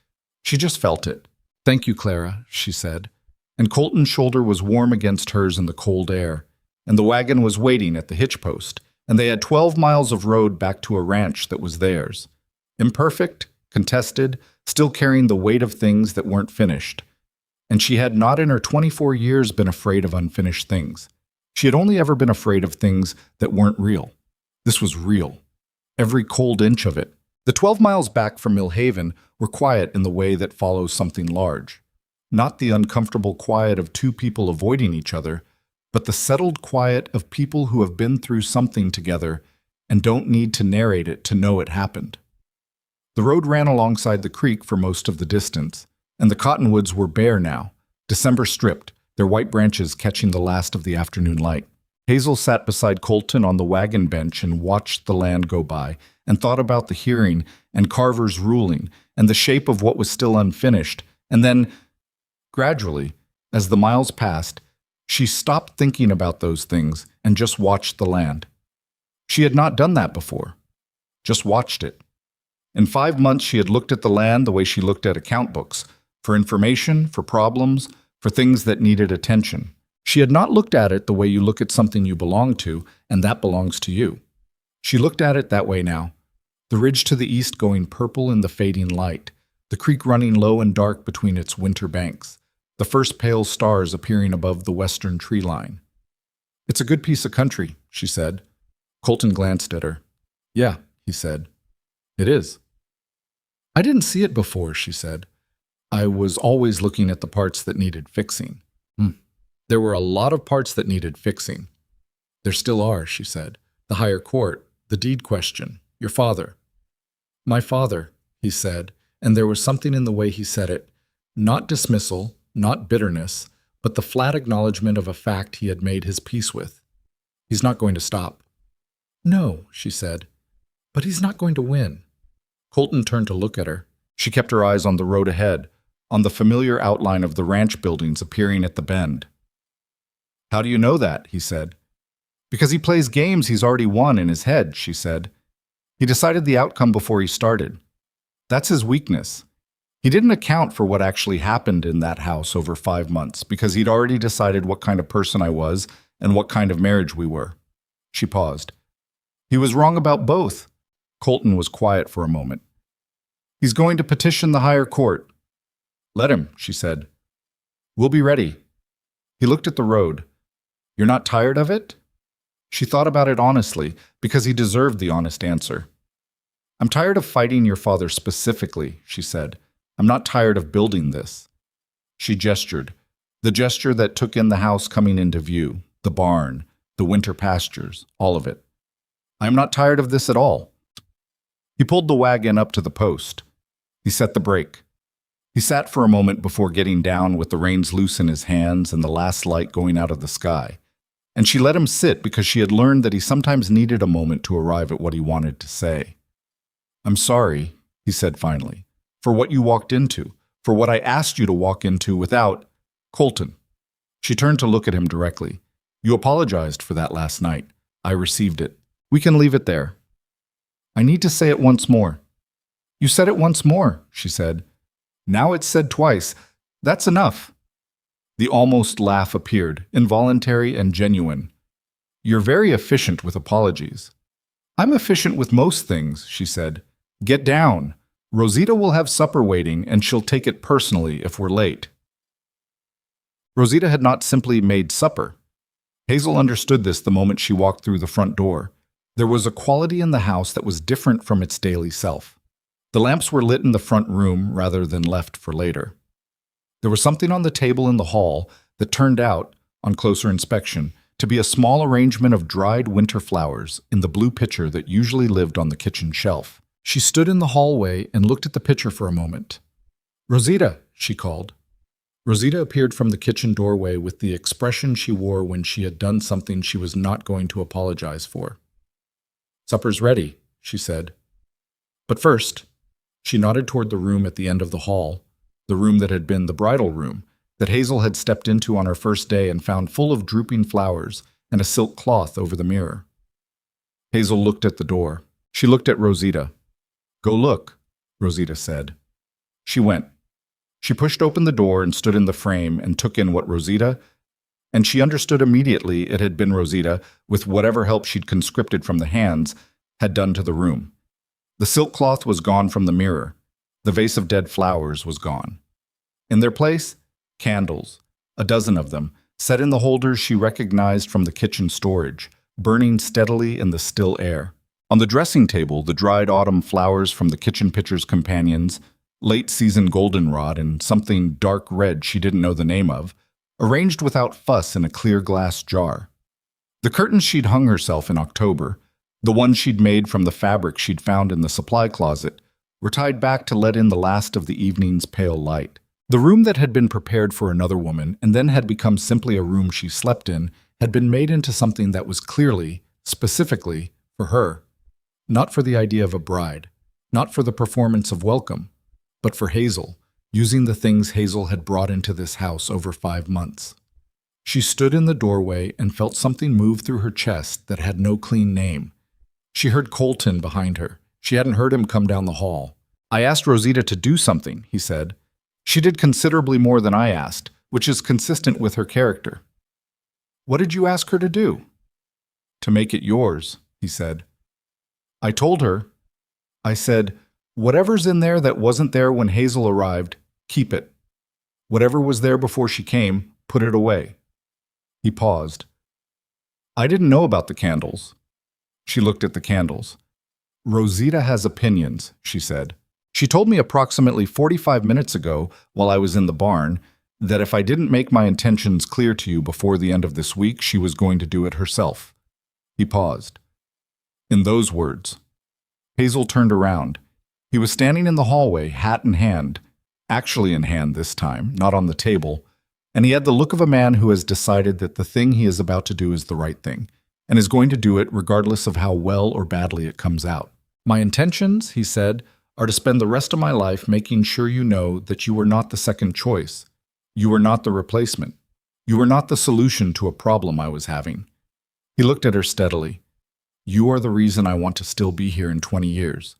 She just felt it. Thank you, Clara, she said. And Colton's shoulder was warm against hers in the cold air, and the wagon was waiting at the hitch post, and they had 12 miles of road back to a ranch that was theirs. Imperfect, contested, still carrying the weight of things that weren't finished. And she had not in her 24 years been afraid of unfinished things. She had only ever been afraid of things that weren't real. This was real. Every cold inch of it. The 12 miles back from Millhaven were quiet in the way that follows something large. Not the uncomfortable quiet of two people avoiding each other, but the settled quiet of people who have been through something together and don't need to narrate it to know it happened. The road ran alongside the creek for most of the distance, and the cottonwoods were bare now, December stripped, their white branches catching the last of the afternoon light. Hazel sat beside Colton on the wagon bench and watched the land go by, and thought about the hearing and Carver's ruling and the shape of what was still unfinished, and then, gradually, as the miles passed, she stopped thinking about those things and just watched the land. She had not done that before. Just watched it. In 5 months, she had looked at the land the way she looked at account books, for information, for problems, for things that needed attention. She had not looked at it the way you look at something you belong to, and that belongs to you. She looked at it that way now. The ridge to the east going purple in the fading light, the creek running low and dark between its winter banks, the first pale stars appearing above the western tree line. It's a good piece of country, she said. Colton glanced at her. Yeah, he said. It is. I didn't see it before, she said. I was always looking at the parts that needed fixing. There were a lot of parts that needed fixing. There still are, she said. The higher court, the deed question, your father. My father, he said, and there was something in the way he said it, not dismissal, not bitterness, but the flat acknowledgement of a fact he had made his peace with. He's not going to stop. No, she said, but he's not going to win. Colton turned to look at her. She kept her eyes on the road ahead, on the familiar outline of the ranch buildings appearing at the bend. How do you know that? He said. Because he plays games he's already won in his head, she said. He decided the outcome before he started. That's his weakness. He didn't account for what actually happened in that house over 5 months because he'd already decided what kind of person I was and what kind of marriage we were. She paused. He was wrong about both. Colton was quiet for a moment. He's going to petition the higher court. Let him, she said. We'll be ready. He looked at the road. You're not tired of it? She thought about it honestly, because he deserved the honest answer. I'm tired of fighting your father specifically, she said. I'm not tired of building this. She gestured, the gesture that took in the house coming into view, the barn, the winter pastures, all of it. I'm not tired of this at all. He pulled the wagon up to the post. He set the brake. He sat for a moment before getting down with the reins loose in his hands and the last light going out of the sky. And she let him sit because she had learned that he sometimes needed a moment to arrive at what he wanted to say. I'm sorry, he said finally, for what you walked into, for what I asked you to walk into without Colton. She turned to look at him directly. You apologized for that last night. I received it. We can leave it there. I need to say it once more. You said it once more, she said. Now it's said twice. That's enough. The almost laugh appeared, involuntary and genuine. You're very efficient with apologies. I'm efficient with most things, she said. Get down. Rosita will have supper waiting, and she'll take it personally if we're late. Rosita had not simply made supper. Hazel understood this the moment she walked through the front door. There was a quality in the house that was different from its daily self. The lamps were lit in the front room rather than left for later. There was something on the table in the hall that turned out, on closer inspection, to be a small arrangement of dried winter flowers in the blue pitcher that usually lived on the kitchen shelf. She stood in the hallway and looked at the pitcher for a moment. "Rosita," she called. Rosita appeared from the kitchen doorway with the expression she wore when she had done something she was not going to apologize for. "Supper's ready," she said. "But first," she nodded toward the room at the end of the hall, the room that had been the bridal room, that Hazel had stepped into on her first day and found full of drooping flowers and a silk cloth over the mirror. Hazel looked at the door. She looked at Rosita. "Go look," Rosita said. She went. She pushed open the door and stood in the frame and took in what Rosita, and she understood immediately it had been Rosita, with whatever help she'd conscripted from the hands, had done to the room. The silk cloth was gone from the mirror. The vase of dead flowers was gone. In their place, candles, a dozen of them, set in the holders she recognized from the kitchen storage, burning steadily in the still air. On the dressing table, the dried autumn flowers from the kitchen pitcher's companions, late-season goldenrod and something dark red she didn't know the name of, arranged without fuss in a clear glass jar. The curtains she'd hung herself in October, the ones she'd made from the fabric she'd found in the supply closet, were tied back to let in the last of the evening's pale light. The room that had been prepared for another woman and then had become simply a room she slept in had been made into something that was clearly, specifically, for her. Not for the idea of a bride, not for the performance of welcome, but for Hazel, using the things Hazel had brought into this house over 5 months. She stood in the doorway and felt something move through her chest that had no clean name. She heard Colton behind her. She hadn't heard him come down the hall. "I asked Rosita to do something," he said. "She did considerably more than I asked, which is consistent with her character." "What did you ask her to do?" "To make it yours," he said. "I told her. I said, whatever's in there that wasn't there when Hazel arrived, keep it. Whatever was there before she came, put it away." He paused. "I didn't know about the candles." She looked at the candles. "Rosita has opinions," she said. "She told me approximately 45 minutes ago, while I was in the barn, that if I didn't make my intentions clear to you before the end of this week, she was going to do it herself." He paused. In those words, Hazel turned around. He was standing in the hallway, hat in hand, actually in hand this time, not on the table, and he had the look of a man who has decided that the thing he is about to do is the right thing, and is going to do it regardless of how well or badly it comes out. "My intentions," he said, "are to spend the rest of my life making sure you know that you were not the second choice. You were not the replacement. You were not the solution to a problem I was having." He looked at her steadily. "You are the reason I want to still be here in 20 years.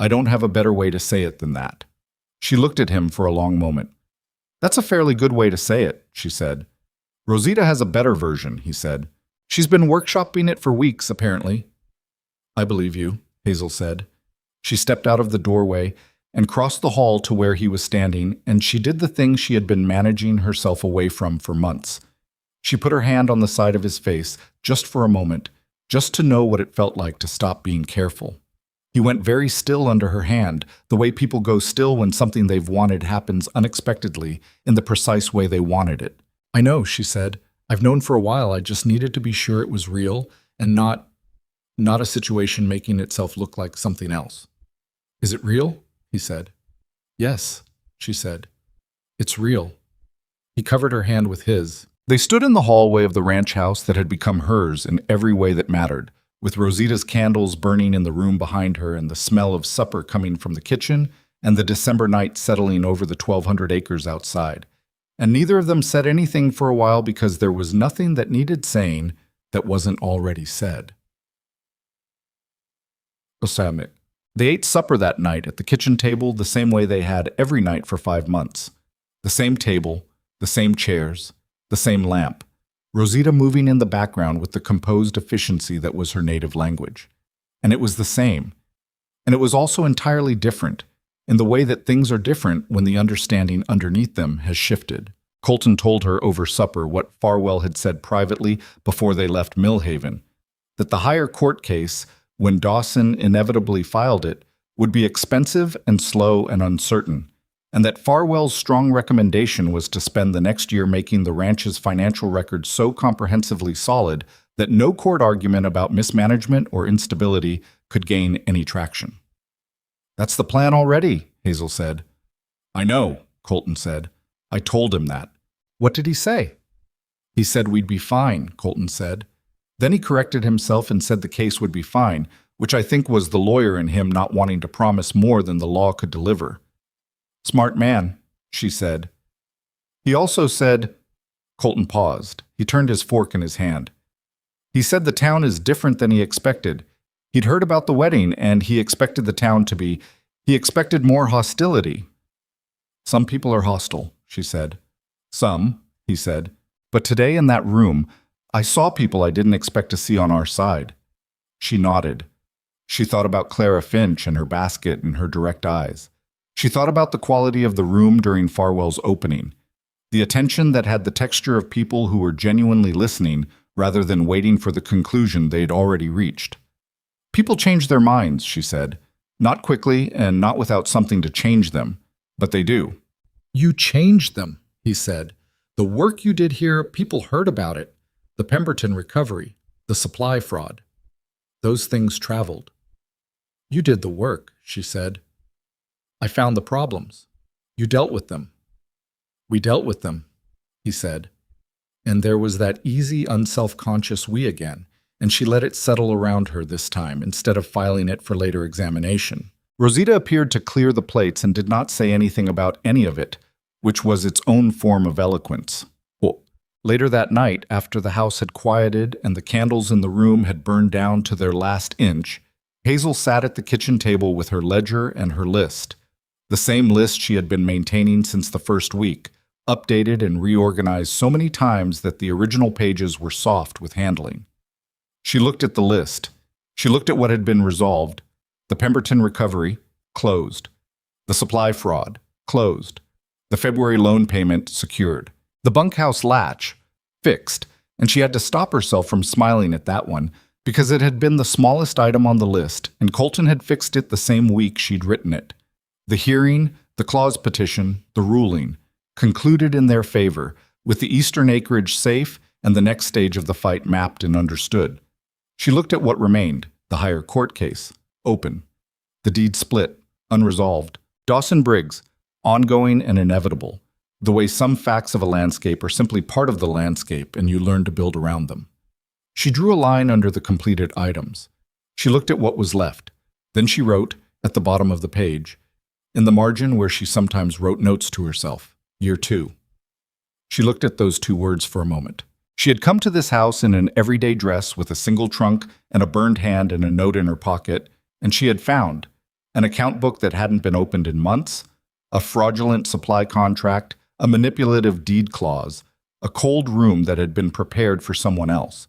I don't have a better way to say it than that." She looked at him for a long moment. "That's a fairly good way to say it," she said. "Rosita has a better version," he said. "She's been workshopping it for weeks, apparently." "I believe you," Hazel said. She stepped out of the doorway and crossed the hall to where he was standing, and she did the thing she had been managing herself away from for months. She put her hand on the side of his face, just for a moment, just to know what it felt like to stop being careful. He went very still under her hand, the way people go still when something they've wanted happens unexpectedly, in the precise way they wanted it. "I know," she said. "I've known for a while. I just needed to be sure it was real and not a situation making itself look like something else." "Is it real?" he said. "Yes," she said. "It's real." He covered her hand with his. They stood in the hallway of the ranch house that had become hers in every way that mattered, with Rosita's candles burning in the room behind her and the smell of supper coming from the kitchen and the December night settling over the 1,200 acres outside. And neither of them said anything for a while because there was nothing that needed saying that wasn't already said. Osamit. They ate supper that night at the kitchen table the same way they had every night for 5 months. The same table, the same chairs, the same lamp. Rosita moving in the background with the composed efficiency that was her native language. And it was the same. And it was also entirely different, in the way that things are different when the understanding underneath them has shifted. Colton told her over supper what Farwell had said privately before they left Millhaven, that the higher court case, when Dawson inevitably filed it, would be expensive and slow and uncertain, and that Farwell's strong recommendation was to spend the next year making the ranch's financial record so comprehensively solid that no court argument about mismanagement or instability could gain any traction. "That's the plan already," Hazel said. "I know," Colton said. "I told him that." "What did he say?" "He said we'd be fine," Colton said. Then he corrected himself and said the case would be fine, which I think was the lawyer in him not wanting to promise more than the law could deliver. "Smart man," she said. "He also said—" Colton paused. He turned his fork in his hand. "He said the town is different than he expected. He'd heard about the wedding, and he expected the town to be— he expected more hostility." "Some people are hostile," she said. "Some," he said. "But today in that room, I saw people I didn't expect to see on our side." She nodded. She thought about Clara Finch and her basket and her direct eyes. She thought about the quality of the room during Farwell's opening, the attention that had the texture of people who were genuinely listening rather than waiting for the conclusion they'd already reached. "People change their minds," she said. "Not quickly and not without something to change them, but they do." "You changed them," he said. "The work you did here, people heard about it. The Pemberton recovery, the supply fraud. Those things traveled." "You did the work," she said. "I found the problems. You dealt with them." "We dealt with them," he said. And there was that easy, unself-conscious we again, and she let it settle around her this time instead of filing it for later examination. Rosita appeared to clear the plates and did not say anything about any of it, which was its own form of eloquence. Later that night, after the house had quieted and the candles in the room had burned down to their last inch, Hazel sat at the kitchen table with her ledger and her list, the same list she had been maintaining since the first week, updated and reorganized so many times that the original pages were soft with handling. She looked at the list. She looked at what had been resolved. The Pemberton recovery, closed. The supply fraud, closed. The February loan payment, secured. The bunkhouse latch, fixed, and she had to stop herself from smiling at that one because it had been the smallest item on the list, and Colton had fixed it the same week she'd written it. The hearing, the clause petition, the ruling, concluded in their favor, with the eastern acreage safe and the next stage of the fight mapped and understood. She looked at what remained, the higher court case, open. The deed split, unresolved. Dawson Briggs, ongoing and inevitable. The way some facts of a landscape are simply part of the landscape and you learn to build around them. She drew a line under the completed items. She looked at what was left. Then she wrote, at the bottom of the page, in the margin where she sometimes wrote notes to herself, Year 2. She looked at those 2 words for a moment. She had come to this house in an everyday dress with a single trunk and a burned hand and a note in her pocket, and she had found an account book that hadn't been opened in months, a fraudulent supply contract, a manipulative deed clause, a cold room that had been prepared for someone else,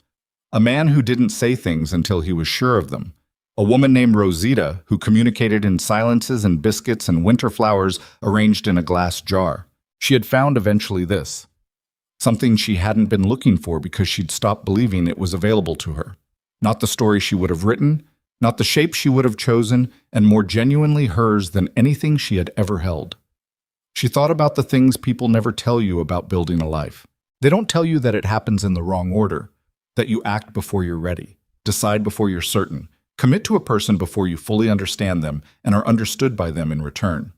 a man who didn't say things until he was sure of them, a woman named Rosita who communicated in silences and biscuits and winter flowers arranged in a glass jar. She had found eventually this, something she hadn't been looking for because she'd stopped believing it was available to her. Not the story she would have written, not the shape she would have chosen, and more genuinely hers than anything she had ever held. She thought about the things people never tell you about building a life. They don't tell you that it happens in the wrong order, that you act before you're ready, decide before you're certain, commit to a person before you fully understand them and are understood by them in return.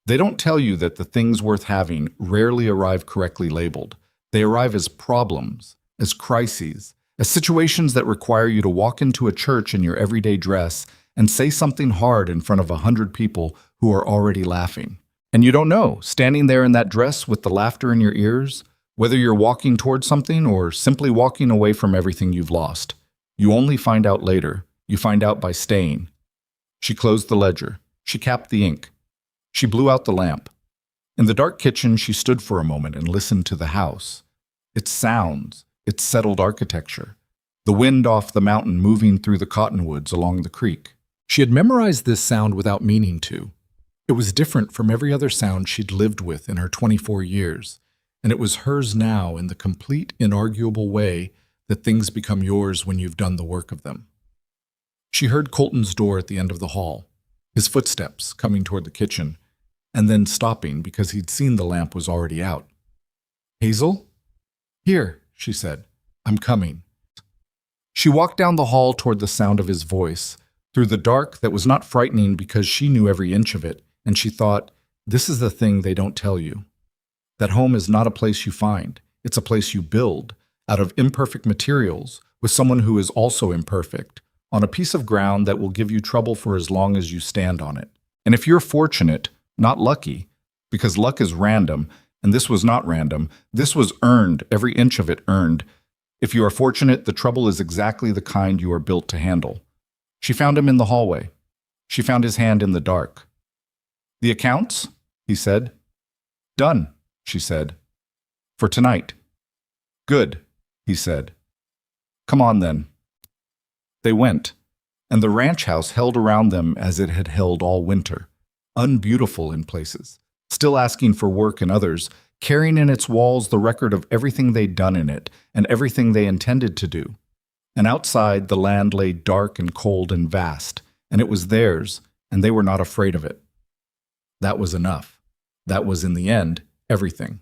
They don't tell you that the things worth having rarely arrive correctly labeled. They arrive as problems, as crises, as situations that require you to walk into a church in your everyday dress and say something hard in front of 100 people who are already laughing. And you don't know, standing there in that dress with the laughter in your ears, whether you're walking towards something or simply walking away from everything you've lost. You only find out later. You find out by staying. She closed the ledger. She capped the ink. She blew out the lamp. In the dark kitchen, she stood for a moment and listened to the house. Its sounds, its settled architecture, the wind off the mountain moving through the cottonwoods along the creek. She had memorized this sound without meaning to. It was different from every other sound she'd lived with in her 24 years. and it was hers now in the complete, inarguable way that things become yours when you've done the work of them. She heard Colton's door at the end of the hall, his footsteps coming toward the kitchen, and then stopping because he'd seen the lamp was already out. "Hazel?" "Here," she said. "I'm coming." She walked down the hall toward the sound of his voice, through the dark that was not frightening because she knew every inch of it, and she thought, this is the thing they don't tell you. That home is not a place you find, it's a place you build, out of imperfect materials, with someone who is also imperfect, on a piece of ground that will give you trouble for as long as you stand on it. And if you're fortunate, not lucky, because luck is random, and this was not random, this was earned, every inch of it earned. If you are fortunate, the trouble is exactly the kind you are built to handle. She found him in the hallway. She found his hand in the dark. "The accounts?" he said. "Done," she said. "For tonight." "Good," he said. "Come on then." They went, and the ranch house held around them as it had held all winter, unbeautiful in places, still asking for work in others, carrying in its walls the record of everything they'd done in it and everything they intended to do. And outside, the land lay dark and cold and vast, and it was theirs, and they were not afraid of it. That was enough. That was, in the end, everything.